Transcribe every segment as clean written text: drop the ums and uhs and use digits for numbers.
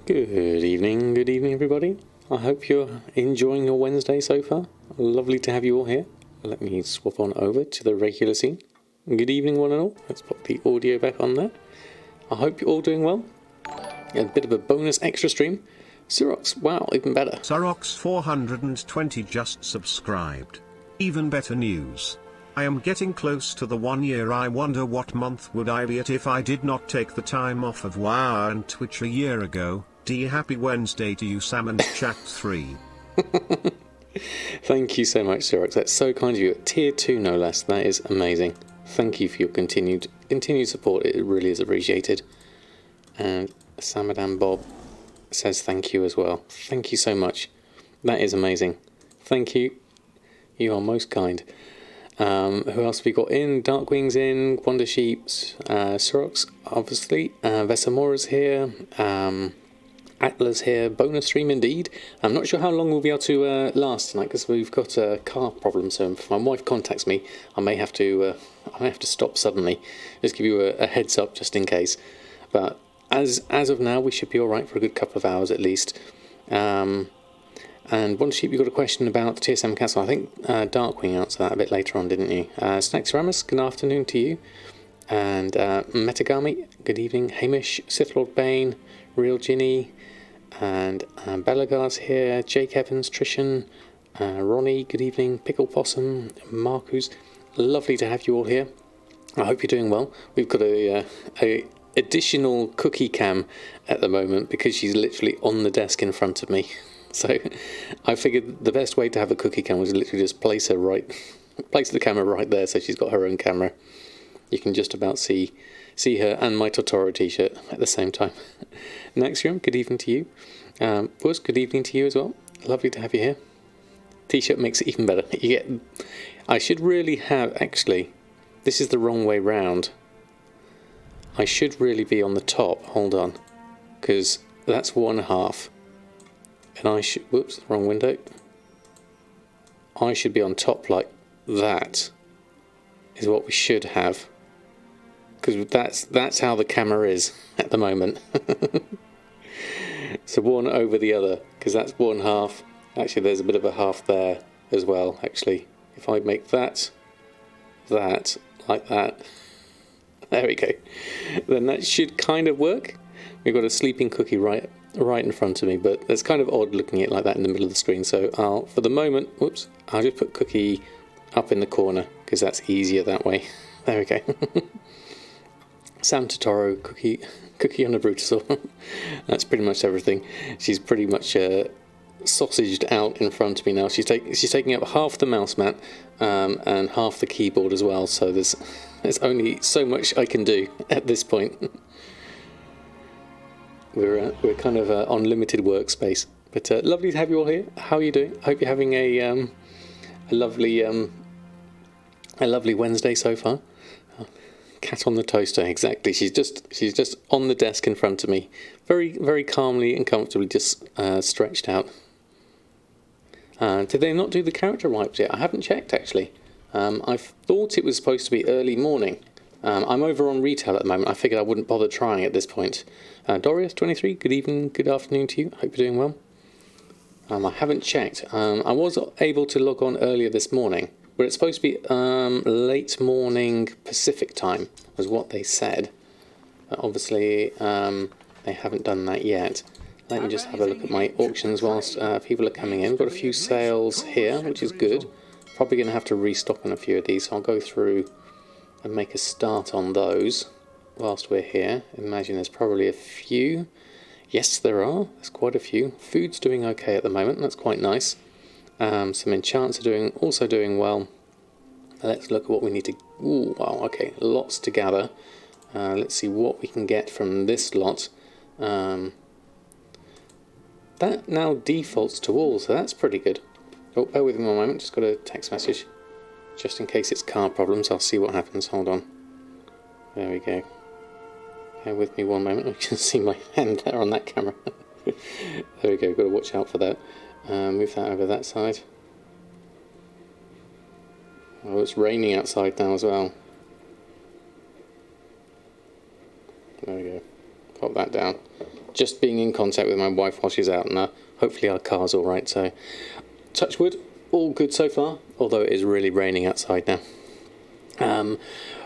Good evening everybody. I hope you're enjoying your Wednesday so far. Lovely to have you all here. Let me swap on over to the regular scene. Good evening one and all. Let's pop the audio back on there. I hope you're all doing well. A bit of a bonus extra stream. Sirox, wow, even better. Sirox 420 just subscribed. Even better news. I am getting close to the 1 year. I wonder what month would I be at if I did not take the time off of WoW and Twitch a year ago. Happy Wednesday to you, Sam Chat 3. Thank you so much, Sirox. That's so kind of you. Tier 2 no less. That is amazing. Thank you for your continued support. It really is appreciated. And Samadan Bob says thank you as well. Thank you so much. That is amazing. Thank you. You are most kind. Who else have we got in? Darkwing's in, Wonder Sheeps, Sirox, obviously, Vesamora's here, Atlas here, bonus stream indeed. I'm not sure how long we'll be able to last tonight because we've got a car problem, so if my wife contacts me, I may have to stop suddenly. Just give you a heads up just in case. But as of now, we should be alright for a good couple of hours at least. And Wonder Sheep, you got a question about the TSM Castle. I think Darkwing answered that a bit later on, didn't you? Snaxramus, good afternoon to you. And Metagami, good evening. Hamish, Sith Lord Bane, Real Ginny, and Belagar's here. Jake Evans, Trishan, Ronnie, good evening. Pickle Possum, Marcus, lovely to have you all here. I hope you're doing well. We've got a additional cookie cam at the moment because she's literally on the desk in front of me. So I figured the best way to have a cookie cam was literally just place the camera right there so she's got her own camera. You can just about see her and my Totoro t-shirt at the same time. Naxium, good evening to you. Buzz, good evening to you as well. Lovely to have you here. T-shirt makes it even better. I should really have, actually, this is the wrong way round. I should really be on the top, hold on, because that's 1/2. And I should, whoops, wrong window. I should be on top like that, is what we should have. Because that's how the camera is at the moment. So one over the other, because that's 1/2. Actually, there's a bit of a half there as well, actually. If I make that, like that, there we go. Then that should kind of work. We've got a sleeping cookie right in front of me, but it's kind of odd looking at it like that in the middle of the screen. So for the moment, whoops, I'll just put cookie up in the corner because that's easier that way. There we go. Sam Totoro, cookie on a Brutosaur. That's pretty much everything. She's pretty much sausaged out in front of me now. She's taking up half the mouse mat and half the keyboard as well. So there's only so much I can do at this point. We're kind of on limited workspace, but lovely to have you all here. How are you doing? I hope you're having a lovely Wednesday so far. Cat on the toaster, exactly. She's just on the desk in front of me, very very calmly and comfortably, just stretched out. Did they not do the character wipes yet? I haven't checked actually. I thought it was supposed to be early morning. I'm over on retail at the moment. I figured I wouldn't bother trying at this point. Dorius23, good evening, good afternoon to you. Hope you're doing well. I haven't checked. I was able to log on earlier this morning, but it's supposed to be late morning Pacific time, was what they said. But obviously, they haven't done that yet. Let me just have a look at my auctions whilst people are coming in. Got a few sales here, which is good. Probably going to have to restock on a few of these, so I'll go through and make a start on those whilst we're here. Imagine there's probably a few. Yes, there are. There's quite a few. Food's doing okay at the moment. That's quite nice. Some enchants are also doing well. Let's look at what we need to... Ooh, wow, okay. Lots to gather. Let's see what we can get from this lot. That now defaults to all, so that's pretty good. Oh, bear with me one moment. Just got a text message. Just in case it's car problems, I'll see what happens. Hold on. There we go. Bear with me one moment. I can see my hand there on that camera. There we go. Got to watch out for that. Move that over that side. Oh, it's raining outside now as well. There we go. Pop that down. just being in contact with my wife while she's out, and hopefully our car's all right. So, touch wood, all good so far. Although it is really raining outside now.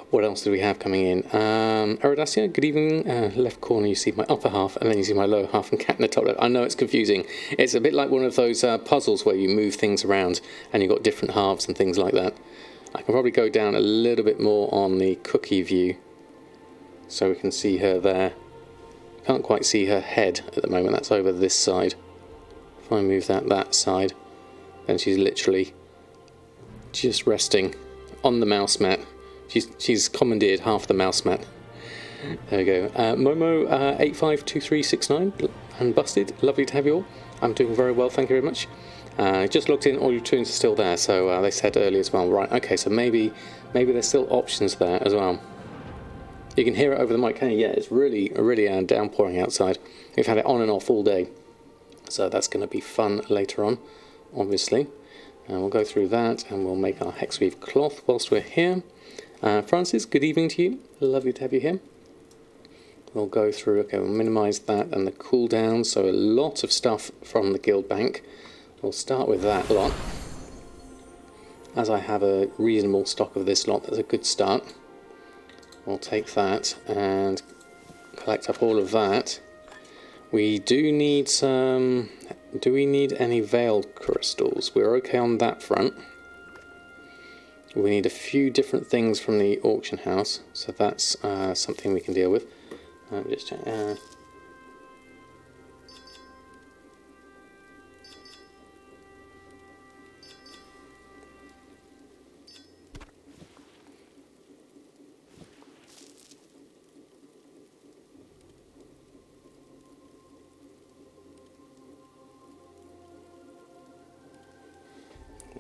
What else do we have coming in? Eridacia, good evening. Left corner, you see my upper half, and then you see my lower half, and cat in the top left. I know it's confusing. It's a bit like one of those puzzles where you move things around, and you've got different halves and things like that. I can probably go down a little bit more on the cookie view, so we can see her there. Can't quite see her head at the moment. That's over this side. If I move that side, then she's literally just resting on the mouse mat. She's commandeered half the mouse mat. There we go. Momo 852369 and Busted. Lovely to have you all. I'm doing very well, thank you very much. Just looked in, all your tunes are still there, so they said earlier as well. Right, okay, so maybe there's still options there as well. You can hear it over the mic, can you? Yeah, it's really downpouring outside. We've had it on and off all day, so that's going to be fun later on, obviously. And we'll go through that, and we'll make our hexweave cloth whilst we're here. Francis, good evening to you. Lovely to have you here. We'll go through, okay, we'll minimise that and the cooldown, so a lot of stuff from the guild bank. We'll start with that lot. As I have a reasonable stock of this lot, that's a good start. We'll take that and collect up all of that. We do need some... Do we need any veiled crystals? We're okay on that front. We need a few different things from the auction house, so that's something we can deal with. Just check. There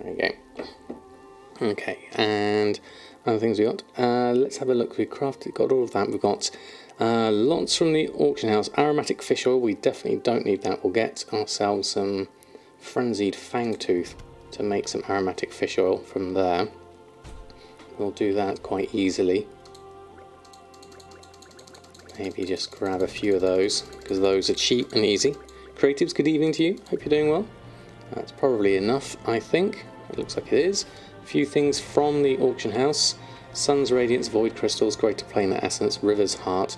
we go. Okay, and other things we got. Let's have a look. We've got all of that. We've got lots from the auction house. Aromatic fish oil, we definitely don't need that. We'll get ourselves some frenzied fangtooth to make some aromatic fish oil from there. We'll do that quite easily. Maybe just grab a few of those, because those are cheap and easy. Creatives, good evening to you. Hope you're doing well. That's probably enough, I think. It looks like it is. A few things from the auction house. Sun's Radiance, Void Crystals, Greater Planar Essence, River's Heart.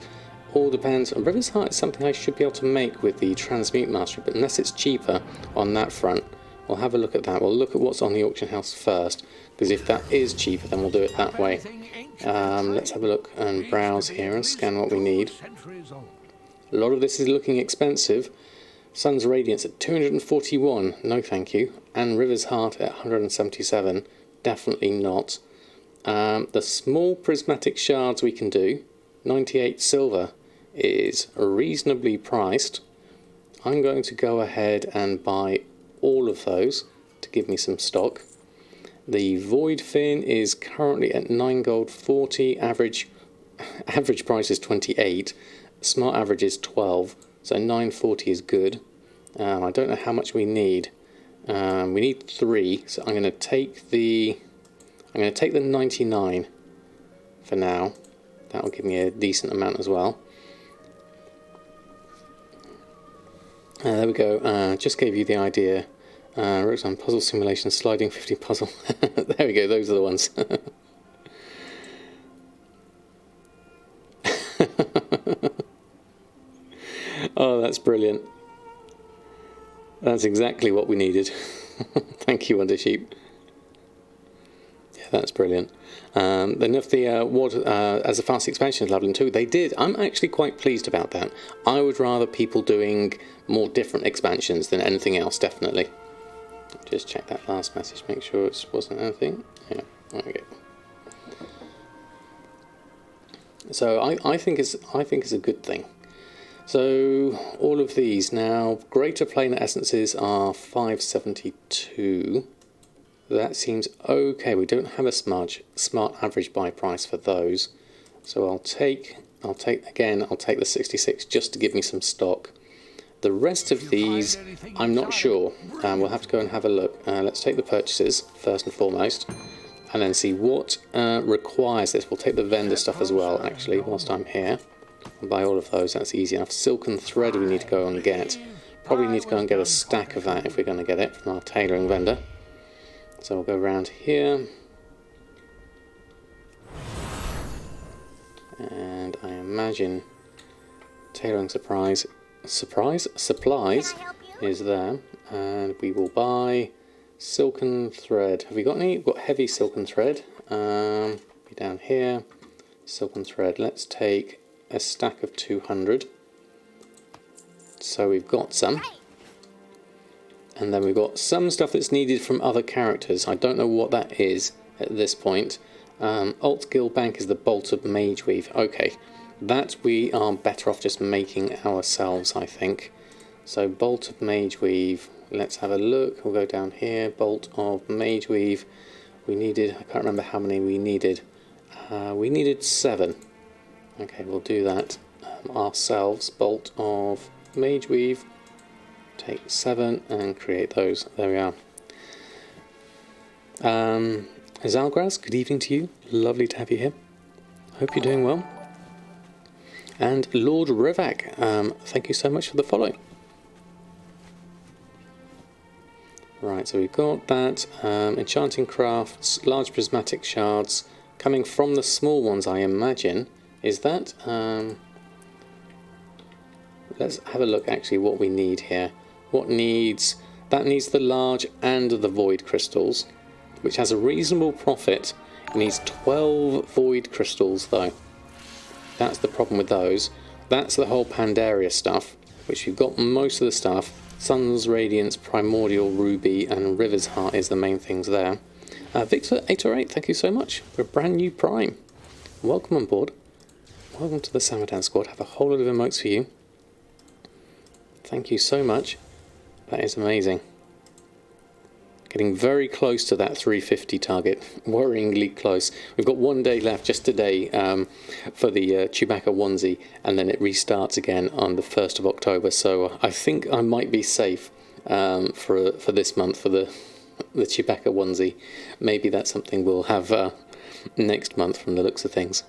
All depends. River's Heart is something I should be able to make with the Transmute Mastery, but unless it's cheaper on that front, we'll have a look at that. We'll look at what's on the auction house first, because if that is cheaper, then we'll do it that way. Let's have a look and browse here and scan what we need. A lot of this is looking expensive. Sun's Radiance at 241, no thank you. And River's Heart at 177, definitely not. The small prismatic shards we can do, 98 silver, is reasonably priced. I'm going to go ahead and buy all of those to give me some stock. The Void Fin is currently at 9 gold 40, average price is 28, smart average is 12, so 940 is good. I don't know how much we need. We need 3, so I'm going to take the 99 for now. That will give me a decent amount as well. There we go. Just gave you the idea. Roxanne puzzle simulation, sliding 50 puzzle. There we go. Those are the ones. Oh, that's brilliant. That's exactly what we needed. Thank you, Wonder Sheep. Yeah, that's brilliant. Then if the WoD as a fast expansion is leveling 2, they did. I'm actually quite pleased about that. I would rather people doing more different expansions than anything else, definitely. Just check that last message, make sure it wasn't anything. Yeah, there we go. So I think it's a good thing. So all of these now, Greater Planar Essences are 572. That seems okay. We don't have a smart average buy price for those, so I'll take the 66 just to give me some stock. The rest of these, I'm not sure. We'll have to go and have a look. Let's take the purchases first and foremost, and then see what requires this. We'll take the vendor stuff as well, actually, whilst I'm here. I'll buy all of those, that's easy enough. Silken thread we need to go and get. Probably need to go and get a stack of that if we're going to get it from our tailoring vendor. So we'll go around here. And I imagine tailoring supplies is there. And we will buy silken thread. Have we got any? We've got heavy silken thread. Be down here. Silken thread. Let's take a stack of 200. So we've got some. And then we've got some stuff that's needed from other characters. I don't know what that is at this point. Alt Guild Bank is the Bolt of Mage Weave. Okay, that we are better off just making ourselves, I think. So Bolt of Mage Weave, let's have a look. We'll go down here, Bolt of Mage Weave. We needed, I can't remember how many we needed. We needed 7. Okay, we'll do that ourselves. Bolt of Mage Weave. Take 7 and create those. There we are. Zalgraz, good evening to you. Lovely to have you here. Hope you're doing well. And Lord Rivak, thank you so much for the follow. Right, so we've got that. Enchanting crafts, large prismatic shards, coming from the small ones, I imagine. Is that? Let's have a look actually what we need here. What needs, that needs the large and the void crystals, which has a reasonable profit. It needs 12 void crystals though. That's the problem with those. That's the whole Pandaria stuff, which you've got most of the stuff. Sun's Radiance, Primordial Ruby and River's Heart is the main things there. Victor808, thank you so much for a brand new Prime. Welcome on board. Welcome to the Samadan squad. Have a whole lot of emotes for you. Thank you so much. That is amazing. Getting very close to that 350 target. Worryingly close. We've got 1 day left just today for the Chewbacca onesie, and then it restarts again on the 1st of October. So I think I might be safe for this month for the Chewbacca onesie. Maybe that's something we'll have next month from the looks of things.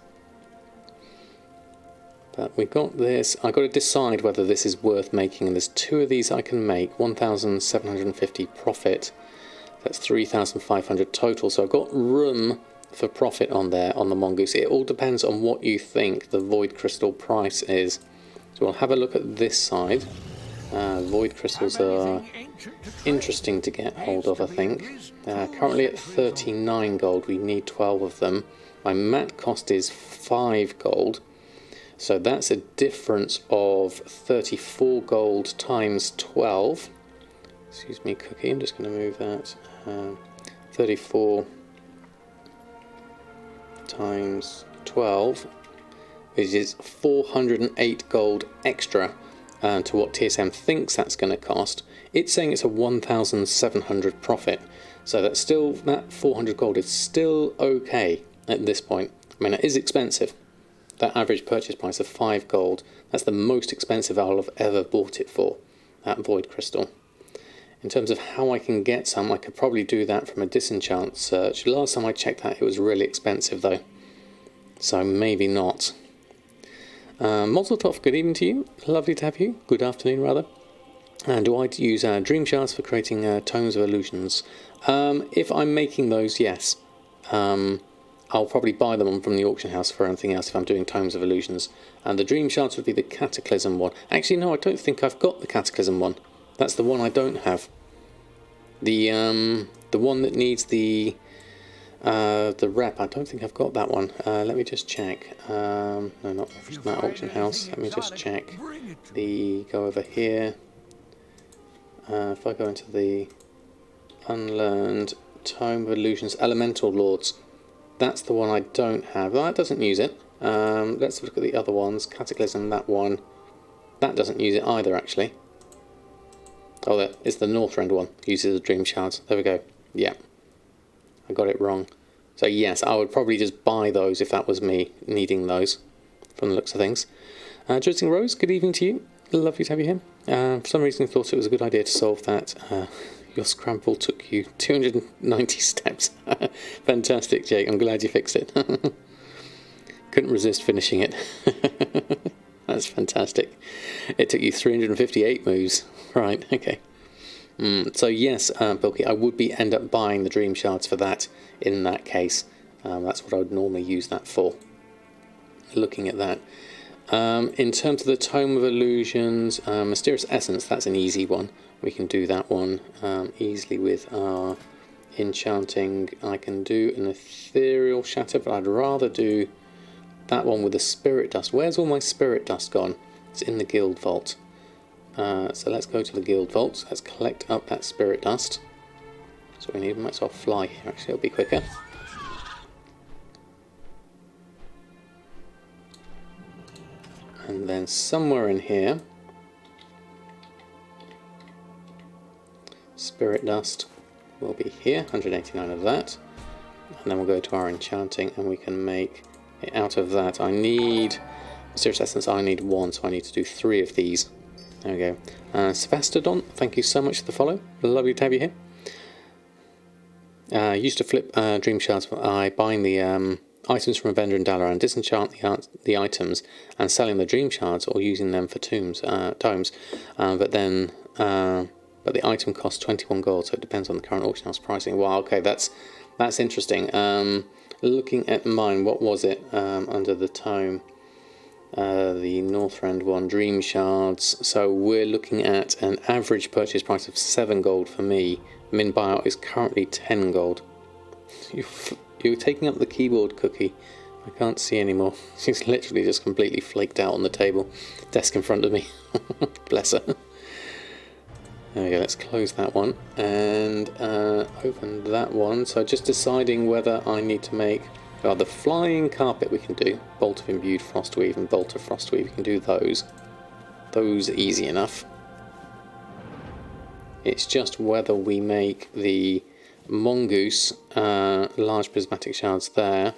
But we got this. I've got to decide whether this is worth making, and there's 2 of these I can make. 1,750 profit. That's 3,500 total. So I've got room for profit on there on the Mongoose. It all depends on what you think the Void Crystal price is. So we'll have a look at this side. Void Crystals are interesting to get hold of, I think. Currently at 39 gold, we need 12 of them. My mat cost is 5 gold. So that's a difference of 34 gold times 12. Excuse me, Cookie, I'm just going to move that. 34 times 12, which is 408 gold extra to what TSM thinks that's going to cost. It's saying it's a 1,700 profit. So that's still, that 400 gold is still okay at this point. I mean, it is expensive. That average purchase price of 5 gold, that's the most expensive I'll have ever bought it for, that Void Crystal. In terms of how I can get some, I could probably do that from a disenchant search. Last time I checked that, it was really expensive though. So maybe not. Mozeltov, good evening to you. Lovely to have you. Good afternoon, rather. And do I use dream shards for creating tomes of illusions? If I'm making those, yes. I'll probably buy them from the auction house for anything else if I'm doing Tomes of Illusions. And the Dream Shards would be the Cataclysm one. Actually, no, I don't think I've got the Cataclysm one. That's the one I don't have. The one that needs the rep, I don't think I've got that one. Let me just check. No, not from that auction house. Let me just check. Go over here. If I go into the Unlearned Tome of Illusions, Elemental Lords. That's the one I don't have. Well, that doesn't use it. Let's look at the other ones. Cataclysm, that one. That doesn't use it either, actually. Oh, that is the Northrend one. Uses the Dream Shards. There we go. Yeah. I got it wrong. So yes, I would probably just buy those if that was me needing those, from the looks of things. Drizzling Rose, good evening to you. Lovely to have you here. For some reason I thought it was a good idea to solve that. Your scramble took you 290 steps. Fantastic, Jake. I'm glad you fixed it. Couldn't resist finishing it. That's fantastic. It took you 358 moves. Right, okay. So yes, Bilky, I would end up buying the Dream Shards for that in that case. That's what I would normally use that for. Looking at that. In terms of the Tome of Illusions, Mysterious Essence, that's an easy one. We can do that one easily with our enchanting. I can do an Ethereal Shatter, but I'd rather do that one with the Spirit Dust. Where's all my Spirit Dust gone? It's in the Guild Vault. So let's go to the Guild Vault. Let's collect up that Spirit Dust. So we need, might as well fly here, actually, it'll be quicker. And then somewhere in here, Spirit Dust will be here, 189 of that. And then we'll go to our enchanting and we can make it out of that. I need Mysterious Essence, I need 1, so I need to do 3 of these. There we go. Sevastodon, thank you so much for the follow. Lovely to have you here. I used to flip Dream Shards by buying the items from a vendor in Dalaran, disenchant the items and selling the Dream Shards or using them for tomes. But the item costs 21 gold, so it depends on the current auction house pricing. Wow, okay, that's interesting. Looking at mine, what was it under the tome? The Northrend one, Dream Shards. So we're looking at an average purchase price of 7 gold for me. Min buyout is currently 10 gold. You're taking up the keyboard, Cookie. I can't see anymore. She's literally just completely flaked out on the table. Desk in front of me. Bless her. There we go, let's close that one and open that one. So just deciding whether I need to make the flying carpet we can do. Bolt of Imbued Frostweave and Bolt of Frostweave, we can do those. Those are easy enough. It's just whether we make the Mongoose large prismatic shards there,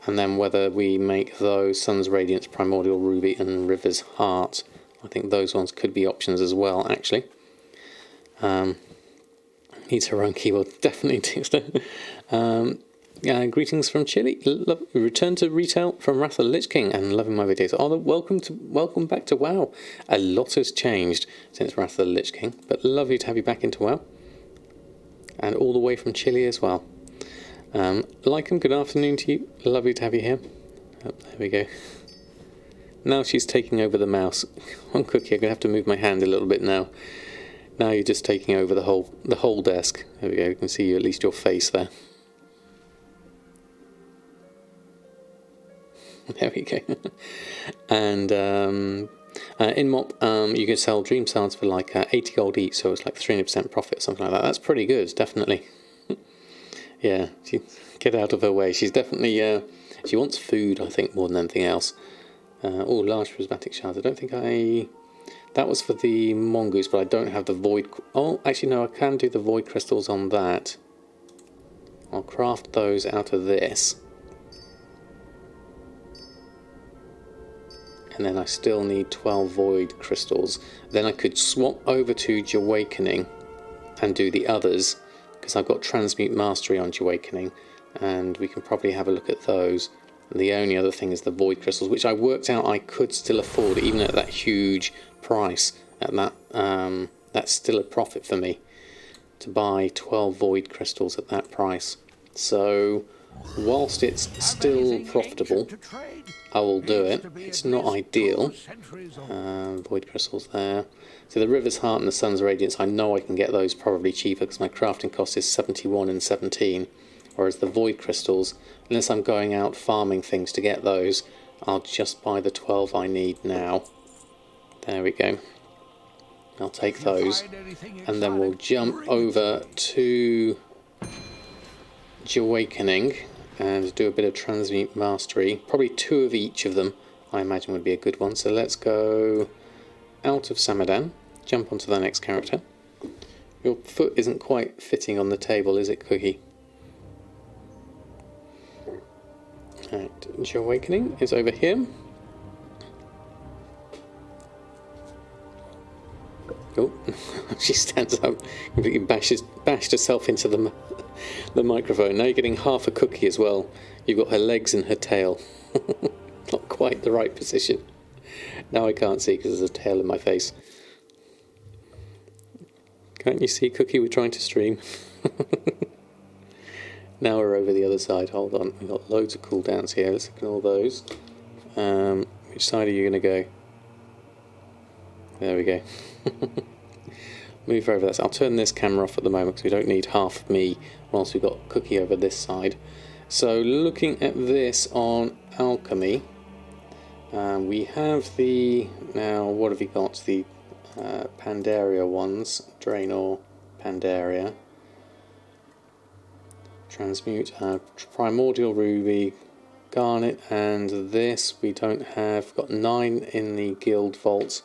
and then whether we make those Sun's Radiance, Primordial Ruby and River's Heart. I think those ones could be options as well, actually. Needs her own keyboard, definitely, Dexter. Greetings from Chile. Return to retail from Wrath of the Lich King and loving my videos. Welcome back to WoW. A lot has changed since Wrath of the Lich King, but lovely to have you back into WoW. And all the way from Chile as well. Lycum, good afternoon to you. Lovely to have you here. Oh, there we go. Now she's taking over the mouse. One Cookie, I'm going to have to move my hand a little bit now. Now you're just taking over the whole desk. There we go, you can see at least your face there. There we go. And in MOP, you can sell Dream Shards for like 80 gold each, so it's like 300% profit or something like that. That's pretty good, definitely. Yeah, get out of her way. She's definitely, she wants food, I think, more than anything else. Oh, large prismatic shards. I don't think that was for the Mongoose, but I don't have the Void... Oh, actually, no, I can do the Void Crystals on that. I'll craft those out of this. And then I still need 12 Void Crystals. Then I could swap over to Awakening and do the others, because I've got Transmute Mastery on Awakening, and we can probably have a look at those. And the only other thing is the Void Crystals, which I worked out I could still afford, even at that huge price. At that, that's still a profit for me to buy 12 Void Crystals at that price. So, whilst it's still profitable, I will do it. It's not ideal. Void Crystals there. So the River's Heart and the Sun's Radiance, I know I can get those probably cheaper because my crafting cost is 71 and 17. Whereas the Void Crystals, unless I'm going out farming things to get those, I'll just buy the 12 I need now. There we go. I'll take those. And then we'll jump over to Awakening and do a bit of Transmute Mastery. Probably 2 of each of them, I imagine, would be a good one. So let's go out of Samadan, jump onto the next character. Your foot isn't quite fitting on the table, is it, Cookie? Right, Awakening is over here. Oh, she stands up, completely bashed herself into the microphone. Now you're getting half a Cookie as well. You've got her legs and her tail. Not quite the right position. Now I can't see because there's a tail in my face. Can't you see, Cookie? We're trying to stream. Now we're over the other side. Hold on. We've got loads of cooldowns here. Let's ignore those. Which side are you going to go? There we go. Move over this. I'll turn this camera off at the moment because we don't need half of me whilst we've got Cookie over this side. So looking at this on alchemy, we have the, now what have we got? The Pandaria ones, Draenor, Pandaria. Transmute, Primordial Ruby, Garnet, and this we don't have. We've got 9 in the Guild Vault.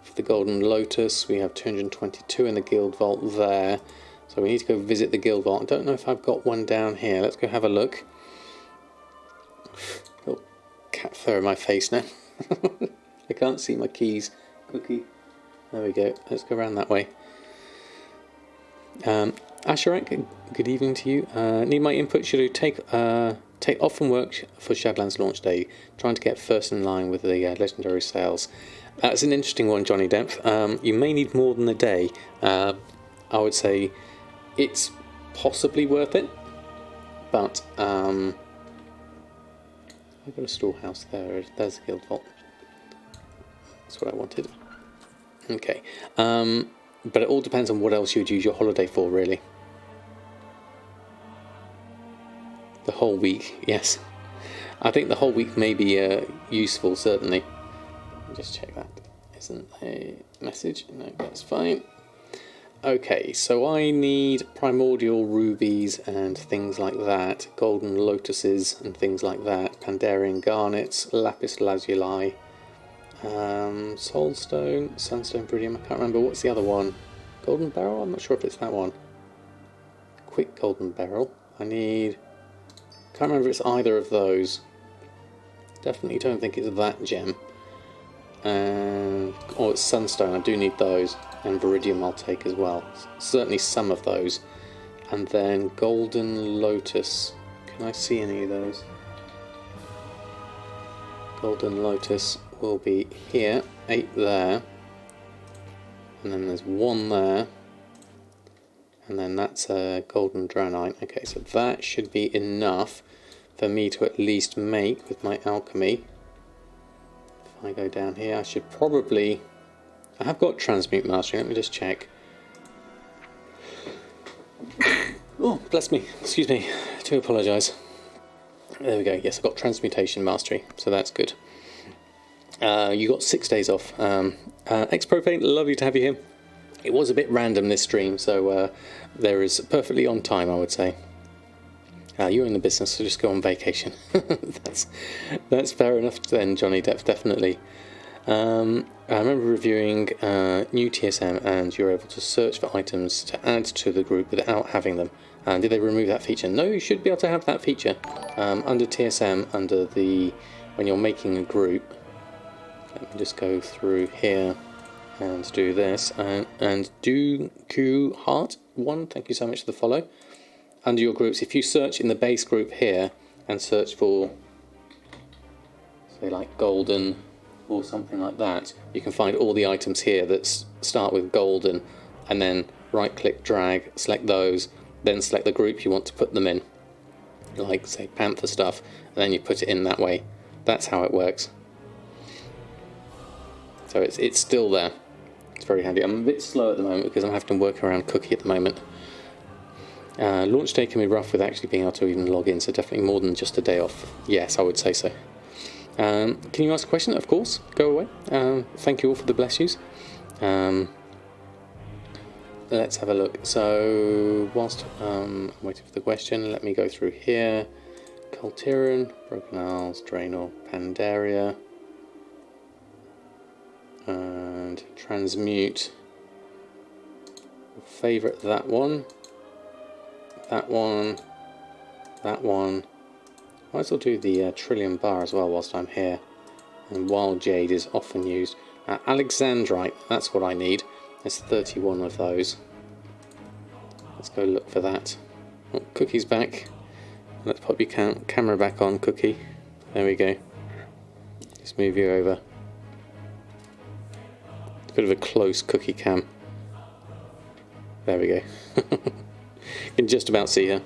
For the Golden Lotus, we have 222 in the Guild Vault there. So we need to go visit the Guild Vault. I don't know if I've got one down here. Let's go have a look. Oh, cat fur in my face now. I can't see my keys. Cookie. There we go. Let's go around that way. Asherak, good evening to you. Need my input. Should I take off from work for Shadowlands launch day, trying to get first in line with the legendary sales? That's an interesting one, Johnny Depth. You may need more than a day. I would say it's possibly worth it, but I've got a storehouse there. There's the Guild Vault. That's what I wanted. Okay. But it all depends on what else you'd use your holiday for, really. The whole week, yes. I think the whole week may be useful, certainly. Let me just check that. Isn't a message? No, that's fine. Okay, so I need primordial rubies and things like that. Golden lotuses and things like that. Pandarian garnets, lapis lazuli. Soulstone, sunstone, brillium. I can't remember. What's the other one? Golden barrel? I'm not sure if it's that one. Quick golden barrel. I need... Can't remember if it's either of those. Definitely don't think it's that gem. Oh, it's sunstone. I do need those. And viridium I'll take as well. Certainly some of those. And then golden lotus. Can I see any of those? Golden lotus will be here, 8 there, and then there's 1 there, and then that's a golden dragonite. Okay, so that should be enough for me to at least make with my alchemy. If I go down here, I should probably... I have got transmute mastery, let me just check. Oh, bless me, excuse me, I do apologise. There we go, yes, I've got transmutation mastery, so that's good. You got 6 days off. Ex-Propane, lovely to have you here. It was a bit random this stream, so there is perfectly on time, I would say. You're in the business, so just go on vacation. that's fair enough then, Johnny Depp, definitely. I remember reviewing new TSM, and you're able to search for items to add to the group without having them. Did they remove that feature? No, you should be able to have that feature. Under TSM, under the... when you're making a group, let me just go through here and do this. And do Q Heart 1, thank you so much for the follow. Under your groups, if you search in the base group here and search for, say, like golden or something like that, you can find all the items here that start with golden, and then right click, drag, select those, then select the group you want to put them in, like say panther stuff, and then you put it in that way. That's how it works. So it's still there. It's very handy. I'm a bit slow at the moment because I'm having to work around Cookie at the moment. Launch day can be rough with actually being able to even log in, so definitely more than just a day off. Yes, I would say so. Can you ask a question? Of course. Go away. Thank you all for the bless yous. Let's have a look. So, whilst I'm waiting for the question, let me go through here. Kultiran, Broken Isles, Draenor, Pandaria, and Transmute. Favourite that one. That one. That one. I might as well do the Trillium Bar as well whilst I'm here. And Wild Jade is often used. Alexandrite, that's what I need. There's 31 of those. Let's go look for that. Oh, Cookie's back. Let's pop your camera back on, Cookie. There we go. Just move you over. Bit of a close cookie cam. There we go. You can just about see her.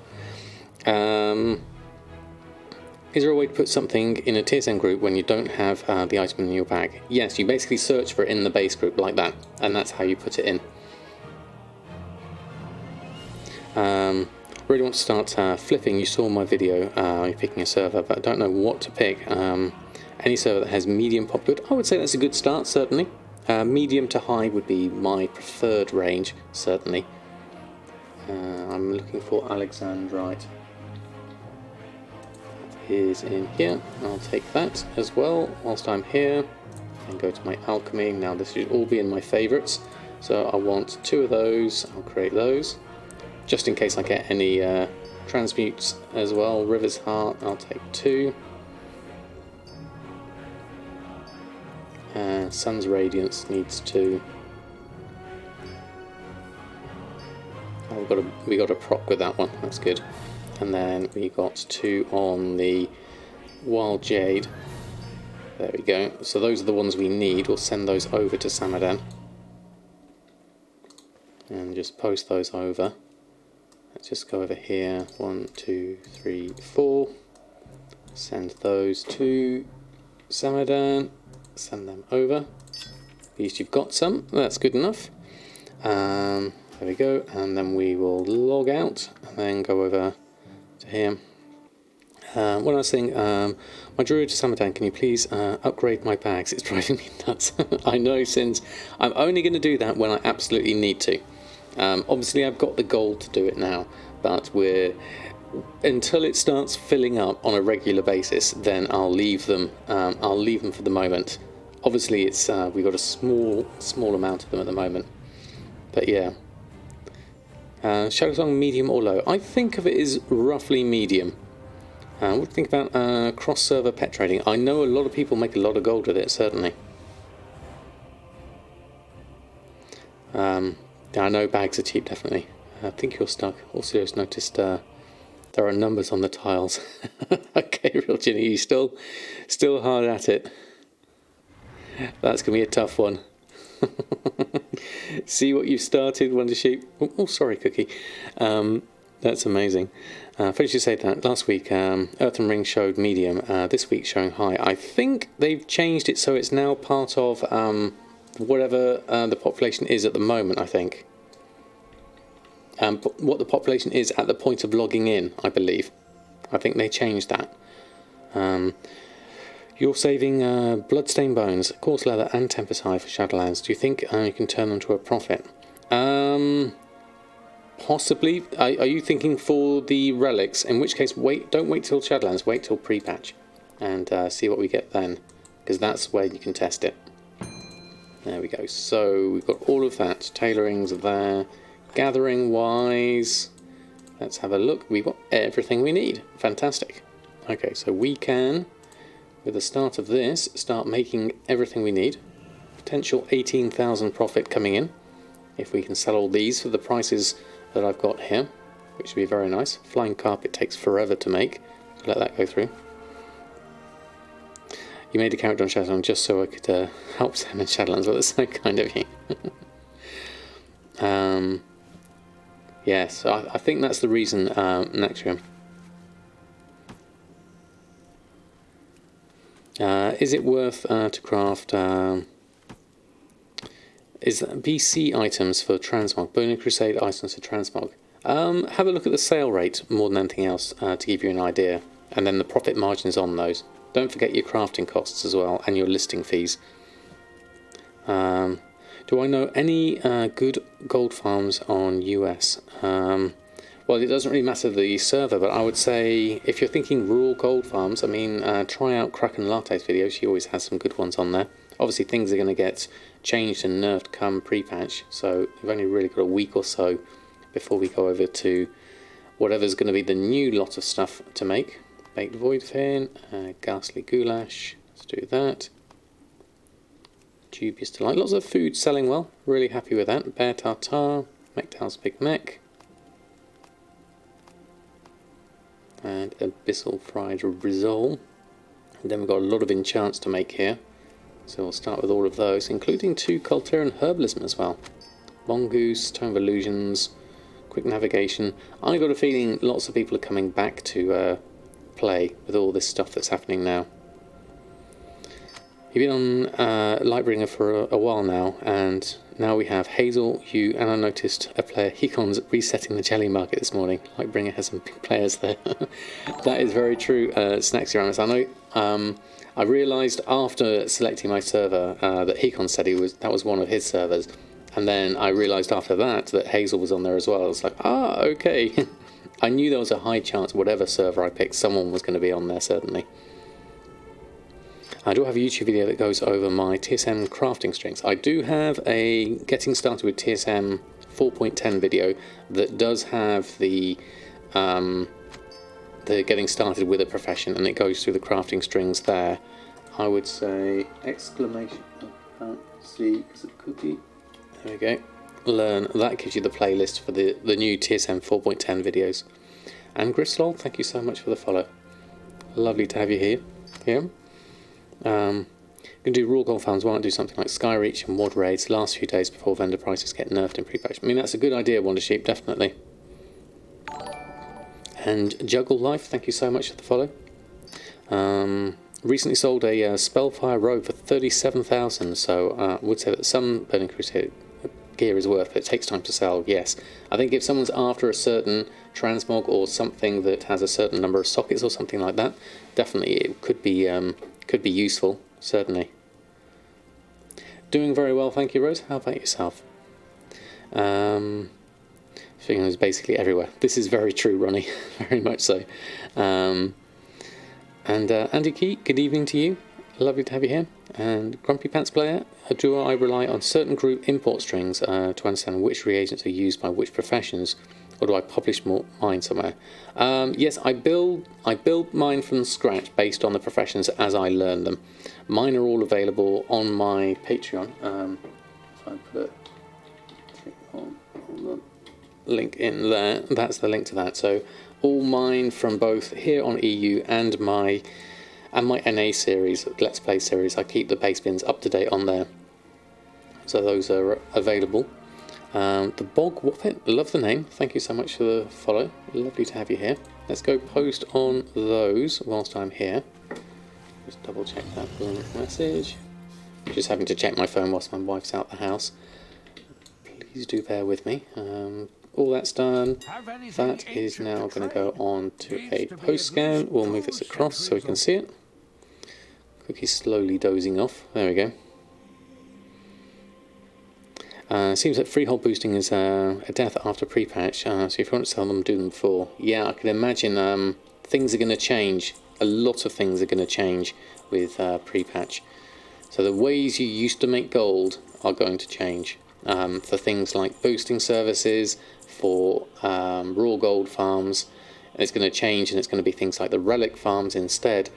Is there a way to put something in a TSM group when you don't have the item in your bag? Yes, you basically search for it in the base group like that, and that's how you put it in. Really want to start flipping. You saw my video, you're picking a server, but I don't know what to pick. Any server that has medium pop good, I would say that's a good start, certainly. Medium to high would be my preferred range, certainly. I'm looking for Alexandrite. Is in here. I'll take that as well whilst I'm here and go to my alchemy. Now this should all be in my favorites, so I want 2 of those. I'll create those just in case I get any transmutes as well. River's Heart, I'll take 2, and Sun's Radiance needs 2. Oh, we got a proc with that one, that's good. And then we got 2 on the Wild Jade. There we go. So those are the ones we need. We'll send those over to Samadan. And just post those over. Let's just go over here. 1, 2, 3, 4. Send those to Samadan. Send them over. At least you've got some. That's good enough. There we go. And then we will log out and then go over to here. One last thing, my druid to Samadan, can you please upgrade my bags? It's driving me nuts. I know, since I'm only going to do that when I absolutely need to. Obviously I've got the gold to do it now, but until it starts filling up on a regular basis, then I'll leave them. I'll leave them for the moment. Obviously it's we've got a small amount of them at the moment, but yeah. Shadow Song medium or low? I think of it as roughly medium. What do you think about cross-server pet trading? I know a lot of people make a lot of gold with it, certainly. I know bags are cheap, definitely. I think you're stuck. Also, just noticed there are numbers on the tiles. Okay, Real Ginny, you still hard at it. That's going to be a tough one. See what you've started, Wonder Sheep. Oh, sorry, Cookie. That's amazing. Funny you say that. Last week, Earthen Ring showed medium. This week showing high. I think they've changed it so it's now part of whatever the population is at the moment, I think. What the population is at the point of logging in, I believe. I think they changed that. You're saving Bloodstained Bones, Coarse Leather and Tempest Hide for Shadowlands. Do you think you can turn them to a profit? Possibly. Are you thinking for the relics? In which case, don't wait till Shadowlands, wait till pre-patch and see what we get then, because that's where you can test it. There we go. So we've got all of that. Tailorings there. Gathering wise, let's have a look. We've got everything we need. Fantastic. Okay, so we can, with the start of this, start making everything we need. Potential 18,000 profit coming in if we can sell all these for the prices that I've got here, which would be very nice. Flying Carpet takes forever to make, so let that go through. You made a character on Shadowlands just so I could help Sam in Shadowlands. Well, that's so kind of you. Yes, I think that's the reason, Natrium. Is it worth to craft is that BC items for transmog, Burning Crusade items for transmog? Have a look at the sale rate more than anything else to give you an idea, and then the profit margins on those. Don't forget your crafting costs as well and your listing fees. Do I know any good gold farms on US? Well, it doesn't really matter the server, but I would say if you're thinking rural gold farms, I mean, try out Kraken Latte's video. She always has some good ones on there. Obviously, things are going to get changed and nerfed come pre-patch, so we've only really got a week or so before we go over to whatever's going to be the new lot of stuff to make. Baked Voidfin, Ghastly Goulash, let's do that. Dubious Delight, lots of food selling well, really happy with that. Bear Tartar, Mekdal's Big Mech. And Abyssal Fried Brizol. And then we've got a lot of enchants to make here. So we'll start with all of those, including 2 Culturian Herbalism as well. Mongoose, Tome of Illusions, Quick Navigation. I got a feeling lots of people are coming back to play with all this stuff that's happening now. You've been on Lightbringer for a while now, and now we have Hazel, you, and I noticed a player, Hikon's resetting the jelly market this morning. Lightbringer has some big players there. That is very true, Snacksy Ramus. I know. I realised after selecting my server that Hikon said that was one of his servers, and then I realised after that Hazel was on there as well. I was like, okay. I knew there was a high chance whatever server I picked, someone was going to be on there, certainly. I do have a YouTube video that goes over my TSM crafting strings. I do have a getting started with TSM 4.10 video that does have the getting started with a profession, and it goes through the crafting strings there. I would say exclamation, I can't see because of the cookie. There we go. Learn, that gives you the playlist for the new TSM 4.10 videos. And Grislol, thank you so much for the follow. Lovely to have you here. Yeah. You can do raw gold farms. Why not do something like Skyreach and Wad raids the last few days before vendor prices get nerfed in pre-patch? I mean, that's a good idea, Wondersheep, definitely. And Juggle Life, thank you so much for the follow. Recently sold a Spellfire Robe for 37,000, so I would say that some Burning Crusade gear is worth, but it takes time to sell, yes. I think if someone's after a certain transmog or something that has a certain number of sockets or something like that, definitely it could be useful, certainly. Doing very well, thank you, Rose. How about yourself? Speaking is basically everywhere. This is very true, Ronnie. Very much so. And Andy Key, good evening to you. Lovely to have you here. And Grumpy Pants Player, do I rely on certain group import strings to understand which reagents are used by which professions, or do I publish mine somewhere? Yes, I build mine from scratch based on the professions as I learn them. Mine are all available on my Patreon. If I put on the link in there, that's the link to that. So all mine from both here on EU and my NA series, Let's Play series, I keep the base bins up to date on there. So those are available. The Bog Whoppet, love the name. Thank you so much for the follow. Lovely to have you here. Let's go post on those whilst I'm here. Just double check that message. Just having to check my phone whilst my wife's out the house. Please do bear with me. All that's done. That is now going to go on to a post scan. We'll move this across so we can see it. Cookie's slowly dozing off. There we go. Seems that freehold boosting is a death after pre-patch, so if you want to sell them, do them before. Yeah, I can imagine things are going to change. A lot of things are going to change with pre-patch. So the ways you used to make gold are going to change. For things like boosting services, for raw gold farms, it's going to change, and it's going to be things like the relic farms instead.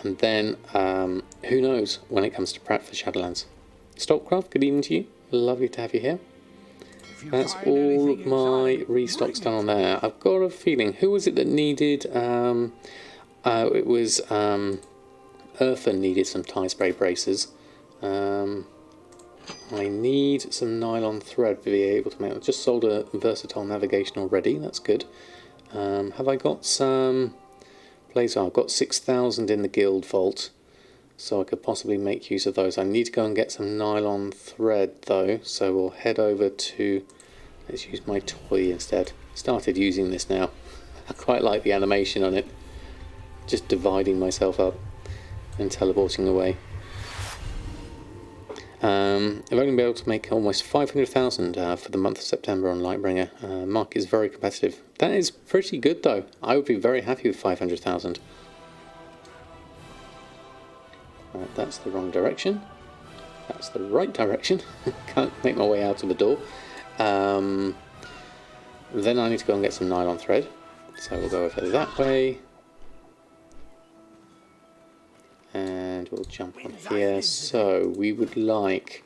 And then, who knows when it comes to prep for Shadowlands. Stockcraft, good evening to you. Lovely to have you here. That's all of my restocks done on there. I've got a feeling, who was it that needed, it was Earthen needed some tie spray braces. I need some nylon thread to be able to make. I've just sold a versatile navigation already, that's good. Have I got some blazer? I've got 6,000 in the guild vault, so I could possibly make use of those. I need to go and get some nylon thread though, so we'll head over to, let's use my toy instead. Started using this now. I quite like the animation on it, just dividing myself up and teleporting away. I've only been able to make almost 500,000 for the month of September on Lightbringer. Market is very competitive. That is pretty good though. I would be very happy with 500,000. That's the wrong direction. That's the right direction. Can't make my way out of the door. Then I need to go and get some nylon thread. So we'll go over that way. And we'll jump on here. So we would like,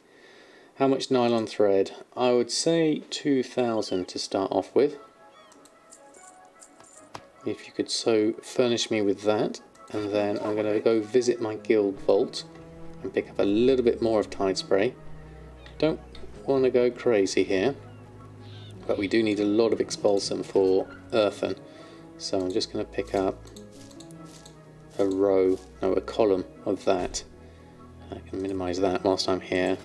how much nylon thread? I would say 2,000 to start off with. If you could so furnish me with that. And then I'm going to go visit my guild vault and pick up a little bit more of Tide Spray. Don't want to go crazy here, but we do need a lot of Expulsum for Earthen, so I'm just going to pick up a column of that. I can minimise that whilst I'm here.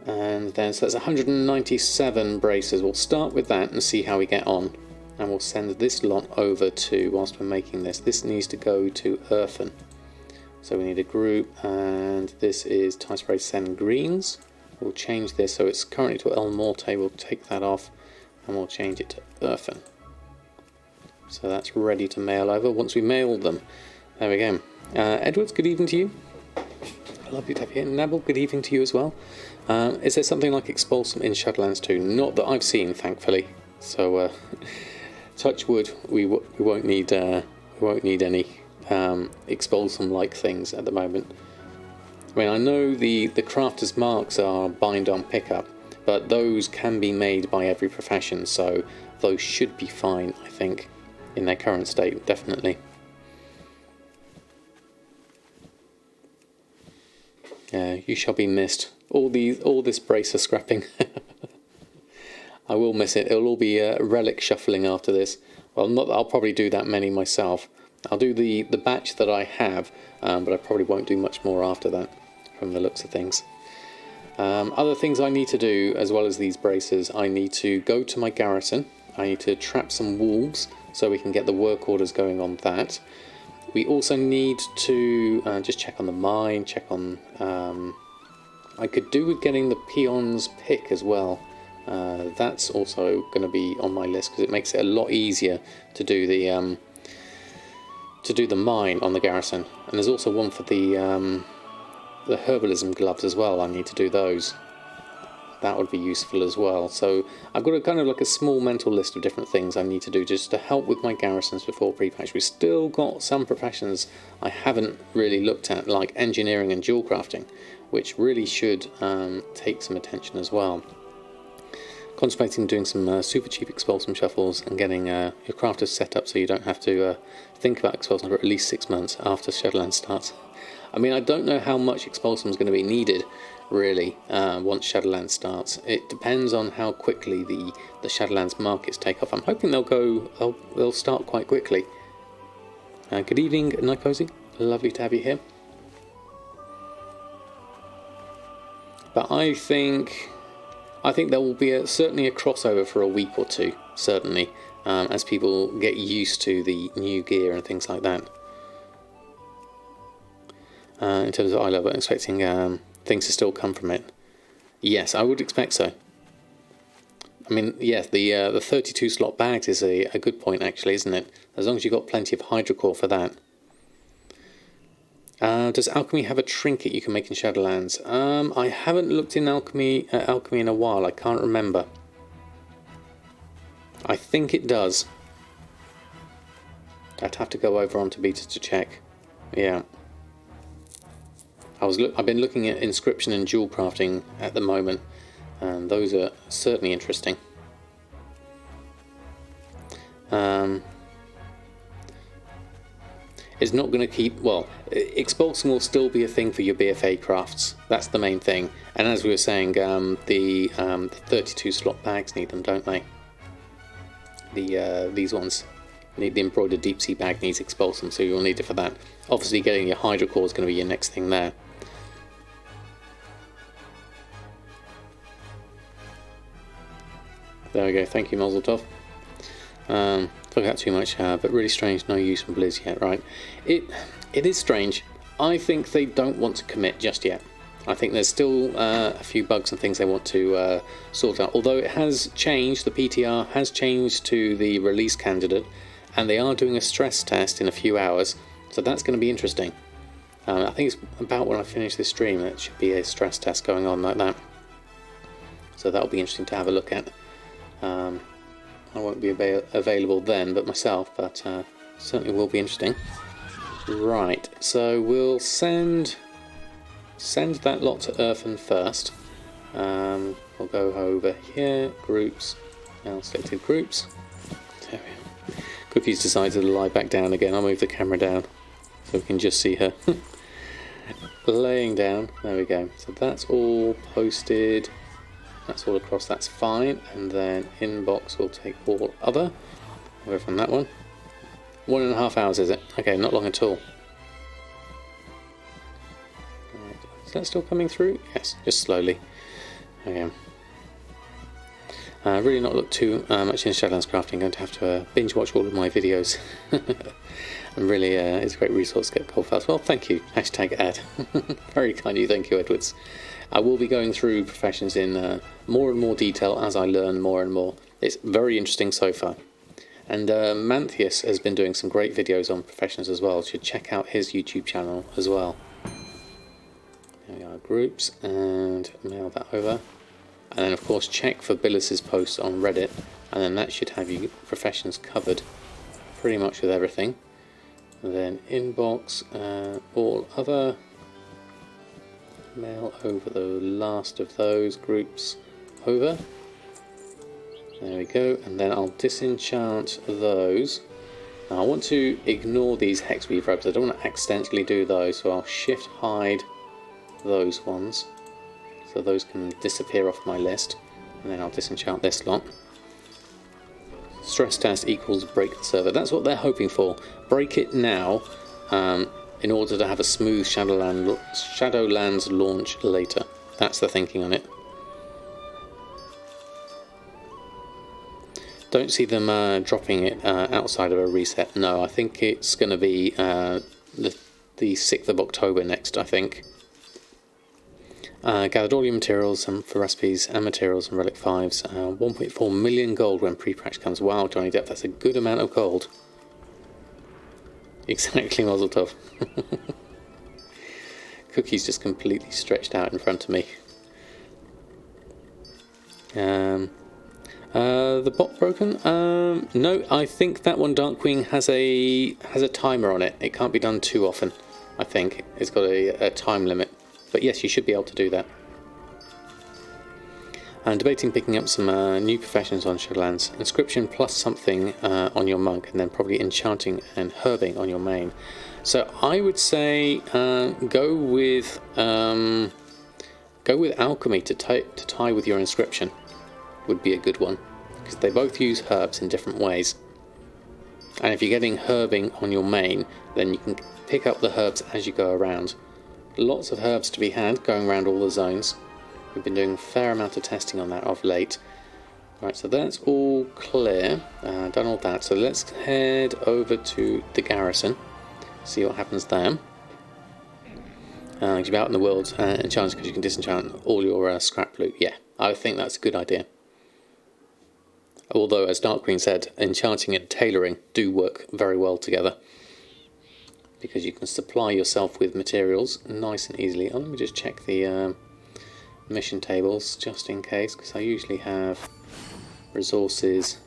And then, so that's 197 braces. We'll start with that and see how we get on. And we'll send this lot over to, whilst we're making this needs to go to Earthen. So we need a group, and this is Tide Spray Send Greens. We'll change this, so it's currently to El Morte. We'll take that off and we'll change it to Earthen. So that's ready to mail over. Once we mail them, there we go. Edwards, good evening to you. Lovely to have you here. Nabble, good evening to you as well. Is there something like Expulsum in Shadowlands 2? Not that I've seen, thankfully. So, touch wood, we won't need any Expulsum-like things at the moment. I mean, I know the crafter's marks are bind on pickup, but those can be made by every profession, so those should be fine, I think, in their current state, definitely. Yeah, you shall be missed. All this bracer scrapping. I will miss it. It'll all be relic shuffling after this. Well, not that I'll probably do that many myself. I'll do the batch that I have, but I probably won't do much more after that, from the looks of things. Other things I need to do, as well as these braces, I need to go to my garrison. I need to trap some wolves, so we can get the work orders going on that. We also need to just check on the mine, check on... I could do with getting the peon's pick as well. That's also going to be on my list, because it makes it a lot easier to do the mine on the garrison. And there's also one for the herbalism gloves as well. I need to do those. That would be useful as well. So I've got a kind of like a small mental list of different things I need to do just to help with my garrisons before pre-patch. We've still got some professions I haven't really looked at, like engineering and jewel crafting, which really should take some attention as well. Contemplating doing some super cheap Expulsum shuffles and getting your crafters set up so you don't have to think about Expulsum for at least 6 months after Shadowlands starts. I mean, I don't know how much Expulsum is going to be needed, really, once Shadowlands starts. It depends on how quickly the Shadowlands markets take off. I'm hoping they'll start quite quickly. Good evening, Nikosi. Lovely to have you here. But I think there will be certainly a crossover for a week or two, certainly, as people get used to the new gear and things like that. In terms of eye level, I'm expecting things to still come from it. Yes, I would expect so. I mean, yes, the 32 slot bags is a good point, actually, isn't it? As long as you've got plenty of hydrocore for that. Does alchemy have a trinket you can make in Shadowlands? I haven't looked in alchemy in a while. I can't remember. I think it does. I'd have to go over onto beta to check. Yeah. I've been looking at inscription and jewel crafting at the moment, and those are certainly interesting. It's not going to keep... Well, Expulsum will still be a thing for your BFA crafts. That's the main thing. And as we were saying, the 32 slot bags need them, don't they? These ones. The embroidered deep sea bag needs Expulsum, so you'll need it for that. Obviously, getting your hydrocore is going to be your next thing there. There we go. Thank you, Mazeltov. Took out too much, but really strange. No use from Blizz yet, right? It is strange. I think they don't want to commit just yet. I think there's still a few bugs and things they want to sort out. Although it has changed, the PTR has changed to the release candidate, and they are doing a stress test in a few hours, so that's going to be interesting. I think it's about when I finish this stream that should be a stress test going on like that. So that'll be interesting to have a look at. I won't be available then, but myself, but certainly will be interesting. Right, so we'll send that lot to Earthen first. We'll go over here, groups, now selected groups. There we are. Cookie's decided to lie back down again. I'll move the camera down so we can just see her. laying down. There we go. So that's all posted. That's all across. That's fine. And then inbox will take all other. I'll go from that one. 1.5 hours, is it? Okay, not long at all. Right. Is that still coming through? Yes, just slowly. Okay. Really not looked too much into Shadowlands crafting. I'm going to have to binge watch all of my videos. And really, it's a great resource to get gold files. Well, thank you. Hashtag ad. Very kind of you. Thank you, Edwards. I will be going through professions in more and more detail as I learn more and more. It's very interesting so far. And Manthius has been doing some great videos on professions as well. You should check out his YouTube channel as well. There we are, groups, and mail that over. And then of course check for Billis's posts on Reddit, and then that should have you professions covered pretty much with everything. And then inbox, all other, mail over the last of those groups over. There we go, and then I'll disenchant those. Now I want to ignore these hexweave robes. I don't want to accidentally do those, so I'll shift hide those ones. So those can disappear off my list, and then I'll disenchant this lot. Stress test equals break the server. That's what they're hoping for. Break it now, in order to have a smooth Shadowlands launch later. That's the thinking on it. Don't see them dropping it outside of a reset. No, I think it's going to be the 6th of October next, I think. Gathered all your materials for recipes and materials and relic 5s. 1.4 million gold when pre-patch comes. Wow, Johnny Depp, that's a good amount of gold. Exactly, Mazel Tov. Cookie's just completely stretched out in front of me. The bot broken? No, I think that one, Darkwing, has a timer on it. It can't be done too often, I think. It's got a time limit. But yes, you should be able to do that. I'm debating picking up some new professions on Shadowlands. Inscription plus something on your monk, and then probably enchanting and herbing on your main. So I would say go with alchemy to tie with your inscription. Would be a good one, because they both use herbs in different ways. And if you're getting herbing on your main, then you can pick up the herbs as you go around. Lots of herbs to be had going around all the zones. We've been doing a fair amount of testing on that of late. Right, so that's all clear. Done all that. So let's head over to the garrison. See what happens there. You'll be out in the world enchanted because you can disenchant all your scrap loot. Yeah, I think that's a good idea. Although, as Darkwing said, enchanting and tailoring do work very well together, because you can supply yourself with materials nice and easily. Oh, let me just check the mission tables just in case, because I usually have resources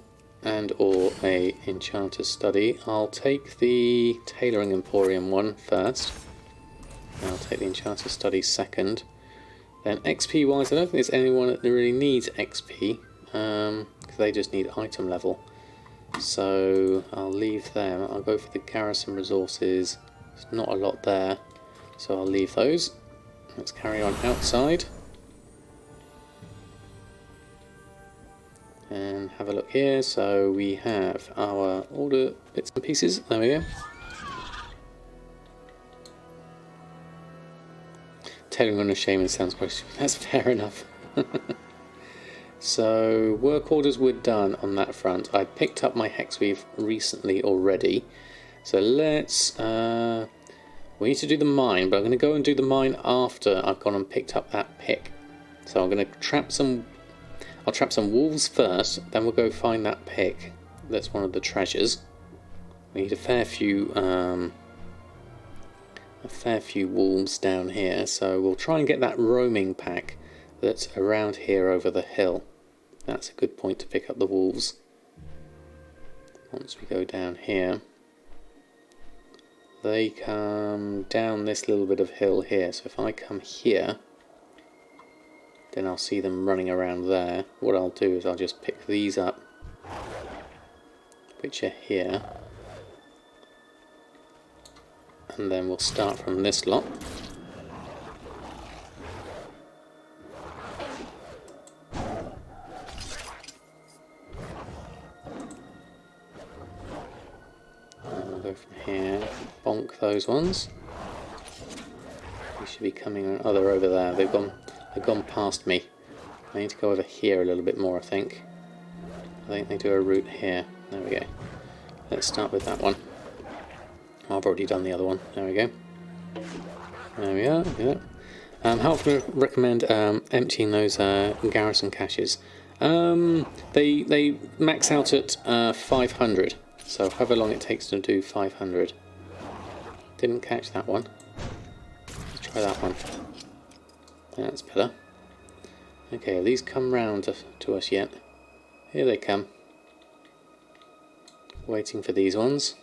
and or a enchanter's study. I'll take the tailoring emporium one first. I'll take the enchanter's study second. Then XP wise, I don't think there's anyone that really needs XP, because they just need item level. So I'll leave them. I'll go for the garrison resources. There's not a lot there, so I'll leave those. Let's carry on outside and have a look here. So we have our order bits and pieces. There we go. Tailoring on a shaman sounds quite stupid. That's fair enough. So work orders were done on that front. I picked up my hexweave recently already. So let's, we need to do the mine, but I'm going to go and do the mine after I've gone and picked up that pick. So I'm going to trap some, I'll trap some wolves first, then we'll go find that pick. That's one of the treasures. We need a fair few wolves down here, so we'll try and get that roaming pack that's around here over the hill. That's a good point to pick up the wolves. Once we go down here, they come down this little bit of hill here, so if I come here, then I'll see them running around there. What I'll do is I'll just pick these up, which are here, and then we'll start from this lot. from here. Bonk those ones. They should be coming. Oh, they're over there. They've gone past me. I need to go over here a little bit more, I think. I think they do a route here. There we go. Let's start with that one. I've already done the other one. There we go. There we are. Yeah. How often would I recommend emptying those garrison caches? They max out at 500. So however long it takes to do 500. Didn't catch that one. Let's try that one. That's better. Okay, have these come round to us yet? Here they come. Waiting for these ones.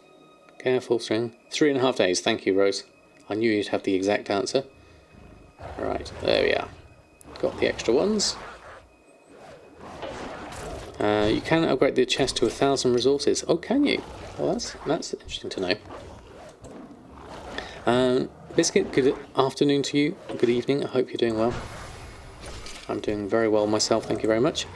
Careful, string. 3.5 days. Thank you, Rose. I knew you'd have the exact answer. Right, there we are. Got the extra ones. You can upgrade the chest to 1,000 resources. Oh, can you? Well, that's interesting to know. Biscuit, good afternoon to you. Good evening. I hope you're doing well. I'm doing very well myself. Thank you very much.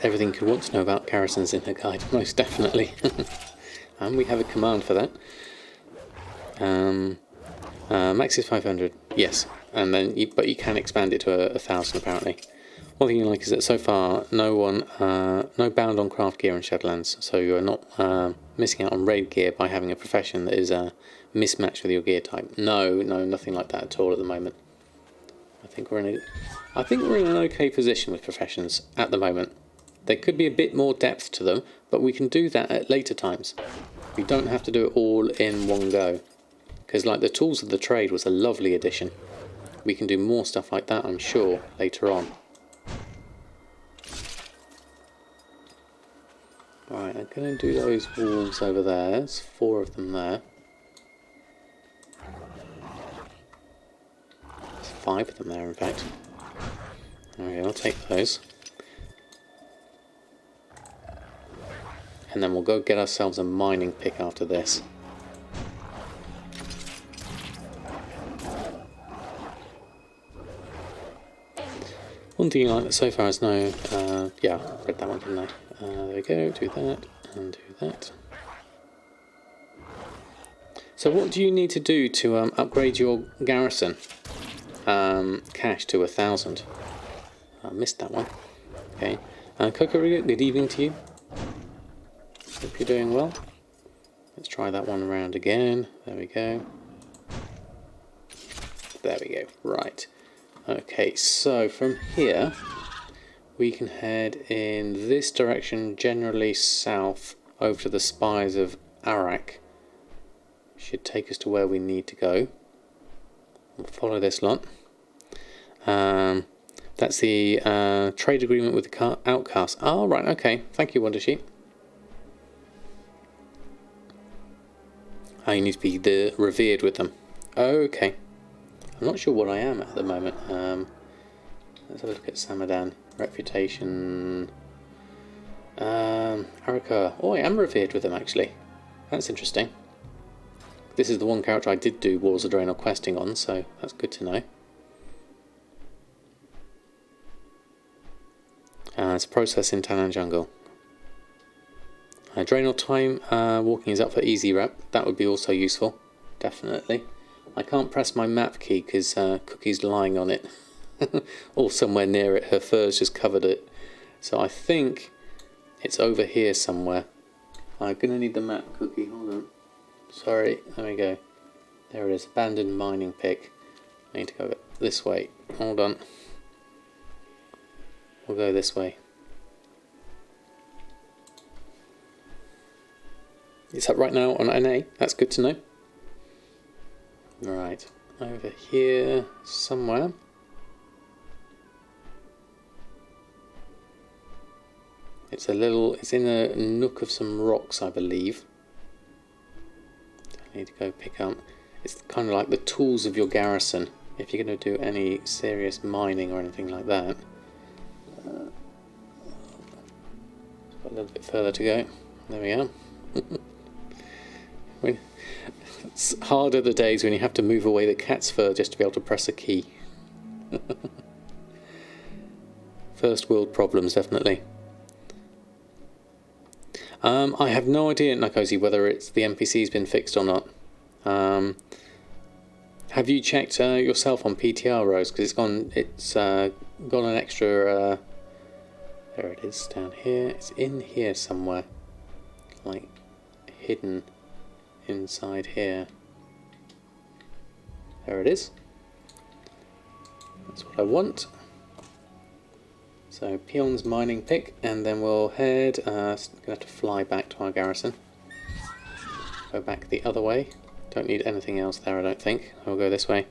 Everything you want to know about garrisons in her guide, most definitely. And we have a command for that. Max is 500, yes, and then but you can expand it to 1,000 apparently. One thing you like is that so far no bound on craft gear in Shadowlands, so you're not missing out on raid gear by having a profession that is mismatched with your gear type. No, nothing like that at all at the moment. I think we're in an okay position with professions at the moment. There could be a bit more depth to them, but we can do that at later times. We don't have to do it all in one go. Because like the Tools of the Trade was a lovely addition. We can do more stuff like that, I'm sure, later on. Right, I'm going to do those walls over there. There's 4 of them there. There's 5 of them there, in fact. Okay, I'll take those. And then we'll go get ourselves a mining pick after this. One thing I like so far is no... yeah, I read that one, didn't I? There we go, do that, and do that. So what do you need to do to upgrade your garrison cache to 1,000? I missed that one. Okay. Coco, good evening to you. Hope you're doing well. Let's try that one around again. There we go. There we go. Right. Okay, so from here we can head in this direction, generally south, over to the spires of Arak. Should take us to where we need to go. We'll follow this lot. That's the trade agreement with the outcast. Oh, right, okay. Thank you, Wondersheet. Oh, you need to be revered with them. Okay. I'm not sure what I am at the moment. Let's have a look at Samadan. Reputation. Araka. Oh, I am revered with them, actually. That's interesting. This is the one character I did do Wars of Draenor questing on, so that's good to know. It's a process in Tanan Jungle. Draenor time walking is up for easy rep. That would be also useful, definitely. I can't press my map key because Cookie's lying on it, or somewhere near it. Her fur's just covered it. So I think it's over here somewhere. I'm going to need the map, Cookie. Hold on. Sorry. There we go. There it is. Abandoned mining pick. I need to go this way. Hold on. We'll go this way. It's up right now on NA. That's good to know. Right, over here somewhere. It's in a nook of some rocks, I believe. I need to go pick up. It's kind of like the tools of your garrison. If you're going to do any serious mining or anything like that. Got a little bit further to go. There we are. It's harder the days when you have to move away the cat's fur just to be able to press a key. First world problems, definitely. I have no idea, Nikosi, whether it's the NPC's been fixed or not. Have you checked yourself on PTR, Rose? Because it's got an extra. There it is, down here. It's in here somewhere, like hidden inside here. There it is. That's what I want. So Peon's mining pick, and then we'll head. Gonna have to fly back to our garrison. Go back the other way. Don't need anything else there, I don't think. I'll go this way.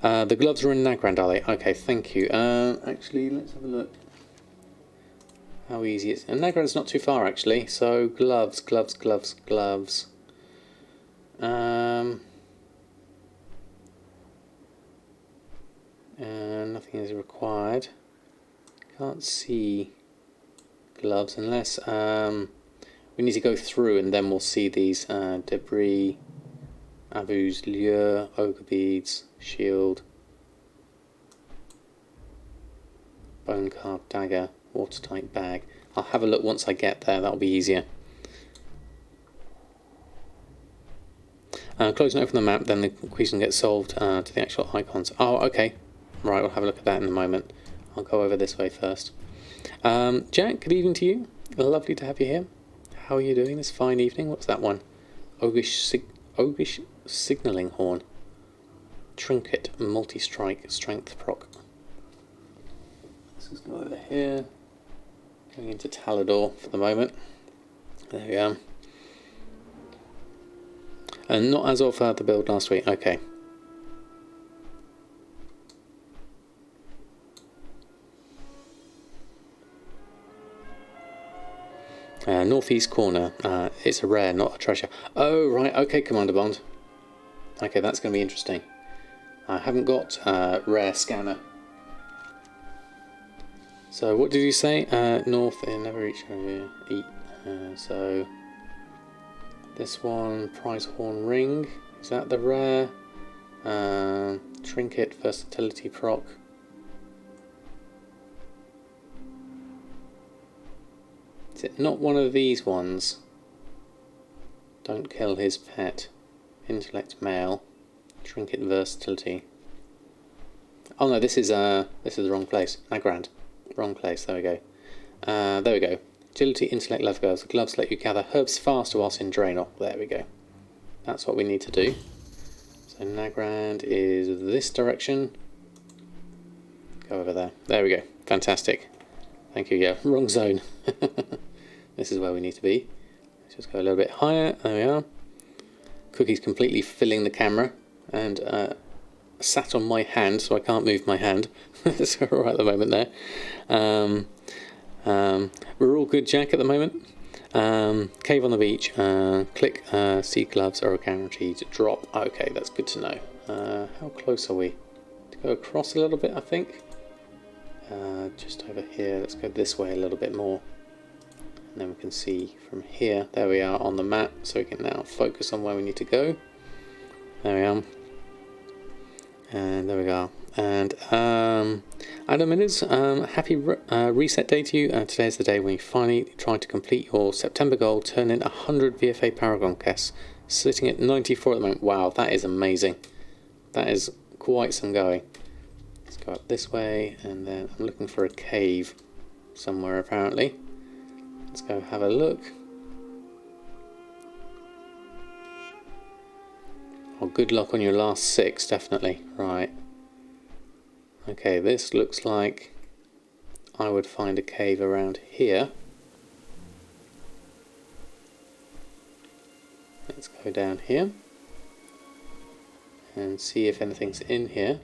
The gloves are in Nagrand, are they? Okay, thank you. Actually, let's have a look. How easy it's. And Nagrand's not too far, actually. So gloves, gloves, gloves, gloves. Nothing is required. Can't see gloves unless we need to go through, and then we'll see these debris, Abu's lure, ogre beads, shield, bone carved dagger, watertight bag. I'll have a look once I get there. That'll be easier. Close and open the map, then the question gets solved to the actual icons. Oh, okay. Right, we'll have a look at that in a moment. I'll go over this way first. Jack, good evening to you. Lovely to have you here. How are you doing this fine evening? What's that one? Ogrish signalling horn. Trinket, multi-strike, strength proc. Let's just go over here. Going into Talador for the moment. There we go. And not as of the build last week. Okay. Northeast corner. It's a rare, not a treasure. Oh, right. Okay, Commander Bond. Okay, that's going to be interesting. I haven't got rare scanner. So what did you say? North in never each eat. So this one, prize horn ring. Is that the rare? Trinket, versatility proc. Is it not one of these ones? Don't kill his pet. Intellect male. Trinket versatility. Oh no, this is the wrong place. Nagrand. Wrong place. There we go. There we go. Agility, intellect, leather gloves. The gloves let you gather herbs faster whilst in Draenor. There we go. That's what we need to do. So Nagrand is this direction. Go over there. There we go. Fantastic. Thank you. Yeah, wrong zone. This is where we need to be. Let's just go a little bit higher. There we are. Cookie's completely filling the camera and sat on my hand, so I can't move my hand. That's right at the moment there. We're all good, Jack, at the moment. Cave on the beach. Click. Sea gloves are guaranteed to drop. Okay, that's good to know. How close are we? To go across a little bit, I think. Just over here. Let's go this way a little bit more. And then we can see from here. There we are on the map. So we can now focus on where we need to go. There we are. And there we go. And Adam Millers, happy reset day to you. Today is the day when you finally try to complete your September goal, turn in 100 VFA Paragon quests, sitting at 94 at the moment. Wow, that is amazing. That is quite some going. Let's go up this way, and then I'm looking for a cave somewhere apparently. Let's go have a look. Oh, good luck on your last 6, definitely. Right. Okay, this looks like I would find a cave around here. Let's go down here and see if anything's in here.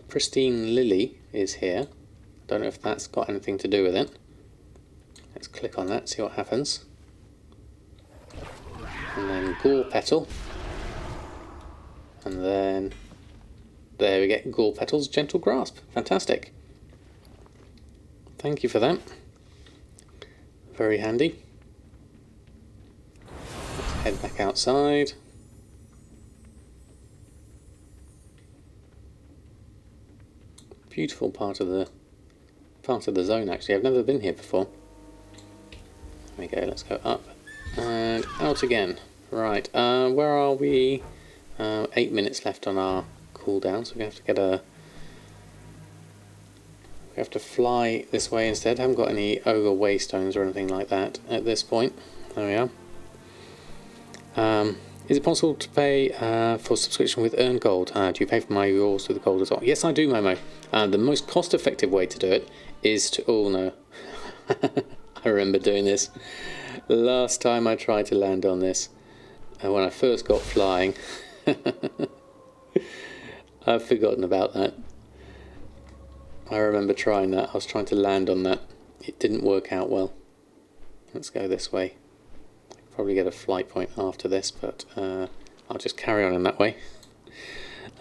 Pristine Lily is here. Don't know if that's got anything to do with it. Let's click on that, see what happens. And then Gore Petal. And then there we get Gore Petal's Gentle Grasp. Fantastic. Thank you for that. Very handy. Let's head back outside. Beautiful part of the zone actually. I've never been here before. we go, let's go up and out again. Right, where are we? 8 minutes left on our cooldown, so we have to get a... We have to fly this way instead. Haven't got any ogre waystones or anything like that at this point. There we are. Is it possible to pay for subscription with earned gold? Do you pay for my rewards with the gold as well? Yes, I do, Momo. The most cost-effective way to do it is to... Oh, no. I remember doing this. Last time I tried to land on this, when I first got flying. I've forgotten about that. I remember trying that. I was trying to land on that. It didn't work out well. Let's go this way. Probably get a flight point after this, but I'll just carry on in that way.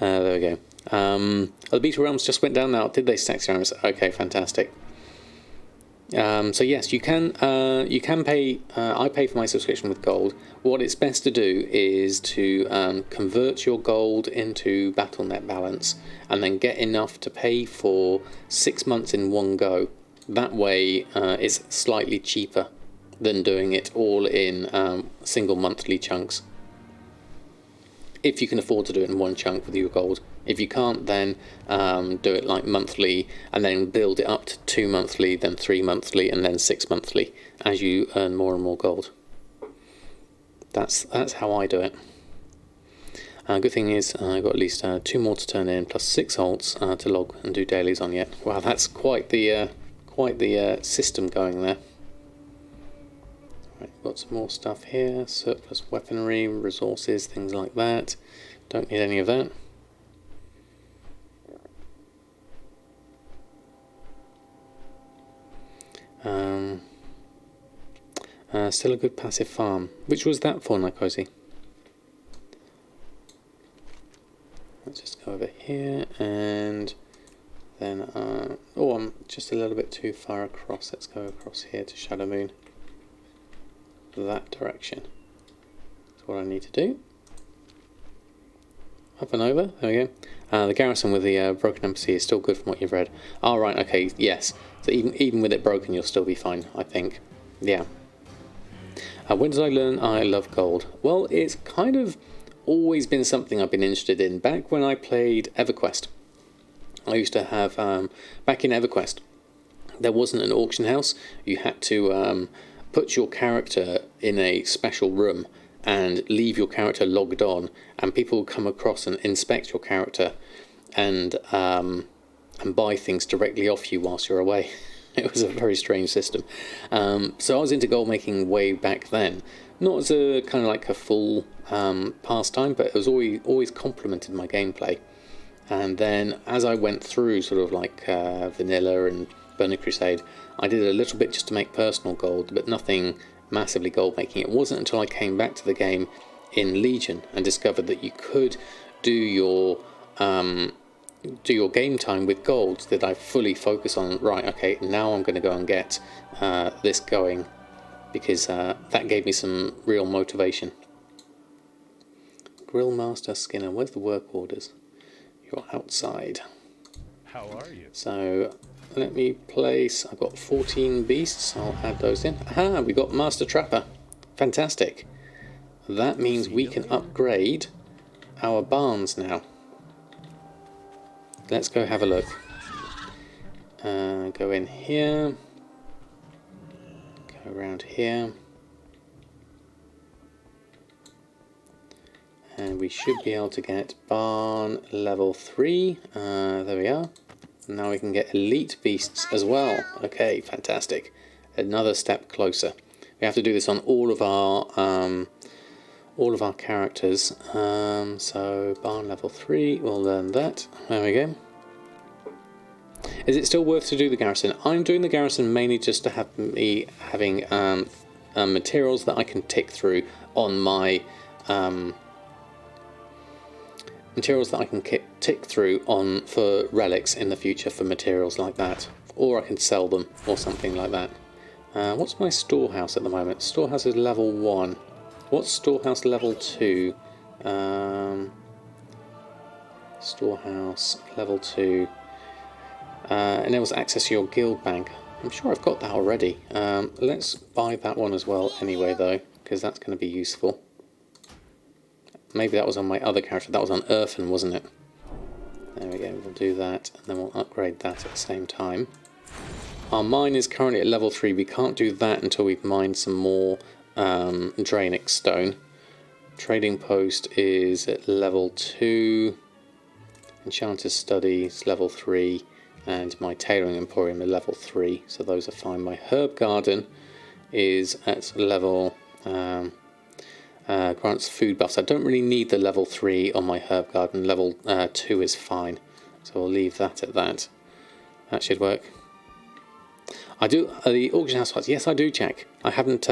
There we go. The Beetle Realms just went down now. Did they, Staxiaramus? Okay, fantastic. So yes, you can pay. I pay for my subscription with gold. What it's best to do is to convert your gold into BattleNet balance, and then get enough to pay for 6 months in one go. That way, it's slightly cheaper than doing it all in single monthly chunks. If you can afford to do it in one chunk with your gold. If you can't, then do it like monthly, and then build it up to 2 monthly, then 3 monthly, and then 6 monthly as you earn more and more gold. That's how I do it. Good thing is I've got at least 2 more to turn in, plus 6 alts to log and do dailies on yet. Wow, that's quite the system going there. Right, got some more stuff here. Surplus weaponry, resources, things like that. Don't need any of that. Still a good passive farm. Which was that for, Nikosi? Let's just go over here and then... oh, I'm just a little bit too far across. Let's go across here to Shadow Moon. That direction. That's what I need to do. Up and over. There we go. The garrison with the broken embassy is still good from what you've read. Oh, right, okay, yes. So even with it broken, you'll still be fine, I think. Yeah. When did I learn I love gold? Well, it's kind of always been something I've been interested in. Back when I played EverQuest, I used to have... back in EverQuest, there wasn't an auction house. You had to put your character in a special room and leave your character logged on, and people would come across and inspect your character and buy things directly off you whilst you're away. It was a very strange system. So I was into gold making way back then, not as a kind of like a full pastime, but it was always complemented my gameplay. And then as I went through sort of like Vanilla and Burning Crusade, I did a little bit just to make personal gold, but nothing massively gold making. It wasn't until I came back to the game in Legion and discovered that you could do your game time with gold that I fully focus on. Right, okay, now I'm going to go and get this going, because that gave me some real motivation. Grillmaster Skinner, where's the work orders? You're outside. How are you? So let me place, I've got 14 beasts, I'll add those in. Aha, we got Master Trapper. Fantastic. That means we can upgrade our barns now. Let's go have a look. Go in here. Go around here. And we should be able to get barn level 3. There we are. Now we can get elite beasts as well. Okay, fantastic. Another step closer. We have to do this on all of our characters. So barn level 3, we'll learn that. There we go. Is it still worth to do the garrison? I'm doing the garrison mainly just to have me having materials that I can tick through on my for relics in the future for materials like that, or I can sell them or something like that. What's my storehouse at the moment? Storehouse is level 1. What's storehouse level 2? Storehouse level 2 enables access to your guild bank. I'm sure I've got that already. Let's buy that one as well anyway, though, because that's going to be useful. Maybe that was on my other character. That was on Earthen, wasn't it? There we go. We'll do that, and then we'll upgrade that at the same time. Our mine is currently at level 3. We can't do that until we've mined some more Draenic stone. Trading post is at level 2. Enchanter's study is level 3. And my tailoring emporium is level 3. So those are fine. My herb garden is at level... grants food buffs. I don't really need the level 3 on my herb garden. Level 2 is fine. So we'll leave that at that. That should work. I do the auction house fights. Yes, I do check. I haven't.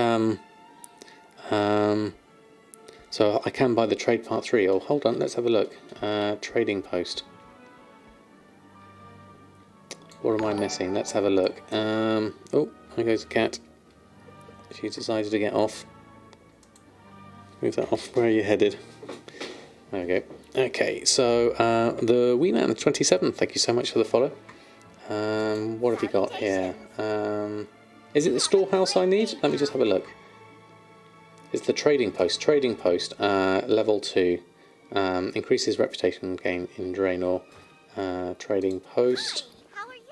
So I can buy the trade part 3. Oh, hold on. Let's have a look. Trading post. What am I missing? Let's have a look. Oh, there goes the cat. She decided to get off. Move that off. Where are you headed? There we go. Okay, so the wee man 27. Thank you so much for the follow. What have we got here? Is it the storehouse I need? Let me just have a look. It's the trading post. Trading post, level 2. Increases reputation gain in Draenor. Trading post. How are you?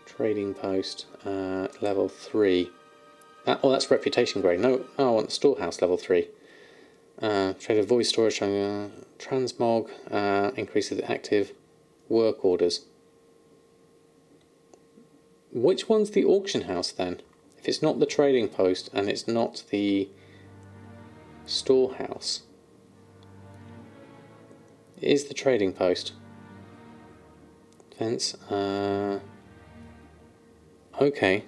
Trading post, level 3. Oh, that's reputation grade. No, oh, I want the storehouse level 3. Trader voice storage, transmog, increases active work orders. Which one's the auction house then? If it's not the trading post and it's not the storehouse, it is the trading post. Fence. Okay.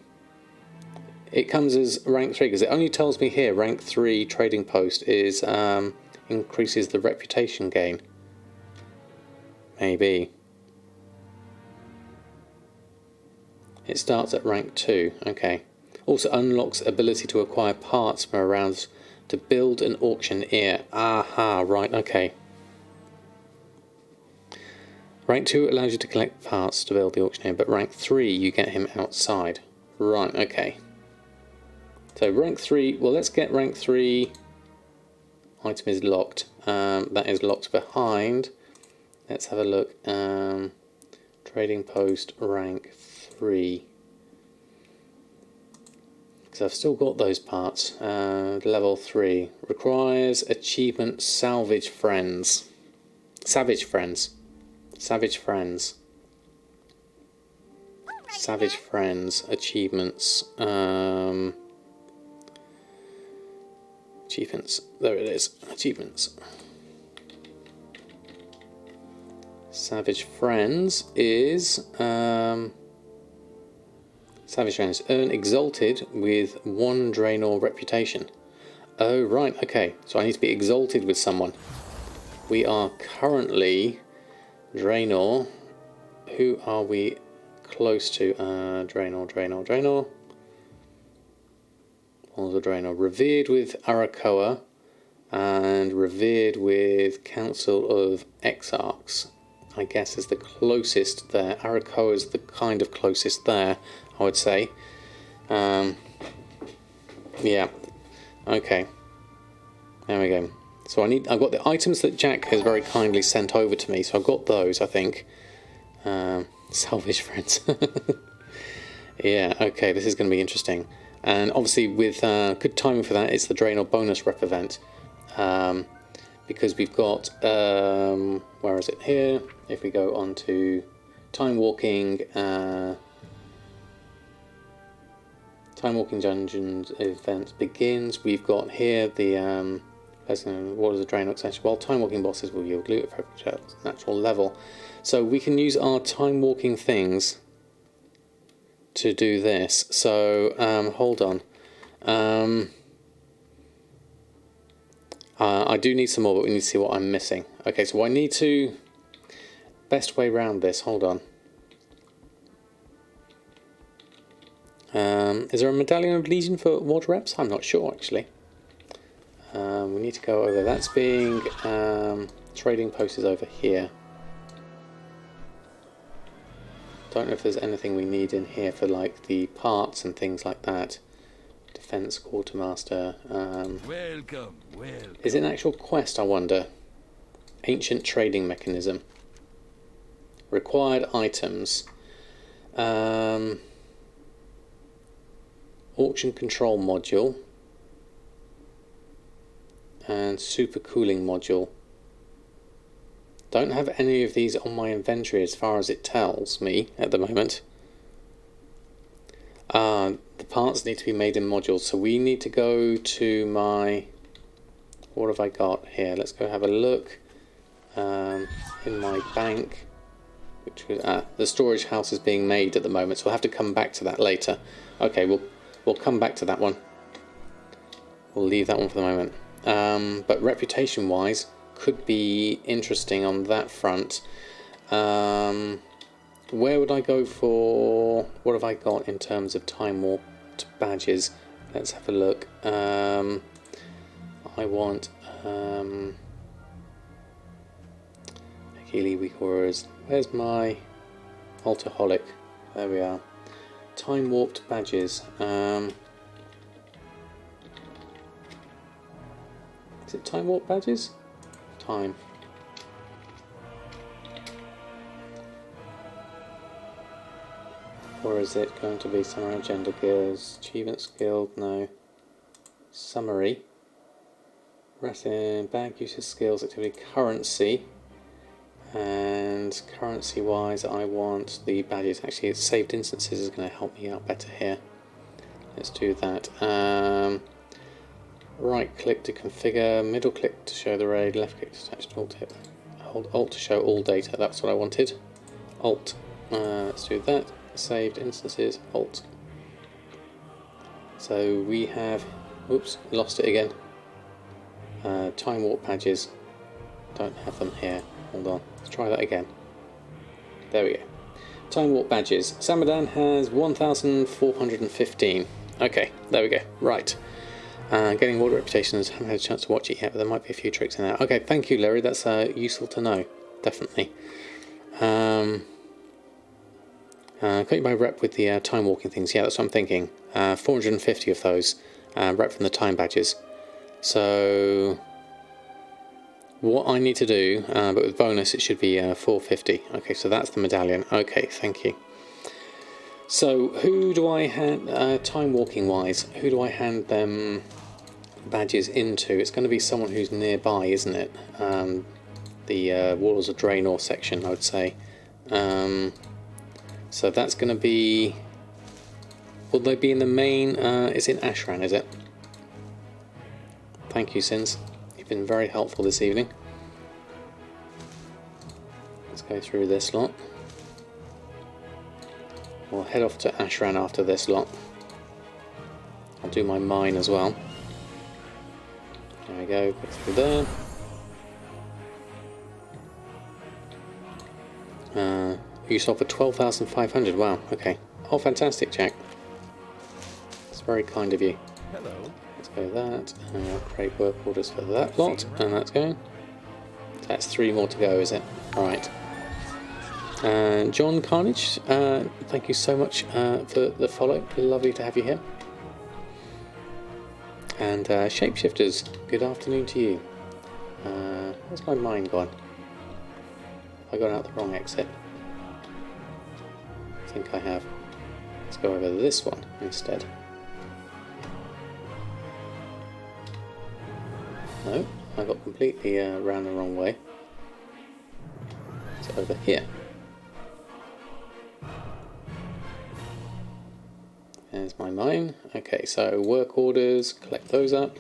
It comes as rank 3 because it only tells me here rank 3 trading post is increases the reputation gain. Maybe. It starts at rank 2. Okay. Also unlocks ability to acquire parts from around to build an auctioneer. Aha, right, okay. Rank 2 allows you to collect parts to build the auctioneer, but rank 3 you get him outside. Right, okay. So rank 3, well let's get rank 3. Item is locked. That is locked behind. Let's have a look. Trading post rank 3. Because I've still got those parts. Level 3. Requires achievement salvage friends. Savage friends. Savage friends. Savage friends. Achievements. Achievements. There it is. Achievements. Savage friends is Savage friends earn exalted with 1 Draenor reputation. Oh right, okay. So I need to be exalted with someone. We are currently Draenor. Who are we close to? Draenor. Also Draenor. Revered with Arakoa and revered with Council of Exarchs. I guess is the closest there. Arakoa is the kind of closest there, I would say. Yeah. Okay. There we go. So I've got the items that Jack has very kindly sent over to me. So I've got those, I think. Salvage friends. Yeah. Okay. This is going to be interesting. And obviously, with good timing for that, it's the Draenor bonus rep event. Because we've got where is it here? If we go on to time walking dungeons event begins, we've got here the what is the Draenor extension? Well, time walking bosses will yield loot at natural level, so we can use our time walking things to do this. So hold on. I do need some more, but we need to see what I'm missing. Okay, so I need to... Best way around this, hold on. Is there a medallion of Legion for water reps? I'm not sure, actually. We need to go over... That's being... trading post is over here. Don't know if there's anything we need in here for like the parts and things like that. Defense quartermaster. Welcome, welcome. Is it an actual quest, I wonder? Ancient trading mechanism. Required items. Auction control module. And super cooling module. Don't have any of these on my inventory as far as it tells me at the moment. The parts need to be made in modules, so we need to go to my... What have I got here? Let's go have a look in my bank. Which the storage house is being made at the moment, so we'll have to come back to that later. Okay, we'll come back to that one. We'll leave that one for the moment. But reputation-wise, could be interesting on that front. Where would I go for... What have I got in terms of time warped badges? Let's have a look. I want... Achille Weak Warriors. Where's my... Alcoholic? There we are. Time warped badges. Is it time warp badges? Time. Or is it going to be Samurai Agenda Gears? Achievements Guild? No. Summary. Resting, bag uses, skills, activity, currency. And currency wise, I want the badges. Actually, it's saved instances is going to help me out better here. Let's do that. Right click to configure, middle click to show the raid, left click to attach tooltip. Hold Alt to show all data. That's what I wanted. Alt. Let's do that. Saved instances, Alt. So we have, oops, lost it again. Time warp badges. Don't have them here. Hold on. Let's try that again. There we go. Time warp badges. Samadan has 1,415. Okay, there we go. Right. Getting water reputations. Haven't had a chance to watch it yet, but there might be a few tricks in there. Okay, thank you, Larry. That's useful to know. Definitely. Got you by rep with the time walking things. Yeah, that's what I'm thinking. 450 of those rep from the time badges. So what I need to do, but with bonus, it should be 450. Okay, so that's the medallion. Okay, thank you. So who do I hand time walking wise? Who do I hand them badges into? It's going to be someone who's nearby, isn't it? The Warlords of Draenor section, I would say. So that's going to be... Will they be in the main... it's in Ashran, is it? Thank you, Sins. You've been very helpful this evening. Let's go through this lot. We'll head off to Ashran after this lot. I'll do my mine as well. There we go, go through there. You sold for 12,500. Wow, okay. Oh, fantastic, Jack. It's very kind of you. Hello. Let's go that. Create work orders for that lot, and that's going. That's 3 more to go, is it? Right. John Carnage, thank you so much for the follow. Lovely to have you here. And Shapeshifters, good afternoon to you. Where's my mine gone? Have I gone out the wrong exit? I think I have. Let's go over this one instead. No, I got completely around the wrong way. It's over here. There's my mine. Okay, so work orders, collect those up.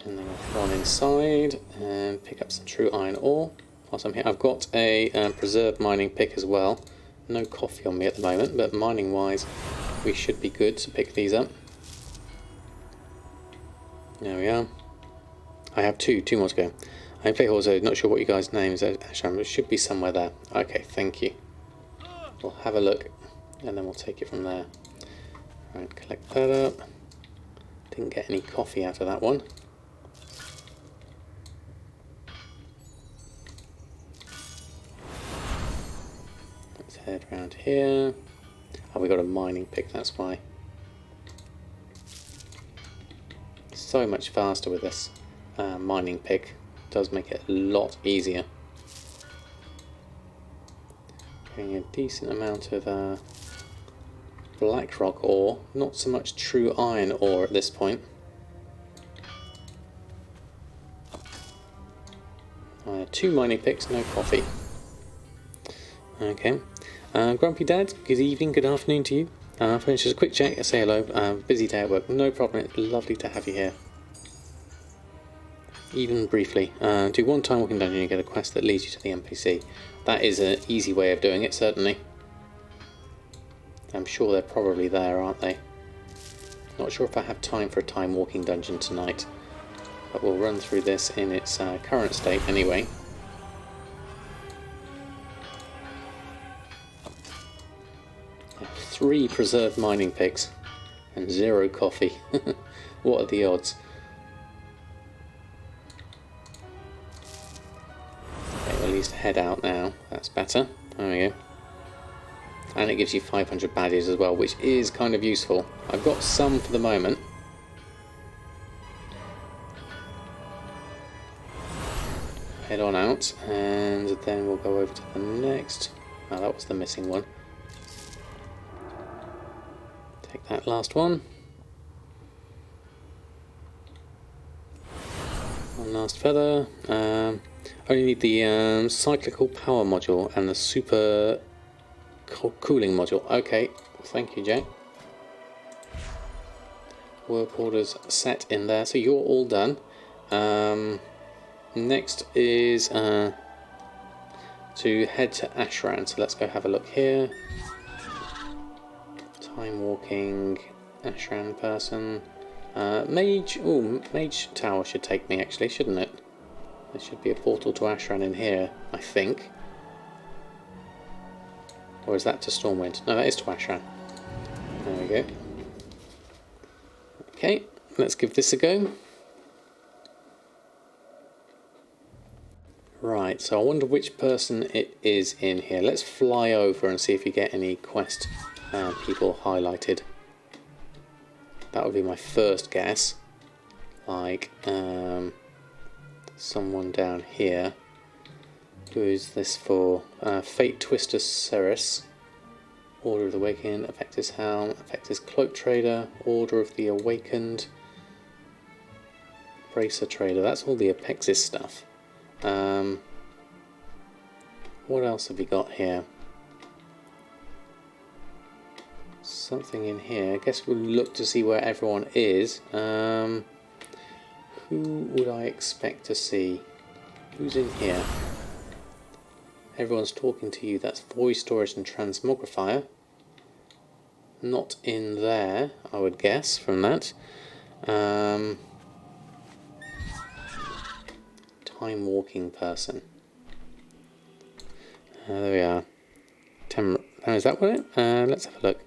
And then we'll run inside and pick up some true iron ore. Whilst I'm here, I've got a preserved mining pick as well. No coffee on me at the moment, but mining wise, we should be good to pick these up. There we are. I have two more to go. I play Horzo, not sure what you guys' names are. It should be somewhere there. Okay, thank you. We'll have a look and then we'll take it from there. Right, collect that up. Didn't get any coffee out of that one. Let's head around here. Oh, we got a mining pick, that's why. So much faster with this mining pick. Does make it a lot easier. Getting a decent amount of black rock ore, not so much true iron ore at this point. Two mining picks, no coffee. Okay. Grumpy Dad, good evening, good afternoon to you. Finish just a quick check, say hello. Busy day at work, no problem, it's lovely to have you here. Even briefly. Do one time walking dungeon, you get a quest that leads you to the NPC. That is an easy way of doing it, certainly. I'm sure they're probably there, aren't they? Not sure if I have time for a time walking dungeon tonight. But we'll run through this in its current state anyway. Three preserved mining picks and 0 coffee. What are the odds? Okay, at least head out now. That's better. There we go. And it gives you 500 badges as well, which is kind of useful. I've got some for the moment. Head on out, and then we'll go over to the next. Oh, that was the missing one. Take that last one. One last feather. Only need the cyclical power module and the super cooling module. Okay, thank you, Jack. Work orders set in there, so you're all done. Next is to head to Ashran, so let's go have a look here. Time walking, Ashran person. Mage, oh, Mage Tower should take me actually, shouldn't it? There should be a portal to Ashran in here, I think. Or is that to Stormwind? No, that is to Ashran. There we go. Okay, let's give this a go. Right, so I wonder which person it is in here. Let's fly over and see if you get any quest people highlighted. That would be my first guess. Like someone down here. Who is this for? Fate Twister Ceres. Order of the Awakened, Effectus Helm, Effectus Cloak Trader, Order of the Awakened, Bracer Trader. That's all the Apexis stuff. What else have we got here? Something in here. I guess we'll look to see where everyone is. Who would I expect to see? Who's in here? Everyone's talking to you. That's voice storage and transmogrifier. Not in there, I would guess, from that. Time walking person. There we are. Is that what it? Let's have a look.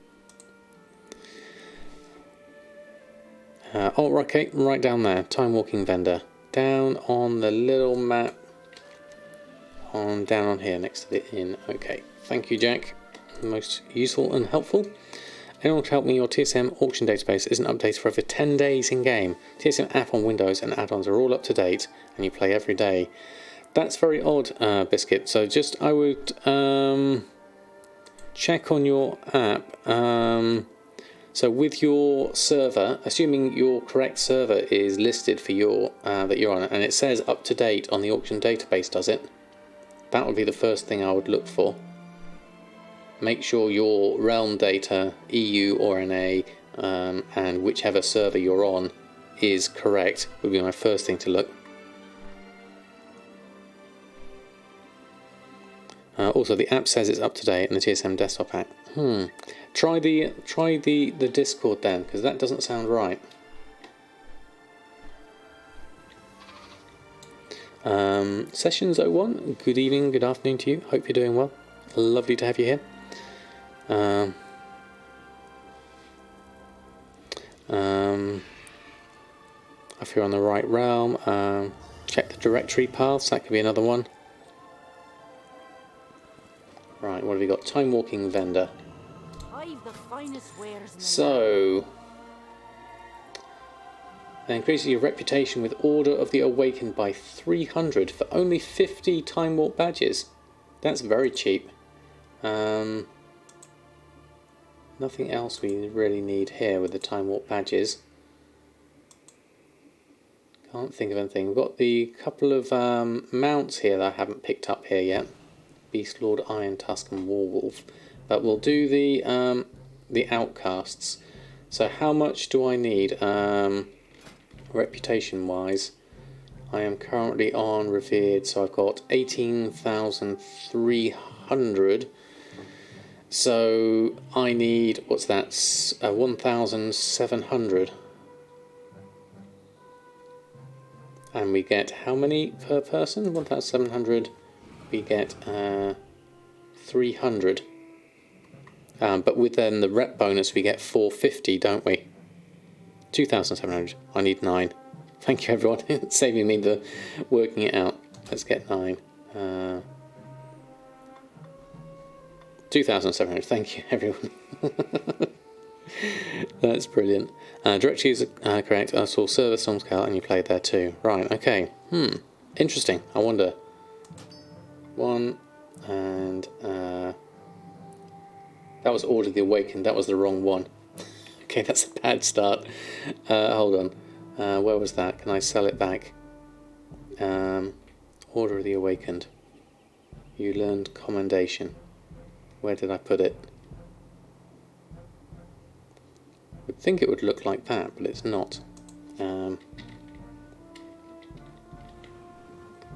Oh, okay, right down there. Time walking vendor. Down on the little map. Down on here next to the inn. Okay, thank you, Jack. Most useful and helpful. Anyone to help me? Your TSM auction database isn't updated for over 10 days in game. TSM app on Windows and add-ons are all up to date, and you play every day. That's very odd, Biscuit. So just I would check on your app. So with your server, assuming your correct server is listed for your that you're on, and it says up to date on the auction database, does it? That would be the first thing I would look for. Make sure your realm data, EU or NA, and whichever server you're on is correct, would be my first thing to look. Also, the app says it's up to date, and the TSM desktop app. Try the Discord then, because that doesn't sound right. Sessions 01, good evening, good afternoon to you. Hope you're doing well. Lovely to have you here. If you're on the right realm, check the directory paths, that could be another one. Right, what have we got? Time walking vendor. I've the finest wares in the land. So, that increases your reputation with Order of the Awakened by 300 for only 50 time walk badges. That's very cheap. Nothing else we really need here with the time walk badges. Can't think of anything. We've got the couple of mounts here that I haven't picked up here yet. Beast Lord, Iron Tusk and Warwolf. But we'll do the outcasts. So how much do I need reputation wise? I am currently on revered, so I've got 18,300. So I need, what's that, 1,700. And we get how many per person? 1,700. We get 300. But with then the rep bonus, we get 450, don't we? 2,700. I need 9. Thank you, everyone. Saving me the working it out. Let's get 9. 2,700. Thank you, everyone. That's brilliant. Directory is correct. I saw Server Stormscale and you played there too. Right, okay. Interesting. I wonder. 1 and that was Order of the Awakened. That was the wrong one. Okay, that's a bad start. Hold on. Where was that? Can I sell it back? Order of the Awakened. You learned Commendation. Where did I put it? I would think it would look like that, but it's not. There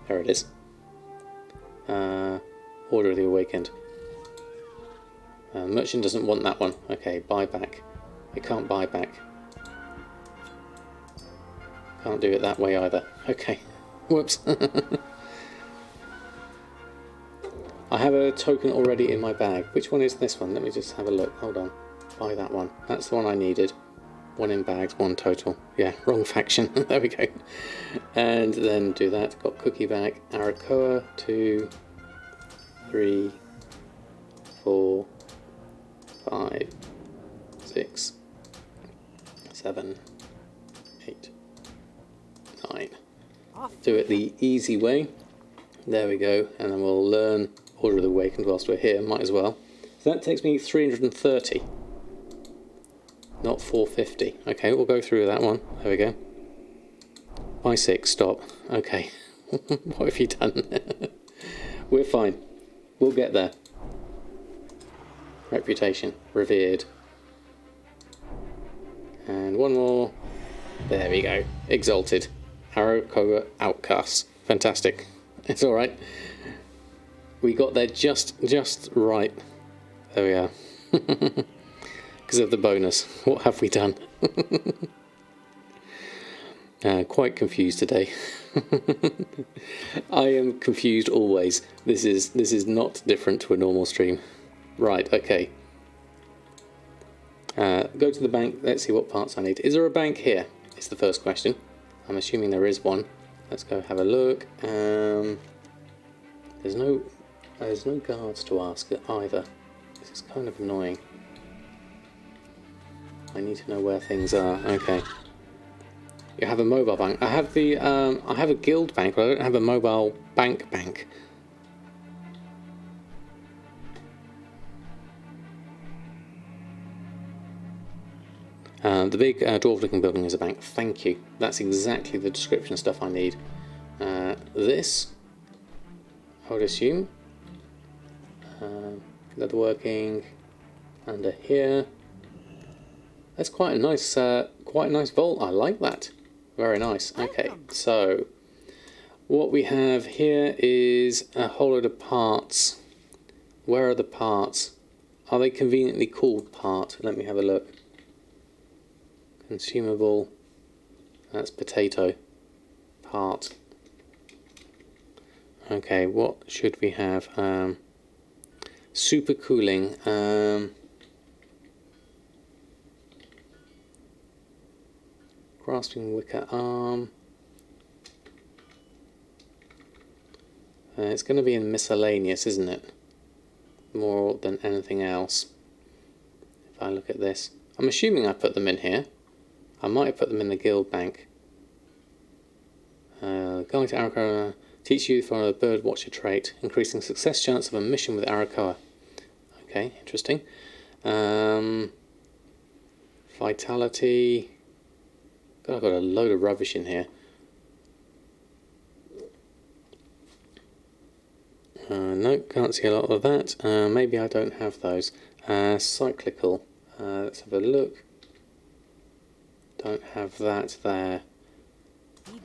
it is. Order of the Awakened. Merchant doesn't want that one. Okay, buy back. It can't buy back. Can't do it that way either. Okay. Whoops. I have a token already in my bag. Which one is this one? Let me just have a look. Hold on. Buy that one. That's the one I needed. 1 in bags, 1 total. Yeah, wrong faction. There we go. And then do that. Got cookie bag. Arakoa. 2, 3, 4, 5, 6, 7, 8, 9. Do it the easy way. There we go. And then we'll learn Order of the Awakened whilst we're here. Might as well. So that takes me 330. Not 450. Okay, we'll go through that one. There we go. Buy 6, stop. Okay. What have you done? We're fine. We'll get there. Reputation. Revered. And one more. There we go. Exalted. Arakoa Outcasts. Fantastic. It's alright. We got there just right. There we are. Because of the bonus. What have we done? Quite confused today. I am confused always. This is not different to a normal stream. Right, okay. Go to the bank. Let's see what parts I need. Is there a bank here? Is the first question. I'm assuming there is one. Let's go have a look. There's no guards to ask either. This is kind of annoying. I need to know where things are. Okay. You have a mobile bank. I have the I have a guild bank, but I don't have a mobile bank. The big dwarf-looking building is a bank. Thank you. That's exactly the description stuff I need. This, I would assume. Leatherworking under here. That's quite a nice vault. I like that. Very nice. Okay, so what we have here is a whole load of parts. Where are the parts? Are they conveniently called part? Let me have a look. Consumable. That's potato. Part. Okay, what should we have? Super cooling. Grasping wicker arm. It's going to be in miscellaneous, isn't it? more than anything else. If I look at this, I'm assuming I put them in here. I might have put them in the guild bank. Going to Arakoa, teach you for a bird watcher trait, increasing success chance of a mission with Arakoa. Okay, interesting. Vitality. God, I've got a load of rubbish in here. No, can't see a lot of that. Maybe I don't have those. Cyclical. Let's have a look. Don't have that there.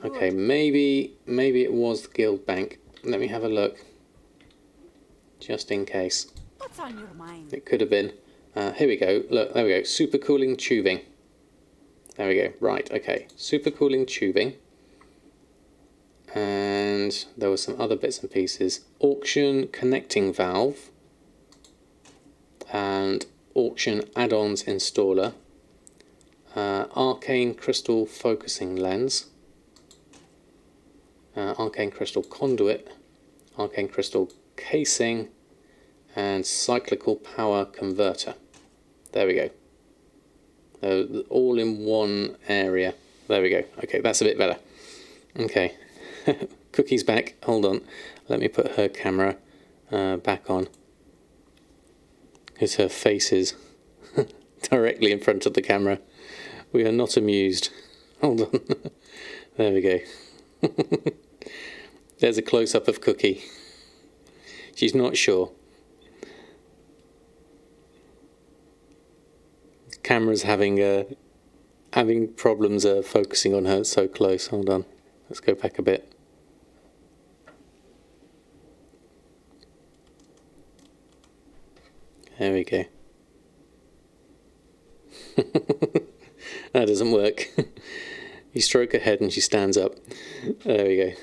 Okay, maybe it was the guild bank. Let me have a look. Just in case. What's on your mind? It could have been. Here we go. Look, there we go. Super cooling tubing. There we go. Right, okay. Super cooling tubing. And there were some other bits and pieces. Auction connecting valve. And auction add-ons installer. Arcane crystal focusing lens. Arcane crystal conduit. Arcane crystal casing. And cyclical power converter. There we go. All in one area. There we go. Okay, that's a bit better. Okay. Cookie's back. Hold on. Let me put her camera back on. Because her face is directly in front of the camera. We are not amused. Hold on. There we go. There's a close-up of Cookie. She's not sure. Camera's having problems focusing on her. It's so close. Hold on. Let's go back a bit. There we go. That doesn't work. You stroke her head and she stands up. There we go.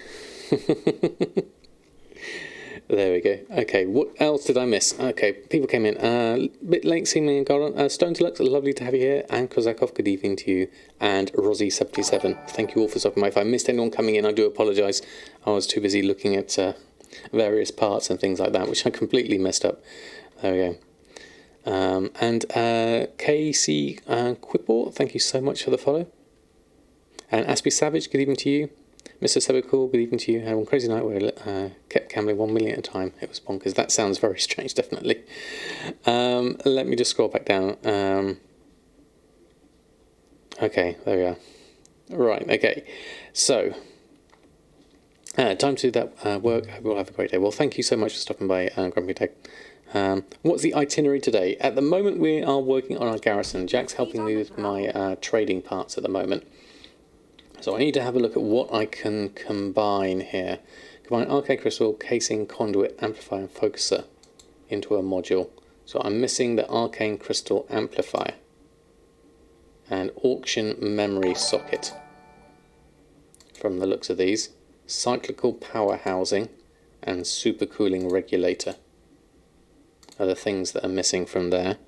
There we go. Okay, what else did I miss? Okay, people came in. Bit late seeming and Gordon. Stone Deluxe, lovely to have you here. And Kozakov, good evening to you. And Rosie77, thank you all for stopping by. If I missed anyone coming in, I do apologise. I was too busy looking at various parts and things like that, which I completely messed up. There we go. And KC Quipor, thank you so much for the follow. And Aspie Savage, good evening to you. Mr. Sebekul, good evening to you. Had one crazy night where I kept gambling 1 million at a time. It was bonkers. That sounds very strange, definitely. Let me just scroll back down. Okay, there we are. Right, okay. So, time to do that work. I hope you all have a great day. Well, thank you so much for stopping by, Grumpy Tech. What's the itinerary today? At the moment, we are working on our garrison. Jack's helping me with my trading parts at the moment. So I need to have a look at what I can combine here. Combine arcane crystal, casing, conduit, amplifier and focuser into a module. So I'm missing the arcane crystal amplifier and auction memory socket from the looks of these. Cyclical power housing and supercooling regulator are the things that are missing from there.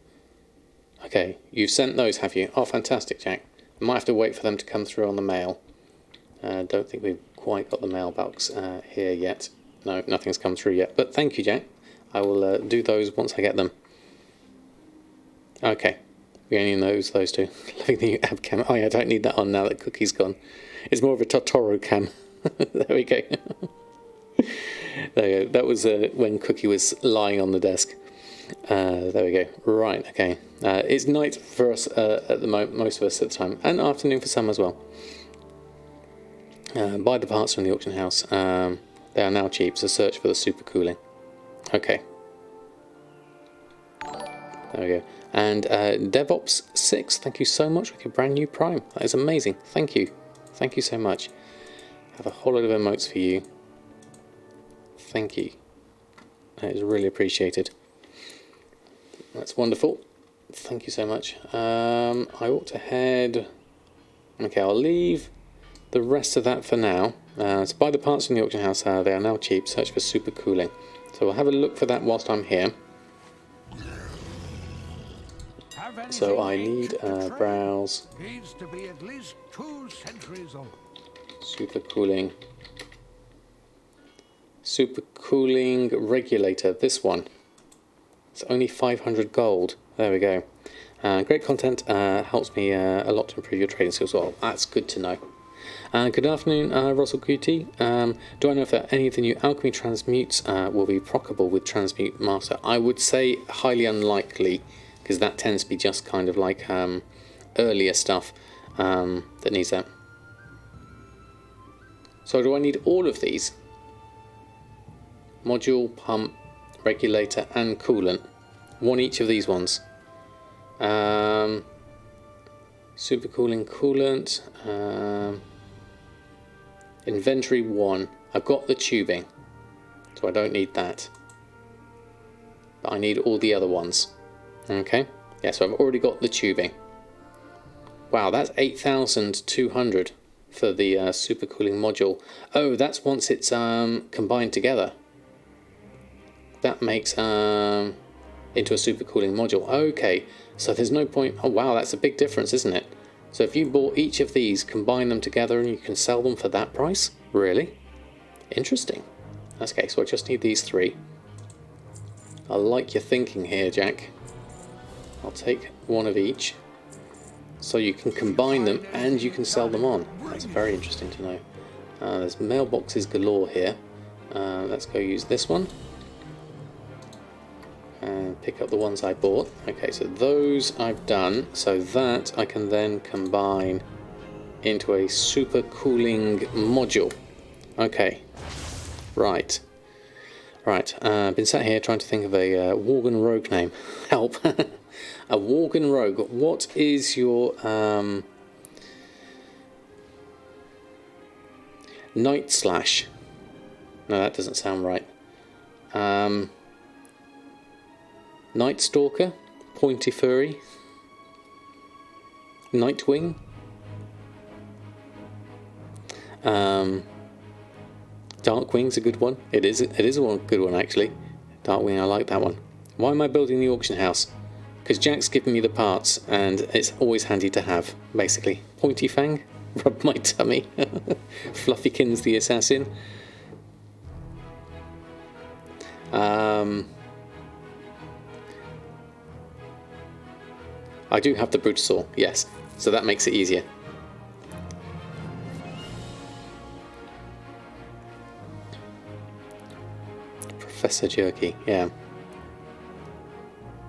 Okay, you've sent those, have you? Oh, fantastic, Jack. I might have to wait for them to come through on the mail. Don't think we've quite got the mailbox here yet. No, nothing's come through yet. But thank you, Jack. I will do those once I get them. Okay. We only know those two. Loving the new app cam. Oh yeah, I don't need that on now that Cookie's gone. It's more of a Totoro cam. There we go. There we go. That was when Cookie was lying on the desk. There we go. Right, okay. It's night for us at the moment, most of us at the time, and afternoon for some as well. Buy the parts from the auction house. They are now cheap, so search for the super cooling. Okay. There we go. And DevOps 6, thank you so much for your brand new Prime. That is amazing. Thank you. Thank you so much. Have a whole lot of emotes for you. Thank you. That is really appreciated. That's wonderful. Thank you so much. I ought to head... Okay, I'll leave the rest of that for now. So buy the parts from the auction house. They are now cheap. Search for super cooling. So we'll have a look for that whilst I'm here. So I need browse. Needs to be at least 2 centuries old. Super cooling. Super cooling regulator. This one. It's only 500 gold. There we go. Great content, helps me a lot to improve your trading skills as well. That's good to know. Good afternoon, Russell QT. Do I know if any of the new alchemy transmutes will be proccable with Transmute Master? I would say highly unlikely, because that tends to be just kind of like earlier stuff that needs that. So do I need all of these? Module, pump, regulator and coolant. One each of these ones. Supercooling coolant. Inventory 1. I've got the tubing, so I don't need that. But I need all the other ones. Okay. Yeah, so I've already got the tubing. Wow, that's 8,200 for the supercooling module. Oh, that's once it's combined together. That makes into a supercooling module. Okay, so there's no point. Oh wow, that's a big difference, isn't it? So if you bought each of these, combine them together, and you can sell them for that price? Really? Interesting. Okay, so I just need these 3. I like your thinking here, Jack. I'll take one of each. So you can combine them and you can sell them on. That's very interesting to know. There's mailboxes galore here. Let's go use this one. And pick up the ones I bought. Okay, so those I've done. So that I can then combine into a super cooling module. Okay. Right. Right. Been sat here trying to think of a Worgen Rogue name. Help. A Worgen Rogue. What is your Night Slash? No, that doesn't sound right. Night Stalker, Pointy Fury, Nightwing, Darkwing's a good one. It is a good one actually. Darkwing, I like that one. Why am I building the auction house? Because Jack's given me the parts, and it's always handy to have. Basically, Pointy Fang, rub my tummy. Fluffykins the assassin. I do have the Brutosaur, yes, so that makes it easier. Professor Jerky, yeah.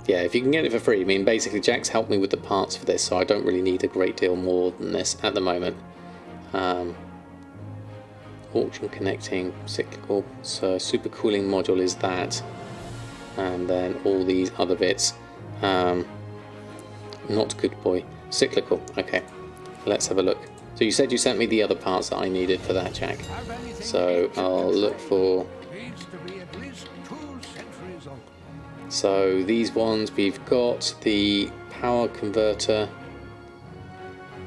Yeah, if you can get it for free. I mean, basically Jack's helped me with the parts for this, so I don't really need a great deal more than this at the moment. Auction connecting, cyclical, so supercooling module is that. And then all these other bits. Not good boy. Cyclical. Okay, let's have a look. So you said you sent me the other parts that I needed for that, Jack. So I'll look for... So these ones, we've got the power converter.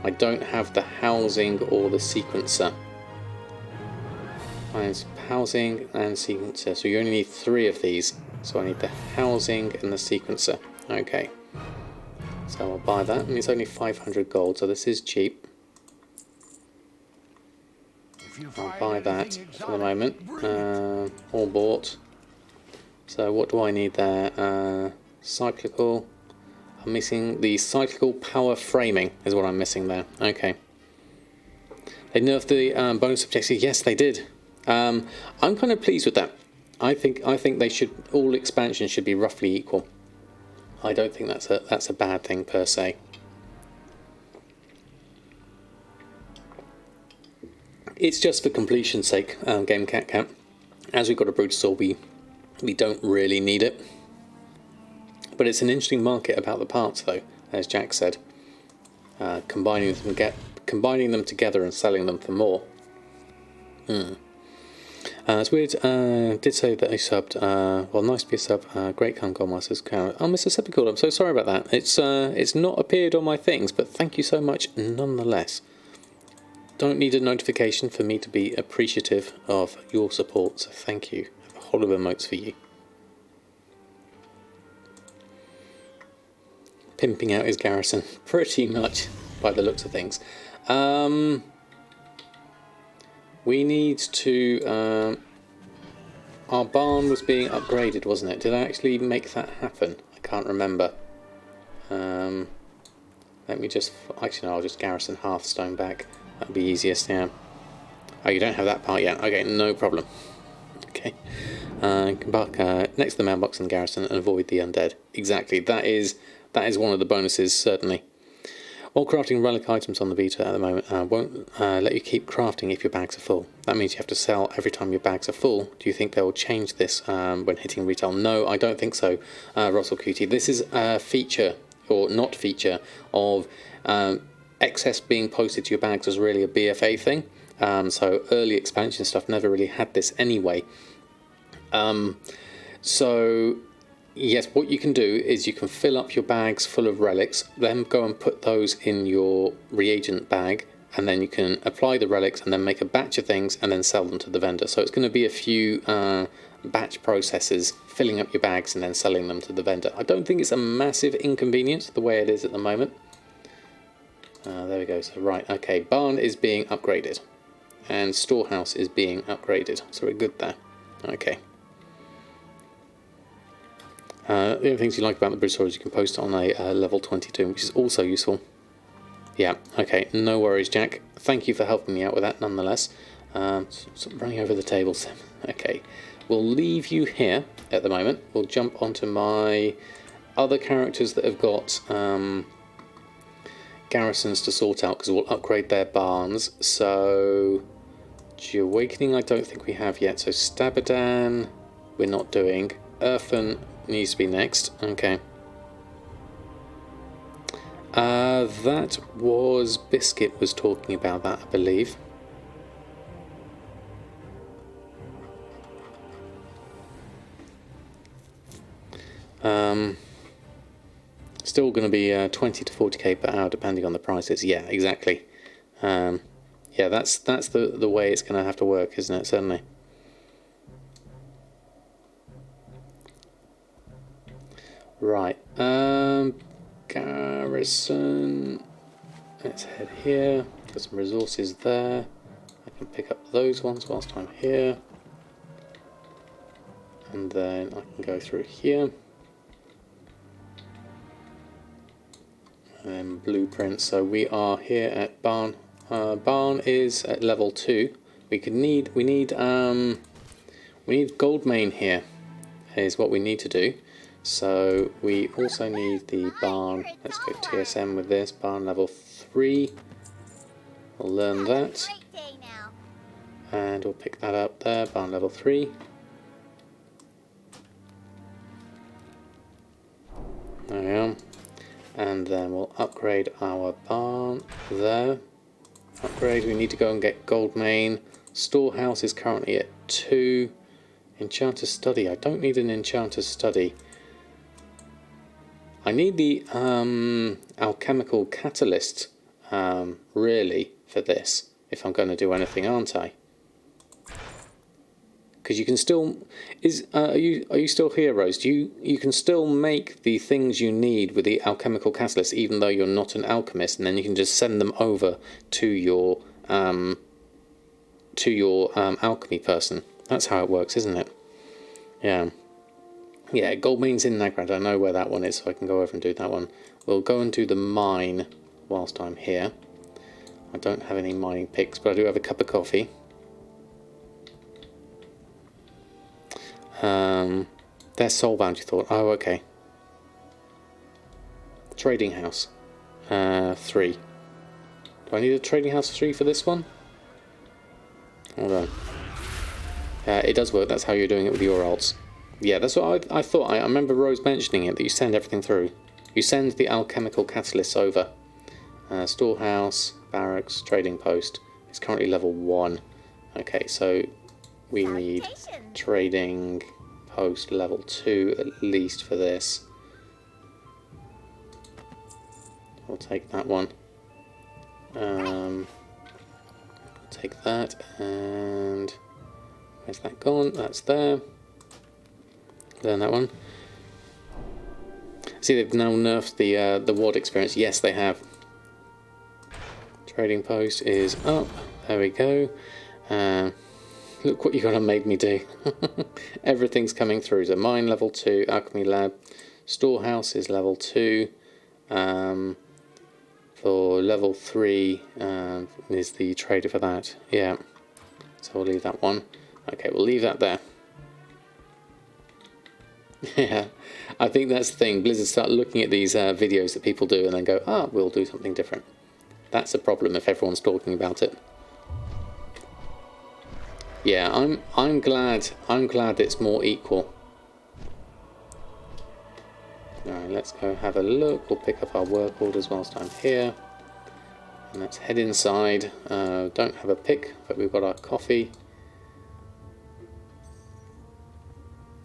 I don't have the housing or the sequencer. Mine's housing and sequencer. So you only need 3 of these. So I need the housing and the sequencer. Okay. So I'll buy that, and it's only 500 gold, so this is cheap. I'll buy that for the moment. All bought. So what do I need there? Cyclical. I'm missing the cyclical power framing is what I'm missing there. Okay. They nerfed the bonus objectives. Yes, they did. I'm kind of pleased with that. I think they should, all expansions should be roughly equal. I don't think that's a bad thing per se. It's just for completion's sake, Game Cat. As we've got a Brutosaur, we don't really need it. But it's an interesting market about the parts, though, as Jack said. Combining them together and selling them for more. It's weird. Did say that he subbed. Well, nice to be a sub. Great come, Goldmaster's Carrot. Oh, Mr. Sepicule, I'm so sorry about that. It's not appeared on my things, but thank you so much nonetheless. Don't need a notification for me to be appreciative of your support, so thank you. A whole of emotes for you. Pimping out his garrison, pretty much, by the looks of things. We need to... our barn was being upgraded, wasn't it? Did I actually make that happen? I can't remember. Let me just... Actually, no, I'll just garrison Hearthstone back. That'll be easiest, yeah. Oh, you don't have that part yet. Okay, no problem. Okay. Embark next to the mailbox and garrison and avoid the undead. Exactly. That is one of the bonuses, certainly. All crafting relic items on the Vita at the moment won't let you keep crafting if your bags are full. That means you have to sell every time your bags are full. Do you think they will change this when hitting retail? No, I don't think so, Russell Cutie. This is a feature, or not feature, of excess being posted to your bags was really a BFA thing. So early expansion stuff never really had this anyway. So yes, what you can do is you can fill up your bags full of relics, then go and put those in your reagent bag, and then you can apply the relics and then make a batch of things and then sell them to the vendor. So it's going to be a few batch processes, filling up your bags and then selling them to the vendor. I don't think it's a massive inconvenience the way it is at the moment. There we go. So right, okay, barn is being upgraded and storehouse is being upgraded, so we're good there. Okay. The other things you like about the bridge store is you can post it on a level 22, which is also useful. Yeah, okay, no worries, Jack. Thank you for helping me out with that, nonetheless. Sort of running over the table, Sim. Okay, we'll leave you here at the moment. We'll jump onto my other characters that have got garrisons to sort out, because we'll upgrade their barns. So, Awakening I don't think we have yet. So Samadan we're not doing. Earthen needs to be next. Okay. That was Biscuit was talking about that, I believe. Still going to be 20 to 40k per hour depending on the prices. Yeah, exactly. Yeah, that's the way it's going to have to work, isn't it? Certainly. Right. Garrison. Let's head here. Got some resources there. I can pick up those ones whilst I'm here. And then I can go through here. And blueprints. So we are here at Barn. Barn is at level 2. We need Goldmaking here is what we need to do. So we also need the barn. Let's go TSM with this. Barn level 3. We'll learn that. And we'll pick that up there. Barn level 3. There we are. And then we'll upgrade our barn there. Upgrade, we need to go and get Goldmaking. Storehouse is currently at 2. Enchanter's Study, I don't need an Enchanter's Study. I need the alchemical catalyst, really, for this, if I'm going to do anything, aren't I? Because you can still... Are you still here, Rose? You can still make the things you need with the alchemical catalyst, even though you're not an alchemist, and then you can just send them over to your alchemy person. That's how it works, isn't it? Yeah. Yeah, Goldmaking's in Nagrand. I know where that one is, so I can go over and do that one. We'll go and do the mine whilst I'm here. I don't have any mining picks, but I do have a cup of coffee. They're soulbound, you thought. Oh, okay. Trading house. 3. Do I need a trading house 3 for this one? Hold on. It does work. That's how you're doing it with your alts. Yeah, that's what I thought. I remember Rose mentioning it, that you send everything through. You send the alchemical catalysts over. Storehouse, barracks, trading post. It's currently level 1. Okay, so we need trading post level 2 at least for this. We'll take that one. Take that, and where's that gone? That's there. Learn that one. See, they've now nerfed the WOD experience. Yes, they have. Trading post is up. There we go. Look what you got to make me do. Everything's coming through. So mine level 2, alchemy lab, storehouse is level 2. For level 3 is the trader for that. Yeah. So we'll leave that one. Okay, we'll leave that there. Yeah, I think that's the thing. Blizzard start looking at these videos that people do and then go, ah, we'll do something different. That's a problem if everyone's talking about it. Yeah, I'm glad it's more equal. Alright, let's go have a look. We'll pick up our work orders whilst I'm here. And let's head inside. Don't have a pick, but we've got our coffee.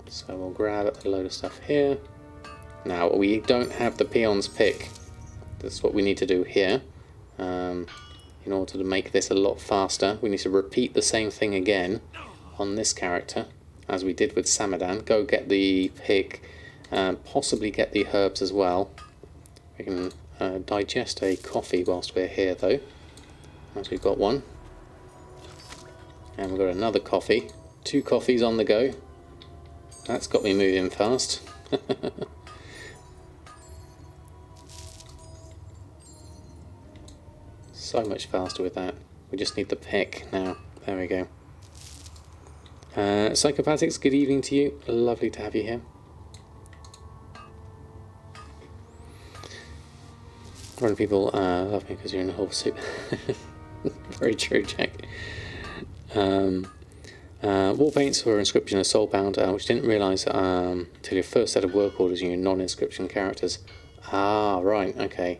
So we'll grab a load of stuff here. Now we don't have the peon's pick. That's what we need to do here. In order to make this a lot faster, we need to repeat the same thing again on this character as we did with Samadan. Go get the pick, possibly get the herbs as well. We can digest a coffee whilst we're here though, as we've got one. And we've got another coffee. 2 coffees on the go. That's got me moving fast. So much faster with that. We just need the pick now. There we go. Psychopathics, good evening to you. Lovely to have you here. A lot of people love me because you're in a whole suit. Very true, Jack. War paints or inscription are soulbound, which didn't realise until your first set of work orders and your non-inscription characters. Ah, right, okay.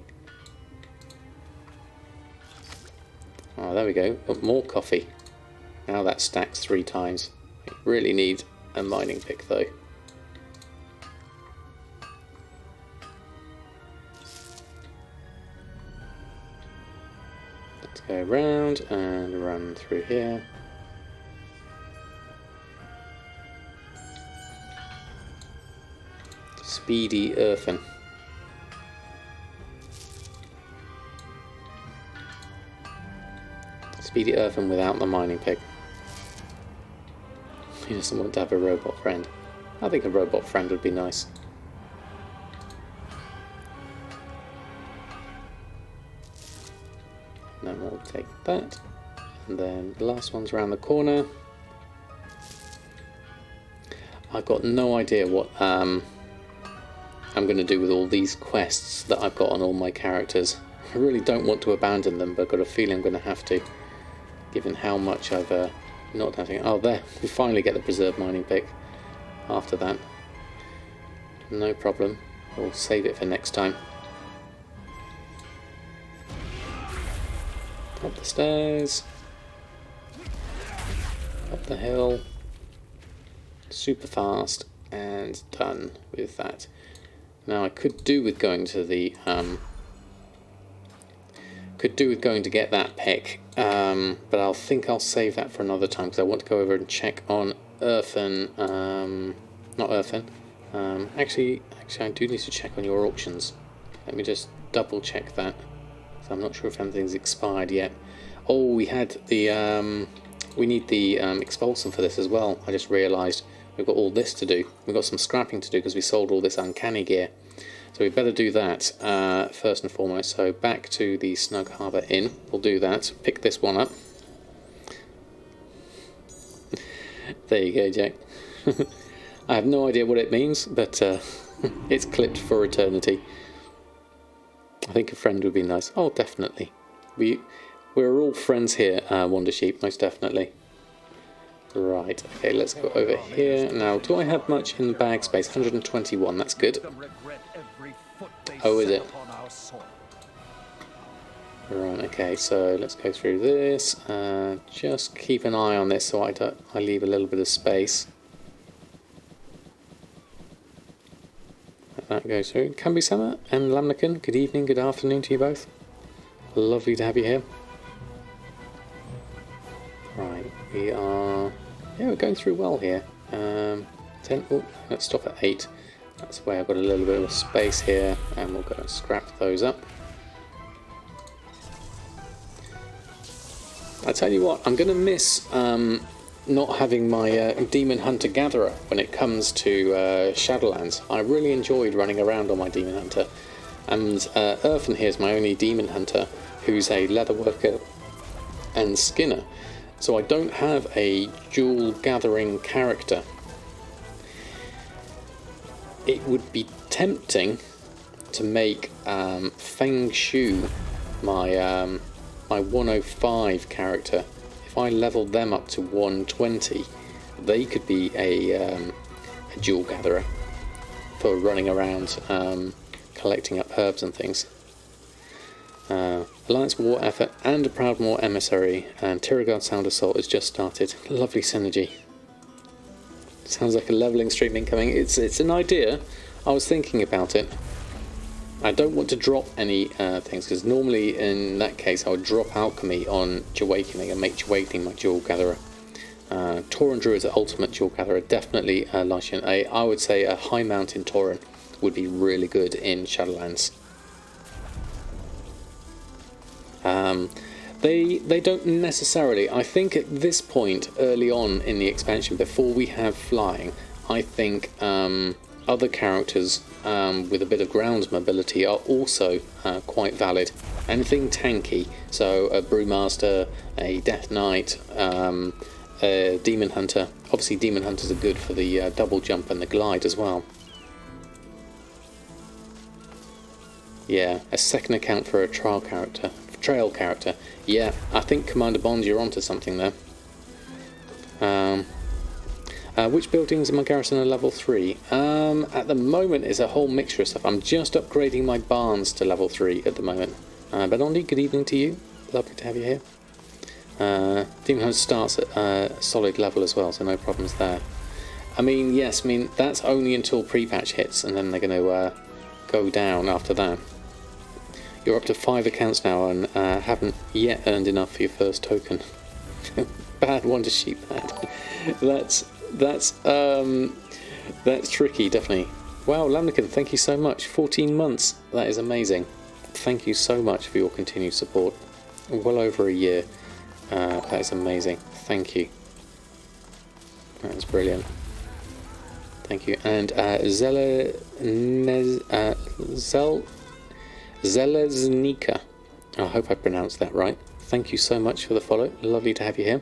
Oh, there we go. Got more coffee. Now that stacks 3 times. We really need a mining pick though. Let's go round and run through here. Speedy earthen. Speedy earthen without the mining pick. He doesn't want to have a robot friend. I think a robot friend would be nice. Then we'll take that. And then the last one's around the corner. I've got no idea what I'm going to do with all these quests that I've got on all my characters. I really don't want to abandon them, but I've got a feeling I'm going to have to, given how much I've not done anything. Oh, there, we finally get the preserved mining pick after that. No problem, we'll save it for next time. Up the stairs, up the hill, super fast, and done with that. Now I could do with going to the to get that pick, but I'll think I'll save that for another time because I want to go over and check on earthen, not earthen. Actually, I do need to check on your auctions. Let me just double check that. So I'm not sure if anything's expired yet. Oh, we had the we need the expulsum for this as well. I just realised we've got all this to do. We've got some scrapping to do because we sold all this uncanny gear. So we better do that first and foremost. So back to the Snug Harbour Inn. We'll do that. Pick this one up. There you go, Jack. I have no idea what it means, but it's clipped for eternity. I think a friend would be nice. Oh, definitely. We're all friends here, Wonder Sheep, most definitely. Right, okay, let's go over here. Now, do I have much in the bag space? 121, that's good. Oh, is it? Right, okay, so let's go through this. Just keep an eye on this so I leave a little bit of space. That goes through. Kambisama and Lamnakan, good evening, good afternoon to you both. Lovely to have you here. Right, we're going through well here. 10, oh, let's stop at 8. That's where I've got a little bit of space here, and we'll go and scrap those up. I tell you what, I'm going to miss not having my Demon Hunter Gatherer when it comes to Shadowlands. I really enjoyed running around on my Demon Hunter, and Earthen here is my only Demon Hunter who's a leatherworker and skinner, so I don't have a dual gathering character. It would be tempting to make Feng Shu my my 105 character. If I leveled them up to 120, they could be a dual gatherer for running around collecting up herbs and things. Alliance War Effort and a Proudmoor Emissary and Tiragard Sound Assault has just started. Lovely synergy. Sounds like a levelling stream incoming. It's an idea. I was thinking about it. I don't want to drop any things, because normally in that case I would drop Alchemy on Awakening and make Awakening my dual gatherer. Tauren Druid is an ultimate dual gatherer, definitely Lycian. I would say a High Mountain Tauren would be really good in Shadowlands. They don't necessarily. I think at this point, early on in the expansion, before we have flying, I think other characters with a bit of ground mobility are also quite valid. Anything tanky, so a Brewmaster, a Death Knight, a Demon Hunter. Obviously Demon Hunters are good for the double jump and the glide as well. Yeah, a second account for a trail character. Yeah, I think Commander Bond, you're onto something there. Which buildings in my garrison are level 3? At the moment it's a whole mixture of stuff. I'm just upgrading my barns to level 3 at the moment. Benondi, good evening to you. Lovely to have you here. Demon Hunter starts at solid level as well, so no problems there. I mean, yes, that's only until pre-patch hits, and then they're going to go down after that. You're up to 5 accounts now and haven't yet earned enough for your first token. Bad Wonder Sheep. That's tricky, definitely. Wow, Lamnican, thank you so much. 14 months. That is amazing. Thank you so much for your continued support. Well over a year. That is amazing. Thank you. That is brilliant. Thank you. And Zeleznika. I hope I pronounced that right. Thank you so much for the follow. Lovely to have you here.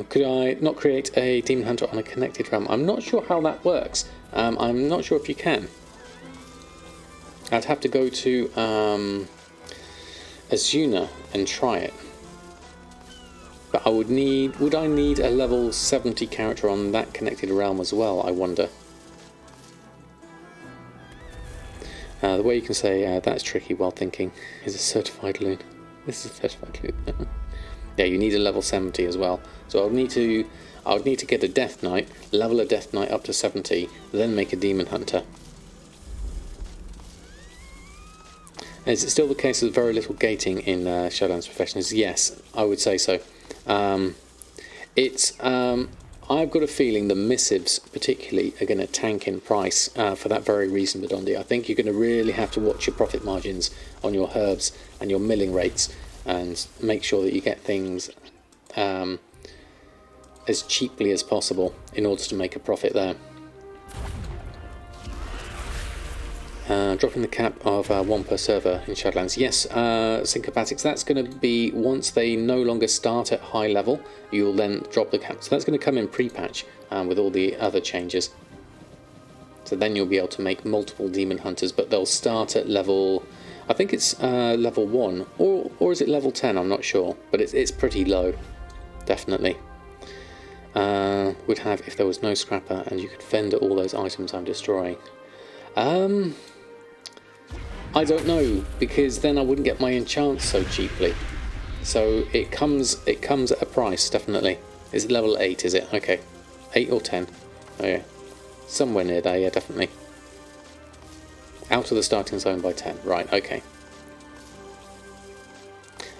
Could I not create a Demon Hunter on a connected realm? I'm not sure how that works. I'm not sure if you can. I'd have to go to Azuna and try it. But would I need a level 70 character on that connected realm as well, I wonder? The way you can say that's tricky while thinking is a certified loon. This is a certified loon. Yeah, you need a level 70 as well. So I would need to get a Death Knight, level a Death Knight up to 70, then make a Demon Hunter. Is it still the case of very little gating in Shadowlands Professionals? Yes, I would say so. I've got a feeling the missives particularly are going to tank in price for that very reason, Badondi. I think you're going to really have to watch your profit margins on your herbs and your milling rates and make sure that you get things as cheaply as possible in order to make a profit there. Dropping the cap of 1 per server in Shadowlands. Yes, Syncopatics, that's going to be once they no longer start at high level, you'll then drop the cap. So that's going to come in pre-patch with all the other changes. So then you'll be able to make multiple Demon Hunters, but they'll start at level, I think it's level 1, or is it level 10, I'm not sure, but it's pretty low, definitely. Would have if there was no scrapper and you could vendor all those items I'm destroying. I don't know, because then I wouldn't get my enchants so cheaply. So it comes at a price, definitely. Is it level 8, is it? Okay. 8 or 10. Oh yeah. Somewhere near there, yeah, definitely. Out of the starting zone by 10. Right, okay.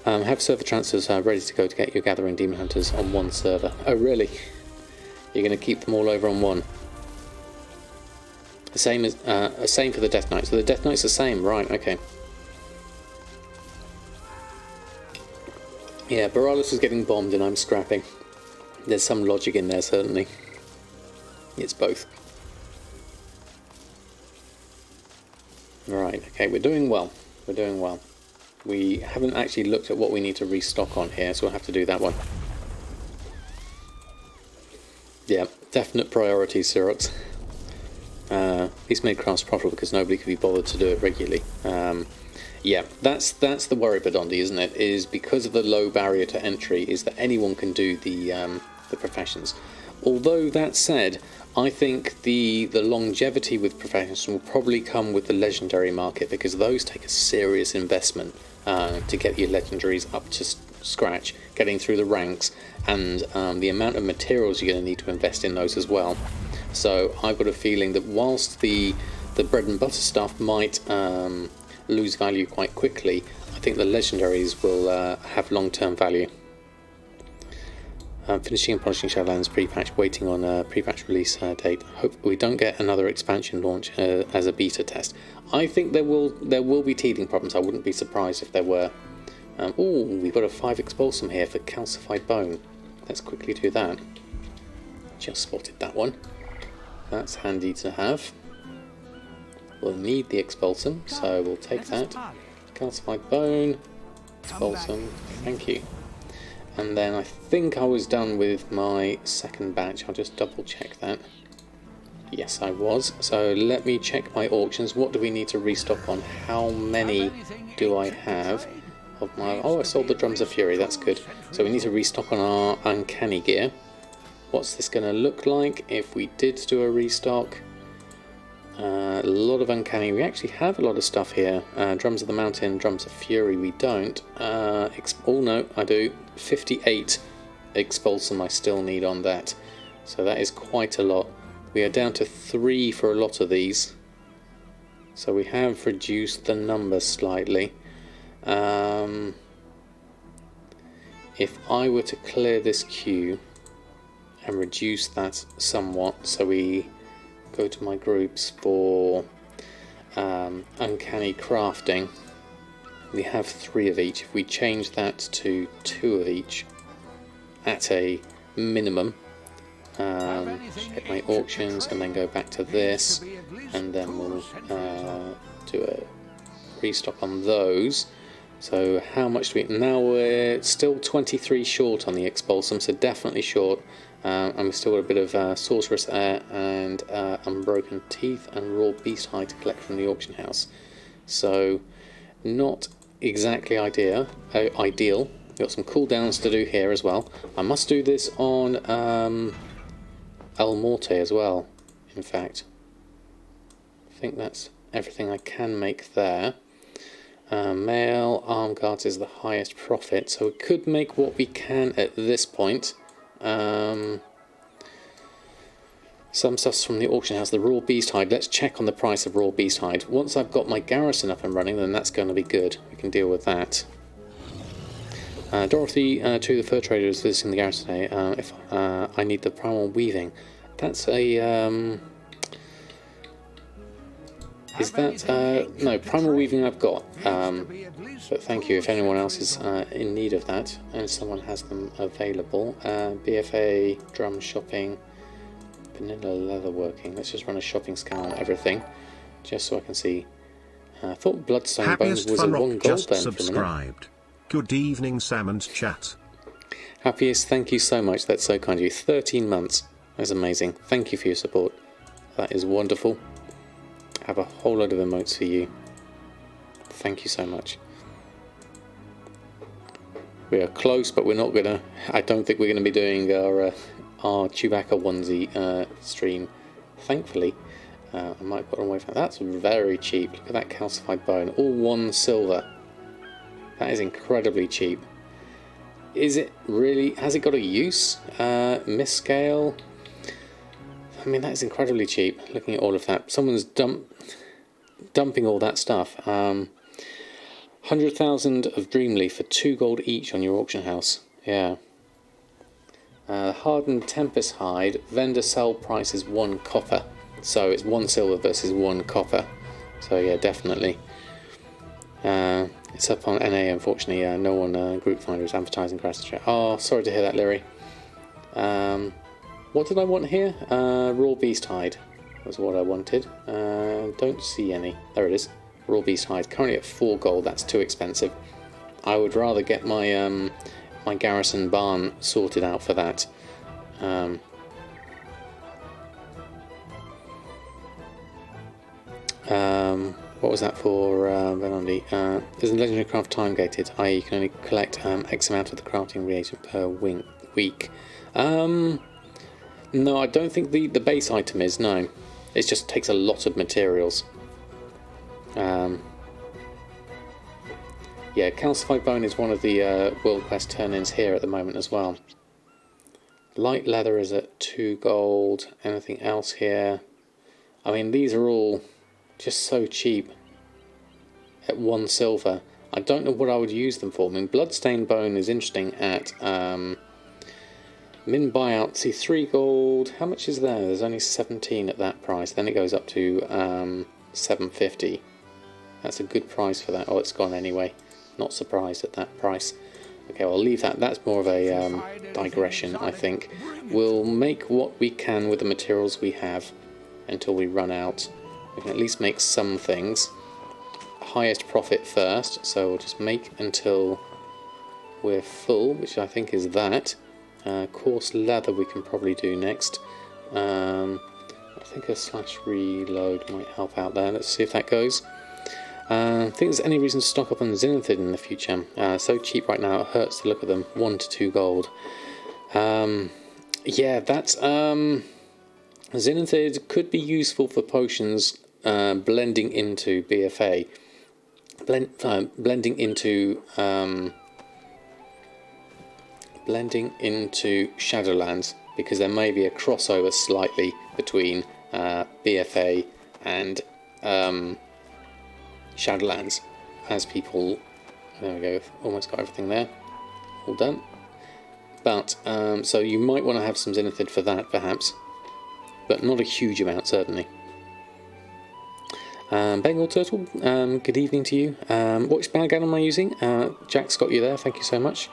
Have server transfers ready to go to get your gathering Demon Hunters on one server. Oh really? You're going to keep them all over on one? The same for the Death Knight. So the Death Knight's the same, right? Okay. Yeah, Borealis is getting bombed and I'm scrapping. There's some logic in there, certainly. It's both. Right, okay, we're doing well. We're doing well. We haven't actually looked at what we need to restock on here, so we'll have to do that one. Yeah, definite priority, Xerox. These made crafts profitable because nobody could be bothered to do it regularly. Yeah, that's the worry, Badondi, isn't it? Is because of the low barrier to entry, is that anyone can do the professions. Although that said, I think the longevity with professions will probably come with the legendary market, because those take a serious investment to get your legendaries up to scratch, getting through the ranks, and the amount of materials you're going to need to invest in those as well. So I've got a feeling that whilst the bread and butter stuff might lose value quite quickly, I think the legendaries will have long-term value. Finishing and polishing Shadowlands pre-patch, waiting on a pre-patch release date. Hope we don't get another expansion launch as a beta test. I think there will be teething problems. I wouldn't be surprised if there were. Oh, we've got a 5 expulsum here for calcified bone. Let's quickly do that. Just spotted that one. That's handy to have. We'll need the expulsum, so we'll take that. Calcified bone, expulsum, thank you. And then I think I was done with my second batch. I'll just double check that. Yes, I was. So let me check my auctions. What do we need to restock on? How many do I have of my... Oh, I sold the Drums of Fury, that's good. So we need to restock on our Uncanny gear. What's this going to look like if we did do a restock? A lot of Uncanny. We actually have a lot of stuff here. Drums of the Mountain, Drums of Fury we don't. Oh no, I do. 58 Expulsum I still need on that. So that is quite a lot. We are down to 3 for a lot of these. So we have reduced the number slightly. If I were to clear this queue and reduce that somewhat, so we go to my groups for Uncanny Crafting, we have 3 of each. If we change that to 2 of each at a minimum, hit my auctions and then go back to this, and then we'll do a restock on those. So how much do we... Now we're still 23 short on the Expulsum, so definitely short. And we've still got a bit of Sorceress Air and Unbroken Teeth and Raw Beast Hide to collect from the auction house. So not exactly ideal. We've got some cooldowns to do here as well. I must do this on El Morte as well, in fact. I think that's everything I can make there. Male arm guards is the highest profit, so we could make what we can at this point. Some stuff's from the auction house. The Raw Beast Hide. Let's check on the price of Raw Beast Hide. Once I've got my garrison up and running, then that's going to be good. We can deal with that. Dorothy, to the fur trader, is visiting the garrison today. If I need the primal weaving, that's a is that no primal weaving I've got. But thank you if anyone else is in need of that and someone has them available. BFA, drum shopping, vanilla leatherworking. Let's just run a shopping scan on everything, just so I can see. I thought Bloodstone Bones was a 1 gold then for a minute. Good evening, Sam and chat. Happiest, thank you so much. That's so kind of you. 13 months. That's amazing. Thank you for your support. That is wonderful. I have a whole load of emotes for you. Thank you so much. We are close, but we're not gonna... I don't think we're gonna be doing our Chewbacca onesie stream. Thankfully, I might have gotten away from that. That's very cheap. Look at that calcified bone. All 1 silver. That is incredibly cheap. Is it really... Has it got a use? Misscale? I mean, that is incredibly cheap. Looking at all of that. Someone's dumping all that stuff. 100,000 of Dreamleaf for 2 gold each on your auction house. Yeah. Hardened Tempest Hide. Vendor sell price is 1 copper. So it's 1 silver versus 1 copper. So yeah, definitely. It's up on NA, unfortunately. No one, Group Finder, is advertising Crash Chat. Oh, sorry to hear that, Larry. What did I want here? Raw beast hide was what I wanted. Don't see any. There it is. Raw beast hide. Currently at 4 gold. That's too expensive. I would rather get my my garrison barn sorted out for that. What was that for, Benandi? There's a legendary craft time gated, i.e. you can only collect X amount of the crafting reagent per week. No, I don't think the base item is, no. It just takes a lot of materials. Yeah, calcified bone is one of the World Quest turn-ins here at the moment as well. Light leather is at 2 gold. Anything else here? I mean, these are all just so cheap at 1 silver. I don't know what I would use them for. I mean, bloodstained bone is interesting at min buyout. See, 3 gold. How much is there? There's only 17 at that price. Then it goes up to 750. That's a good price for that. Oh, it's gone anyway. Not surprised at that price. Okay, well, I'll leave that. That's more of a digression, I think. We'll make what we can with the materials we have until we run out. We can at least make some things. Highest profit first, so we'll just make until we're full, which I think is that. Coarse leather we can probably do next. I think a / reload might help out there. Let's see if that goes. I think there's any reason to stock up on Zenithid in the future. So cheap right now, it hurts to look at them. 1 to 2 gold. Yeah, that's... Zenithid could be useful for potions blending into BFA. Blending into Shadowlands, because there may be a crossover slightly between BFA and Shadowlands, as people... There we go, almost got everything there. All done. But, so you might want to have some Zenithid for that, perhaps. But not a huge amount, certainly. Bengal Turtle, good evening to you. Which background am I using? Jack's got you there, thank you so much.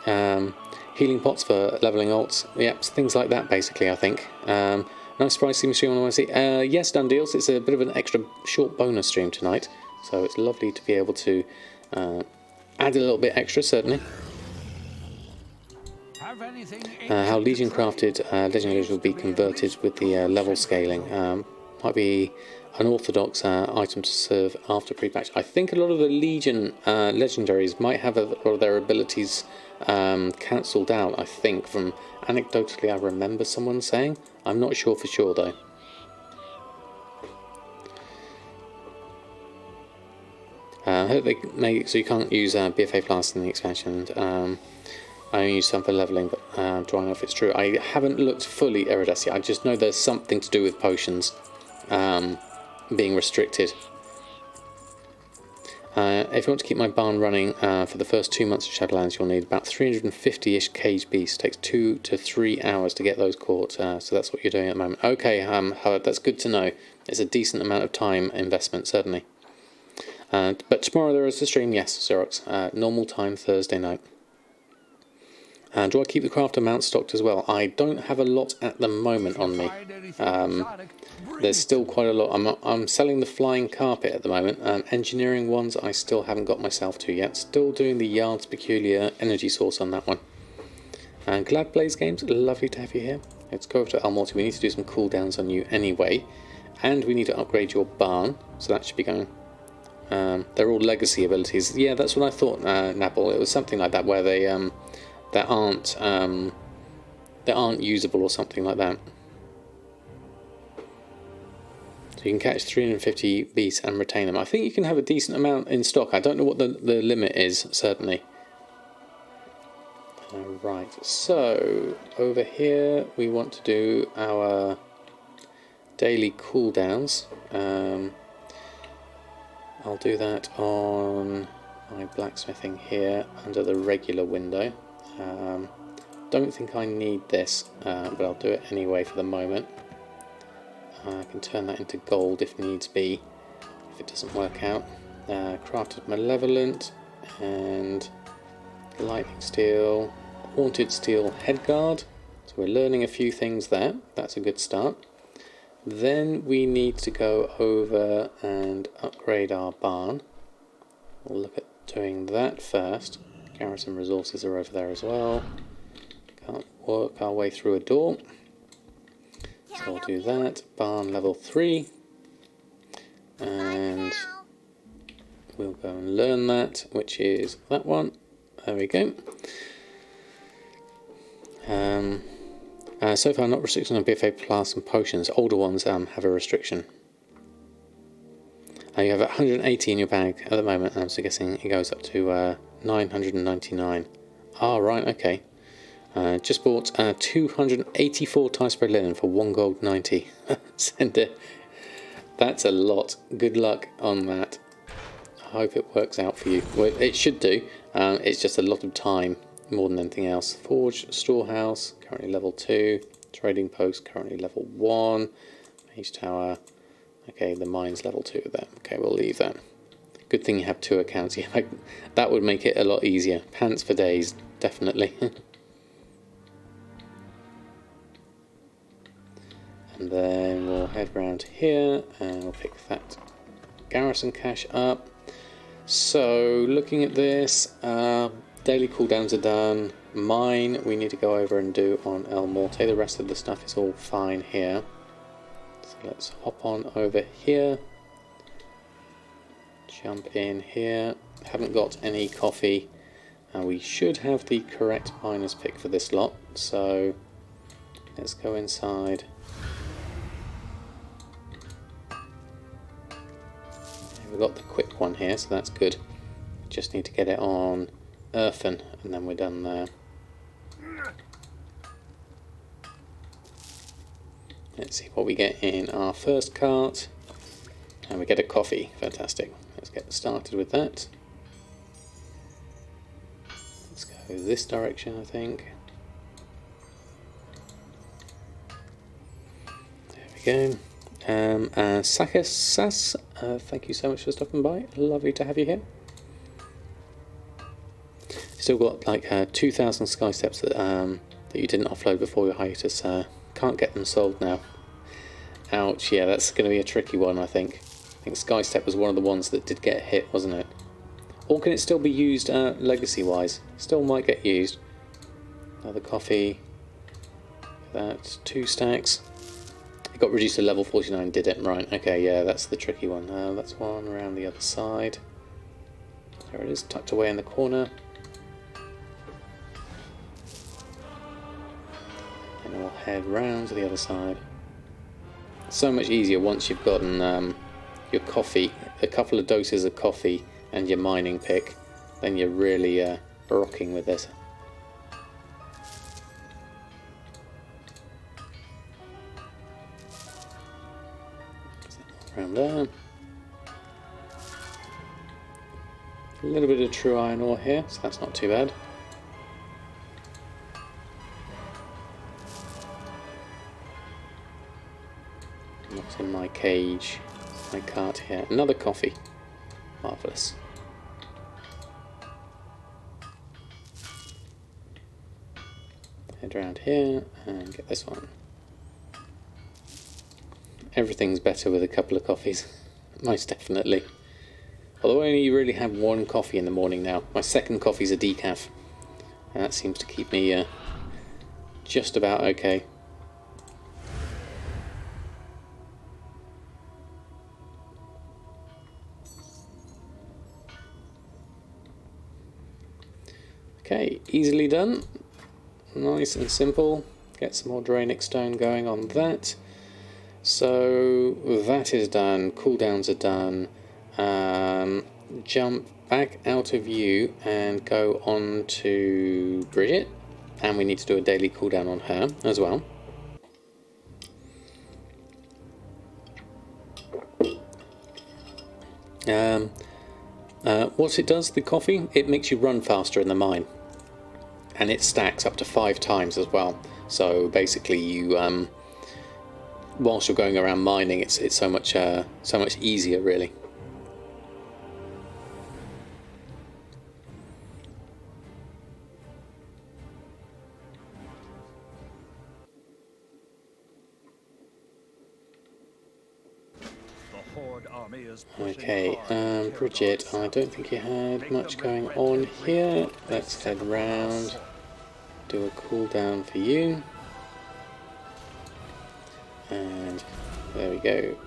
Healing pots for levelling alts. Yep, things like that, basically, I think. Nice surprise to see me on YC. Yes, done deals. It's a bit of an extra short bonus stream tonight, so it's lovely to be able to add a little bit extra, certainly. How Legion crafted legendaries will be converted with the level scaling. Might be an orthodox item to serve after pre-patch. I think a lot of the Legion legendaries might have a lot of their abilities cancelled out, I think, from anecdotally I remember someone saying. I'm not sure for sure though. I hope they make so you can't use BFA flasks in the expansion. I only use some for levelling, but do I know if it's true? I haven't looked fully Iridescent. I just know there's something to do with potions being restricted. If you want to keep my barn running for the first 2 months of Shadowlands, you'll need about 350-ish caged beasts. It takes 2 to 3 hours to get those caught, so that's what you're doing at the moment. Okay, Howard, that's good to know. It's a decent amount of time investment, certainly. But tomorrow there is a stream, yes, Xerox. Normal time, Thursday night. Do I keep the crafter mount stocked as well? I don't have a lot at the moment on me. There's still quite a lot. I'm selling the flying carpet at the moment. Engineering ones I still haven't got myself to yet. Still doing the Yard's Peculiar energy source on that one. And Glad Blaze Games, lovely to have you here. Let's go over to Almorty. We need to do some cooldowns on you anyway. And we need to upgrade your barn, so that should be going. They're all legacy abilities. Yeah, that's what I thought, Napple. It was something like that where they that aren't usable or something like that. So you can catch 350 beasts and retain them. I think you can have a decent amount in stock. I don't know what the limit is, certainly. Right, so over here we want to do our daily cooldowns. I'll do that on my blacksmithing here under the regular window. Don't think I need this, but I'll do it anyway for the moment. I can turn that into gold if needs be, if it doesn't work out. Crafted Malevolent and Lightning Steel. Haunted Steel Headguard. So we're learning a few things there. That's a good start. Then we need to go over and upgrade our barn. We'll look at doing that first. Garrison resources are over there as well. Can't work our way through a door. So we'll do that. Barn level 3. And we'll go and learn that, which is that one. There we go. So far not restricted on BFA plus and potions. Older ones have a restriction. You have 180 in your bag at the moment. I'm so guessing it goes up to 999. Ah, right, okay. Just bought 284 tie spread linen for 1 gold 90. Send it. That's a lot. Good luck on that. I hope it works out for you. Well, it should do. It's just a lot of time more than anything else. Forge, storehouse, currently level 2. Trading post, currently level 1. Mage tower. Okay, the mine's level 2 of that. Okay, we'll leave that. Good thing you have 2 accounts. Yeah, that would make it a lot easier. Pants for days, definitely. And then we'll head round here and we'll pick that garrison cache up. So looking at this, daily cooldowns are done. Mine we need to go over and do on El Morte. The rest of the stuff is all fine here. So let's hop on over here. Jump in here. Haven't got any coffee. We should have the correct miner's pick for this lot. So let's go inside. We've got the quick one here, so that's good. Just need to get it on earthen, and then we're done there. Let's see what we get in our first cart. And we get a coffee. Fantastic. Let's get started with that. Let's go this direction, I think. There we go. Sakis, thank you so much for stopping by. Lovely to have you here. Still got like 2,000 sky steps that that you didn't offload before your hiatus. Can't get them sold now. Ouch, yeah, that's going to be a tricky one, I think. I think sky step was one of the ones that did get hit, wasn't it? Or can it still be used legacy-wise? Still might get used. Another coffee. That's 2 stacks. It got reduced to level 49, did it? Right, okay, yeah, that's the tricky one. That's one around the other side. There it is, tucked away in the corner. And we'll head round to the other side. So much easier once you've gotten your coffee, a couple of doses of coffee and your mining pick, then you're really rocking with this. Around there. A little bit of true iron ore here, so that's not too bad. What's in my cage? My cart here. Another coffee. Marvellous. Head around here and get this one. Everything's better with a couple of coffees, most definitely. Although I only really have 1 coffee in the morning now. My second coffee's a decaf, and that seems to keep me just about okay. Okay, easily done. Nice and simple. Get some more drainic stone going on that. So that is done, cooldowns are done. Jump back out of you and go on to Bridget, and we need to do a daily cooldown on her as well. What it does, the coffee, it makes you run faster in the mine, and it stacks up to 5 times as well. So basically you whilst you're going around mining, it's so much easier, really. Okay, Bridget, I don't think you had much going on here. Let's head round, do a cooldown for you. And there we go.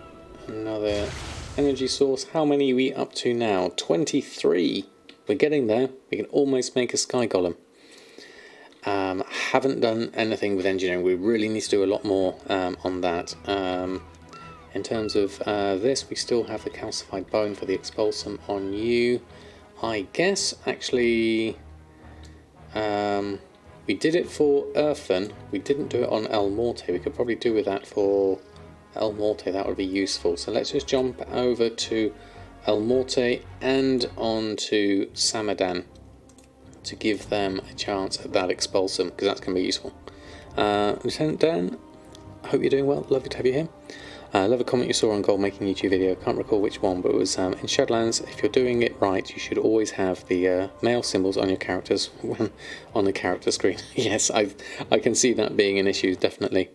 Another energy source. How many are we up to now? 23. We're getting there. We can almost make a sky golem. Haven't done anything with engineering. We really need to do a lot more on that. In terms of this, we still have the calcified bone for the expulsum on you. I guess, actually, we did it for Earthen. We didn't do it on El Morte. We could probably do with that for El Morte. That would be useful. So let's just jump over to El Morte and on to Samadan to give them a chance at that expulsum, because that's going to be useful. Lieutenant Dan, I hope you're doing well. Lovely to have you here. Love a comment you saw on Goldmaking YouTube video. Can't recall which one, but it was in Shadowlands. If you're doing it right, you should always have the male symbols on your characters when on the character screen. Yes, I can see that being an issue, definitely.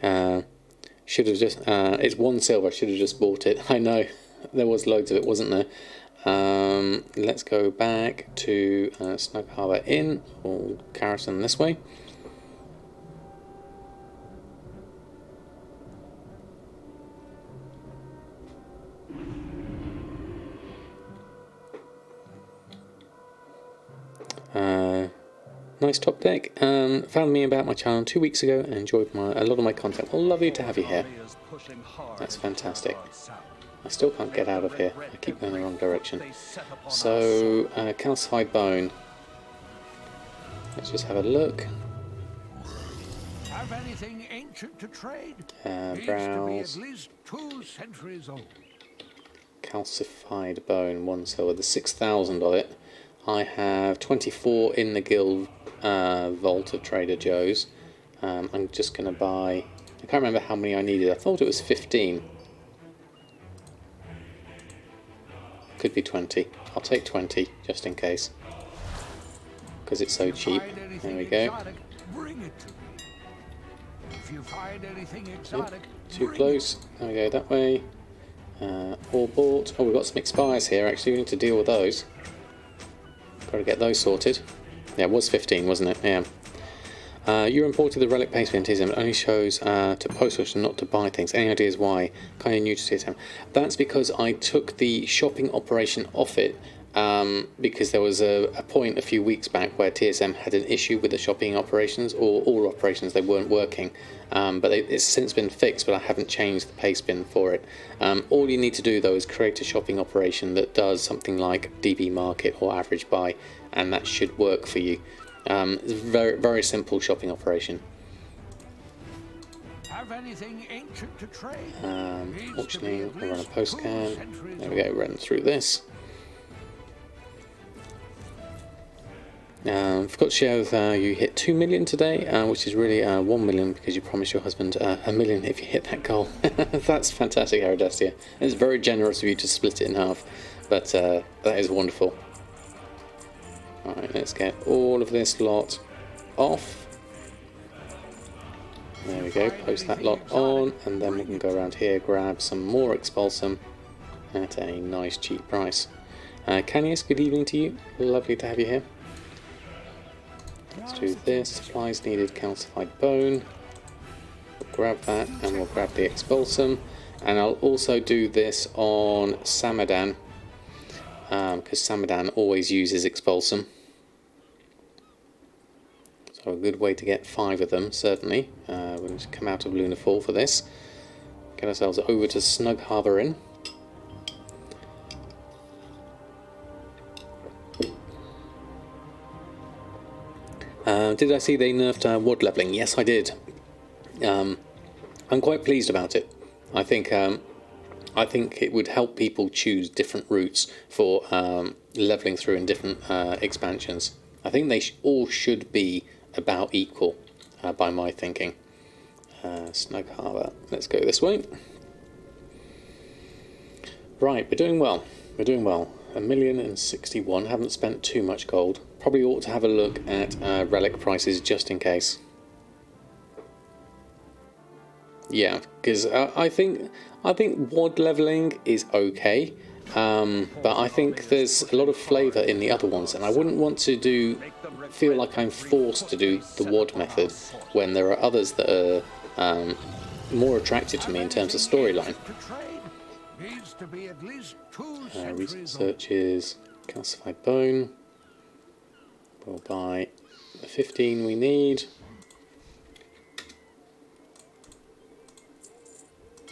Should have just it's 1 silver. Should have just bought it. I know there was loads of it, wasn't there? Let's go back to Snug Harbour Inn, or Garrison this way. Nice top deck. Found me about my channel 2 weeks ago and enjoyed a lot of my content. Well, lovely to have you here. That's fantastic. I still can't get out of here. I keep going the wrong direction. So, calcified bone. Let's just have a look. Have anything ancient to trade? Browse. At least 2 centuries old. Calcified bone, 1 silver. There's 6,000 of it. I have 24 in the guild vault of Trader Joe's. I'm just going to buy... I can't remember how many I needed. I thought it was 15. Could be 20. I'll take 20 just in case, because it's so cheap. There we go. Too close. There we go, that way. All bought. Oh, we've got some expires here actually. We need to deal with those. Got to get those sorted. Yeah, it was 15, wasn't it? Yeah. You imported the relic paste in TSM. It only shows to post and not to buy things. Any ideas why? Kind of new to TSM. That's because I took the shopping operation off it because there was a point a few weeks back where TSM had an issue with the shopping operations, or all operations, they weren't working. But it's since been fixed, but I haven't changed the paste bin for it. All you need to do though is create a shopping operation that does something like DB Market or Average Buy, and that should work for you. It's a very, very simple shopping operation. Have anything ancient to trade? Auctioning, we'll run a post scan. There we go, run through this. Forgot to share with you hit 2 million today, which is really 1 million because you promised your husband a million if you hit that goal. That's fantastic, Aradestia. It's very generous of you to split it in half, but that is wonderful. Alright, let's get all of this lot off. There we go, post that lot on, and then we can go around here, grab some more expulsum at a nice cheap price. Canius, good evening to you. Lovely to have you here. Let's do this. Supplies needed, calcified bone. We'll grab that, and we'll grab the expulsum. And I'll also do this on Samadan, because Samadan always uses expulsum. So a good way to get 5 of them, certainly. We'll just come out of Lunar Fall for this. Get ourselves over to Snug Harbour Inn. Did I see they nerfed wood levelling? Yes, I did. I'm quite pleased about it. I think it would help people choose different routes for levelling through in different expansions. I think they all should be about equal, by my thinking. Snug Harbour. Let's go this way. Right, we're doing well. We're doing well. 1,061,000. Haven't spent too much gold. Probably ought to have a look at relic prices just in case. Yeah, because I think WOD leveling is okay, but I think there's a lot of flavour in the other ones, and I wouldn't want to feel like I'm forced to do the WOD method when there are others that are more attractive to me in terms of storyline. Recent searches, calcified bone. We'll buy the 15 we need.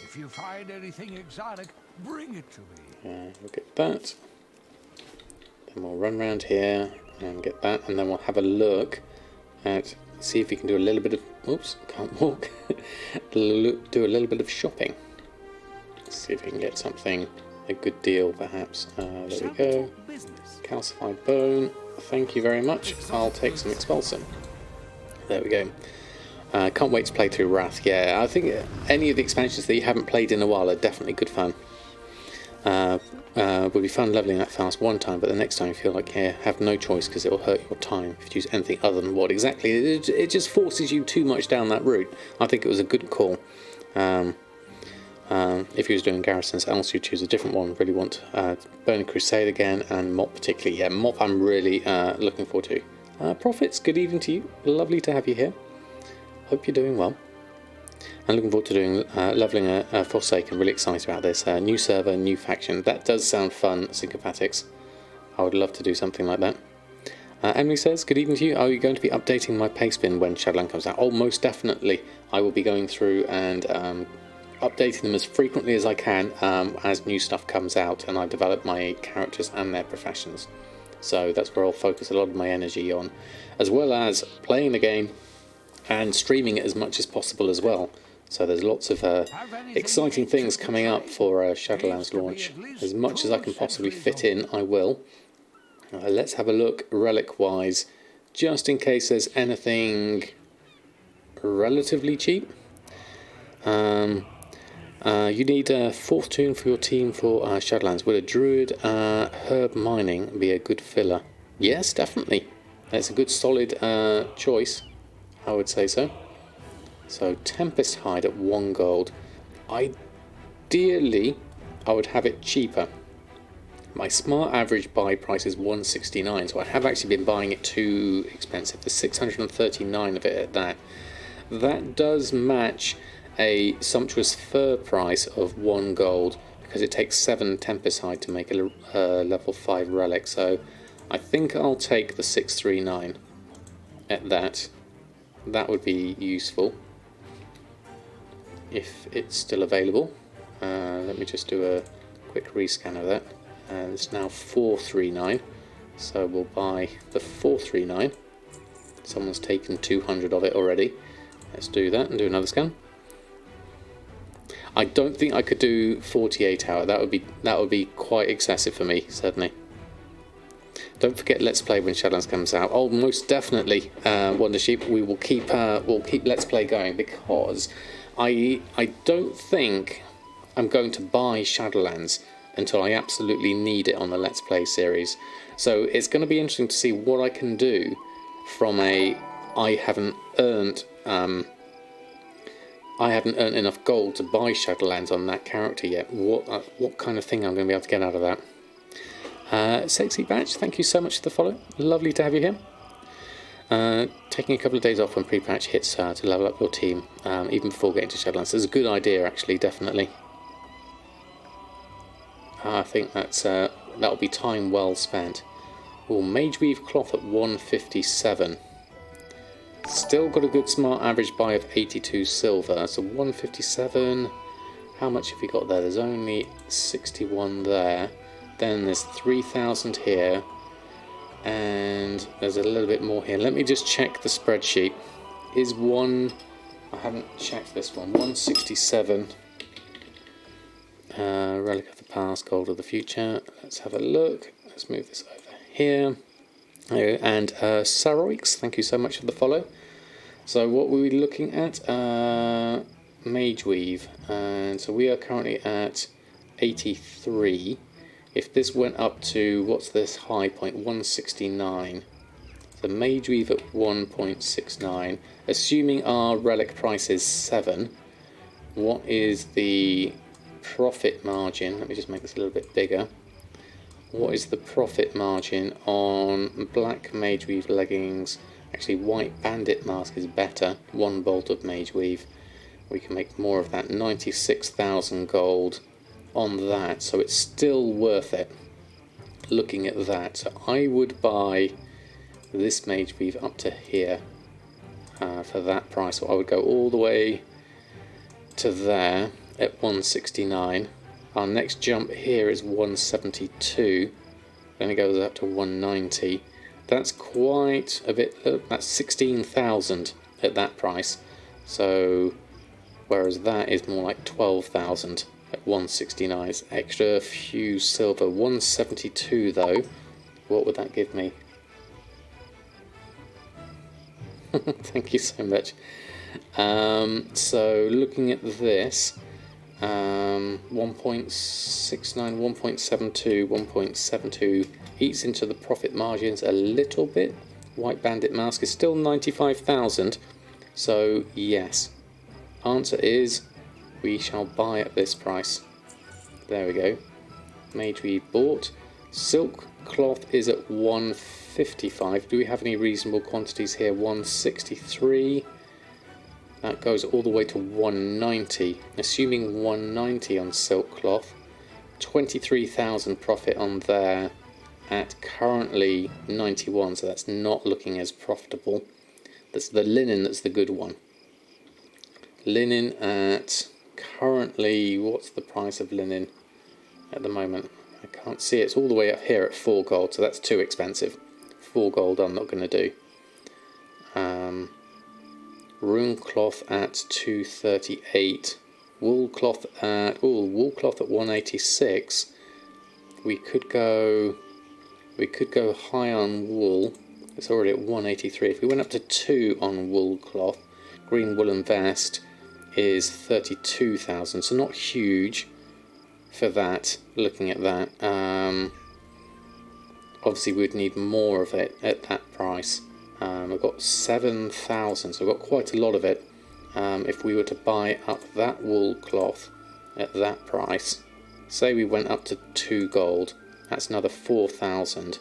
If you find anything exotic, bring it to me. We'll get that. Then we'll run around here and get that, and then we'll have a look at, see if we can do a little bit of, oops, can't walk, do a little bit of shopping. See if we can get something, a good deal perhaps. There we go. Calcified bone, thank you very much. I'll take some expulsum. There we go. Can't wait to play through Wrath. Yeah, I think any of the expansions that you haven't played in a while are definitely good fun. Would be fun leveling that fast one time, but the next time you feel like you have no choice because it will hurt your time if you use anything other than WOD. Exactly, it just forces you too much down that route. I think it was a good call. If you was doing Garrisons, else you choose a different one. Really want Burning Crusade again, and Mop particularly. Yeah, Mop I'm really looking forward to. Prophets, good evening to you. Lovely to have you here. Hope you're doing well. I'm looking forward to doing leveling a Forsaken. Really excited about this. New server, new faction. That does sound fun, Sycophatics. I would love to do something like that. Emily says, good evening to you. Are you going to be updating my pastebin when Shadowland comes out? Oh, most definitely. I will be going through and updating them as frequently as I can as new stuff comes out and I develop my characters and their professions. So that's where I'll focus a lot of my energy on, as well as playing the game and streaming it as much as possible as well. So there's lots of exciting things coming up for Shadowlands launch. As much as I can possibly fit in, I will. Let's have a look relic-wise, just in case there's anything relatively cheap. You need a 4th toon for your team for Shadowlands. Would a druid herb mining be a good filler? Yes, definitely. That's a good solid choice, I would say so. So Tempest Hide at 1 gold. Ideally, I would have it cheaper. My smart average buy price is 169, so I have actually been buying it too expensive. There's 639 of it at that. That does match a sumptuous fur price of 1 gold because it takes 7 Tempest Hide to make a level 5 relic. So I think I'll take the 639 at that. That would be useful if it's still available. Let me just do a quick rescan of that. It's now 439, so we'll buy the 439. Someone's taken 200 of it already. Let's do that and do another scan. I don't think I could do 48 hour. That would be quite excessive for me, certainly. Don't forget Let's Play when Shadowlands comes out. Oh, most definitely, Wondersheep. We will keep Let's Play going because I don't think I'm going to buy Shadowlands until I absolutely need it on the Let's Play series. So it's going to be interesting to see what I can do from I haven't earned enough gold to buy Shadowlands on that character yet. What kind of thing I'm going to be able to get out of that. Sexy Batch, thank you so much for the follow. Lovely to have you here. Taking a couple of days off when pre-patch hits to level up your team, even before getting to Shadowlands, is a good idea actually, definitely. I think that'll be time well spent. Oh, Mage Weave Cloth at 157. Still got a good smart average buy of 82 silver. So 157. How much have we got there? There's only 61 there. Then there's 3,000 here. And there's a little bit more here. Let me just check the spreadsheet. I haven't checked this one. 167. Relic of the past, gold of the future. Let's have a look. Let's move this over here. And Saroix, thank you so much for the follow. So what were we looking at? Mage Weave. And so we are currently at 83. If this went up to, what's this high point? 169. So Mage Weave at 1.69. Assuming our relic price is 7. what is the profit margin? Let me just make this a little bit bigger. What is the profit margin on black mage weave leggings? Actually, white bandit mask is better. 1 bolt of mage weave. We can make more of that. 96,000 gold on that, so it's still worth it looking at that. So I would buy this mage weave up to here for that price. So I would go all the way to there at 169. Our next jump here is 172, then it goes up to 190. That's quite a bit, that's 16,000 at that price. So whereas that is more like 12,000 at 169. It's extra few silver. 172 though, what would that give me? Thank you so much. So looking at this, 1.69, 1.72, 1.72 eats into the profit margins a little bit. White bandit mask is still 95,000, so yes. Answer is we shall buy at this price. There we go. Mage weave bought. Silk cloth is at 155. Do we have any reasonable quantities here? 163. That goes all the way to 190. Assuming 190 on silk cloth, 23,000 profit on there at currently 91, so that's not looking as profitable. That's the linen that's the good one. Linen at currently, what's the price of linen at the moment? I can't see it. It's all the way up here at 4 gold, so that's too expensive. 4 gold I'm not going to do. Rune cloth at 238. Wool cloth at 186. We could go high on wool. It's already at 183. If we went up to 2 on wool cloth, green woolen vest is 32,000, so not huge for that. Looking at that, obviously we'd need more of it at that price. We've got 7,000, so we've got quite a lot of it. If we were to buy up that wool cloth at that price, say we went up to 2 gold, that's another 4,000,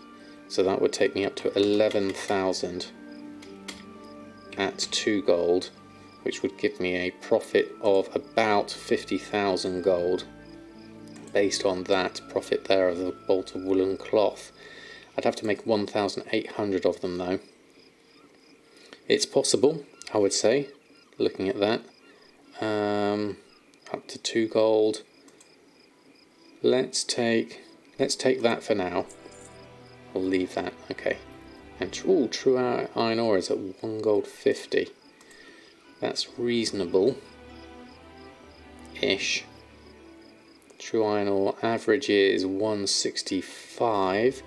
so that would take me up to 11,000 at 2 gold, which would give me a profit of about 50,000 gold based on that profit there of the bolt of woolen cloth. I'd have to make 1,800 of them though. It's possible, I would say, looking at that. Up to 2 gold. Let's take that for now. I'll leave that. Okay. And true iron ore is at 1 gold 50. That's reasonable-ish. True iron ore average is 165.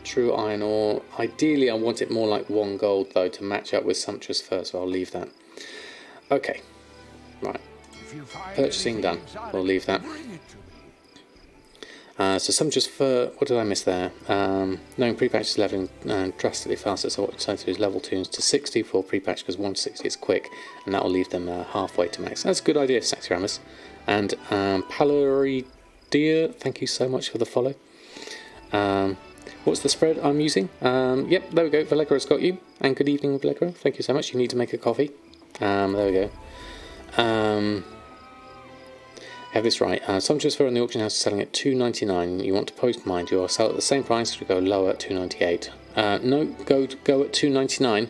True iron ore, ideally I want it more like 1 gold though to match up with sumptuous fur, so I'll leave that. Okay, right. Purchasing done. We'll leave that. So sumptuous fur, what did I miss there? Knowing pre-patch is leveling drastically faster, so what I decided to do is level tunes to 60 for pre-patch because 160 is quick, and that will leave them halfway to max. That's a good idea, Saxiramus. And Paloridia, thank you so much for the follow. What's the spread I'm using? Yep, there we go. Vallegra's got you. And good evening, Vallegra. Thank you so much. You need to make a coffee. There we go. Have this right. Sumptuous fur in the auction house is selling at 2.99. You want to post mine. You are sell at the same price. You go lower at 2.98. No, go at 2.99.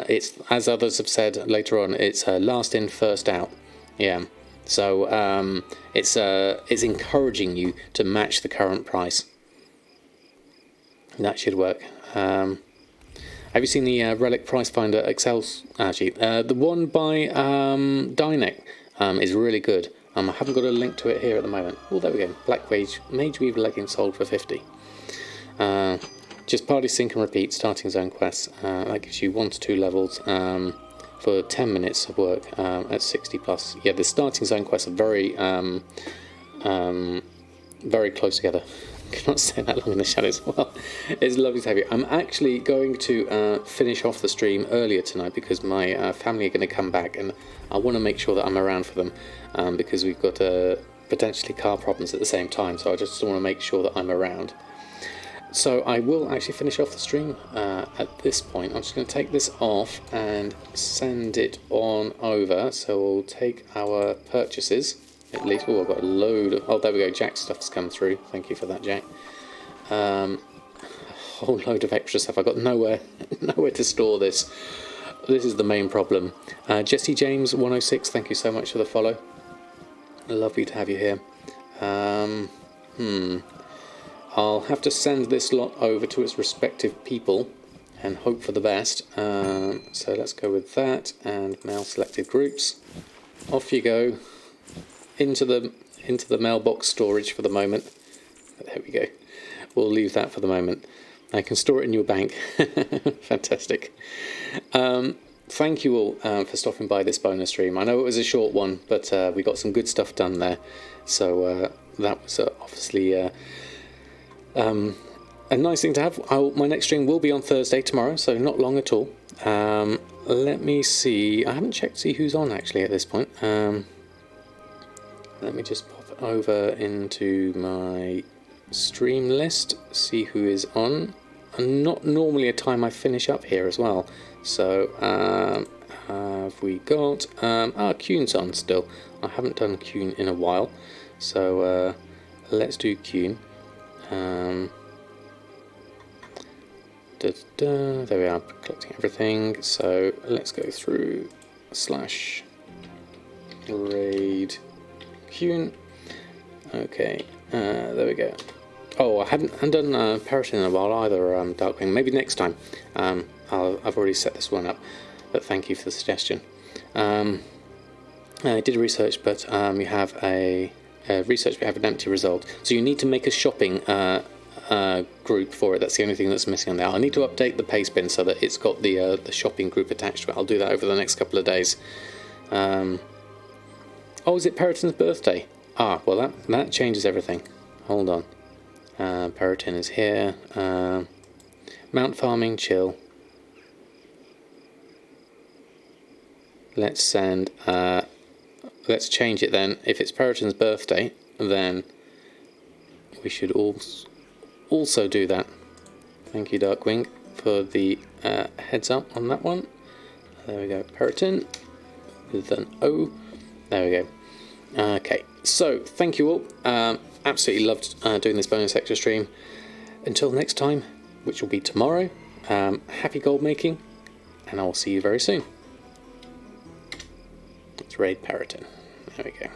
It's, as others have said later on, it's last in, first out. Yeah. So it's encouraging you to match the current price. That should work. Have you seen the Relic Price Finder Excel sheet? The one by Dyneck is really good. I haven't got a link to it here at the moment. Oh, there we go. Black Mage Weave leggings sold for 50. Just party sync and repeat starting zone quests. That gives you 1 to 2 levels for 10 minutes of work at 60 plus. Yeah, the starting zone quests are very close together. cannot stay that long in the shadows. Well, it's lovely to have you. I'm actually going to finish off the stream earlier tonight because my family are going to come back, and I want to make sure that I'm around for them because we've got potentially car problems at the same time, so I just want to make sure that I'm around. So I will actually finish off the stream at this point. I'm just going to take this off and send it on over. So we'll take our purchases. At least, oh, I've got a load of... Oh, there we go. Jack's stuff's come through. Thank you for that, Jack. A whole load of extra stuff. I've got nowhere to store this. This is the main problem. Jesse James 106, thank you so much for the follow. Lovely to have you here. I'll have to send this lot over to its respective people and hope for the best. So let's go with that and mail selected groups. Off you go. Into the mailbox storage for the moment. There we go. We'll leave that for the moment. I can store it in your bank. Fantastic. Thank you all for stopping by this bonus stream. I know it was a short one, but we got some good stuff done there. So that was obviously a nice thing to have. My next stream will be on Thursday tomorrow, so not long at all. Let me see. I haven't checked to see who's on actually at this point. Let me just pop over into my stream list, see who is on. And not normally a time I finish up here as well. So, have we got... Kuhn's on still. I haven't done Kuhn in a while. So, let's do Kuhn. There we are, collecting everything. So, let's go through / raid... Kuhn. Okay, there we go. Oh, I hadn't done Perotin in a while either, Darkwing. Maybe next time. I've already set this one up, but thank you for the suggestion. I did research, but you have a research, but have an empty result. So you need to make a shopping group for it. That's the only thing that's missing on there. I need to update the paste bin so that it's got the shopping group attached to it. I'll do that over the next couple of days. Oh, is it Perotin's birthday? Ah, well that changes everything. Hold on. Perotin is here. Mount farming, chill. Let's send. Let's change it then. If it's Perotin's birthday, then we should also do that. Thank you, Darkwing, for the heads up on that one. There we go, Perotin with an O. There we go. Okay, so thank you all. Absolutely loved doing this bonus extra stream. Until next time, which will be tomorrow, happy gold making, and I'll see you very soon. Let's raid Perotin. There we go.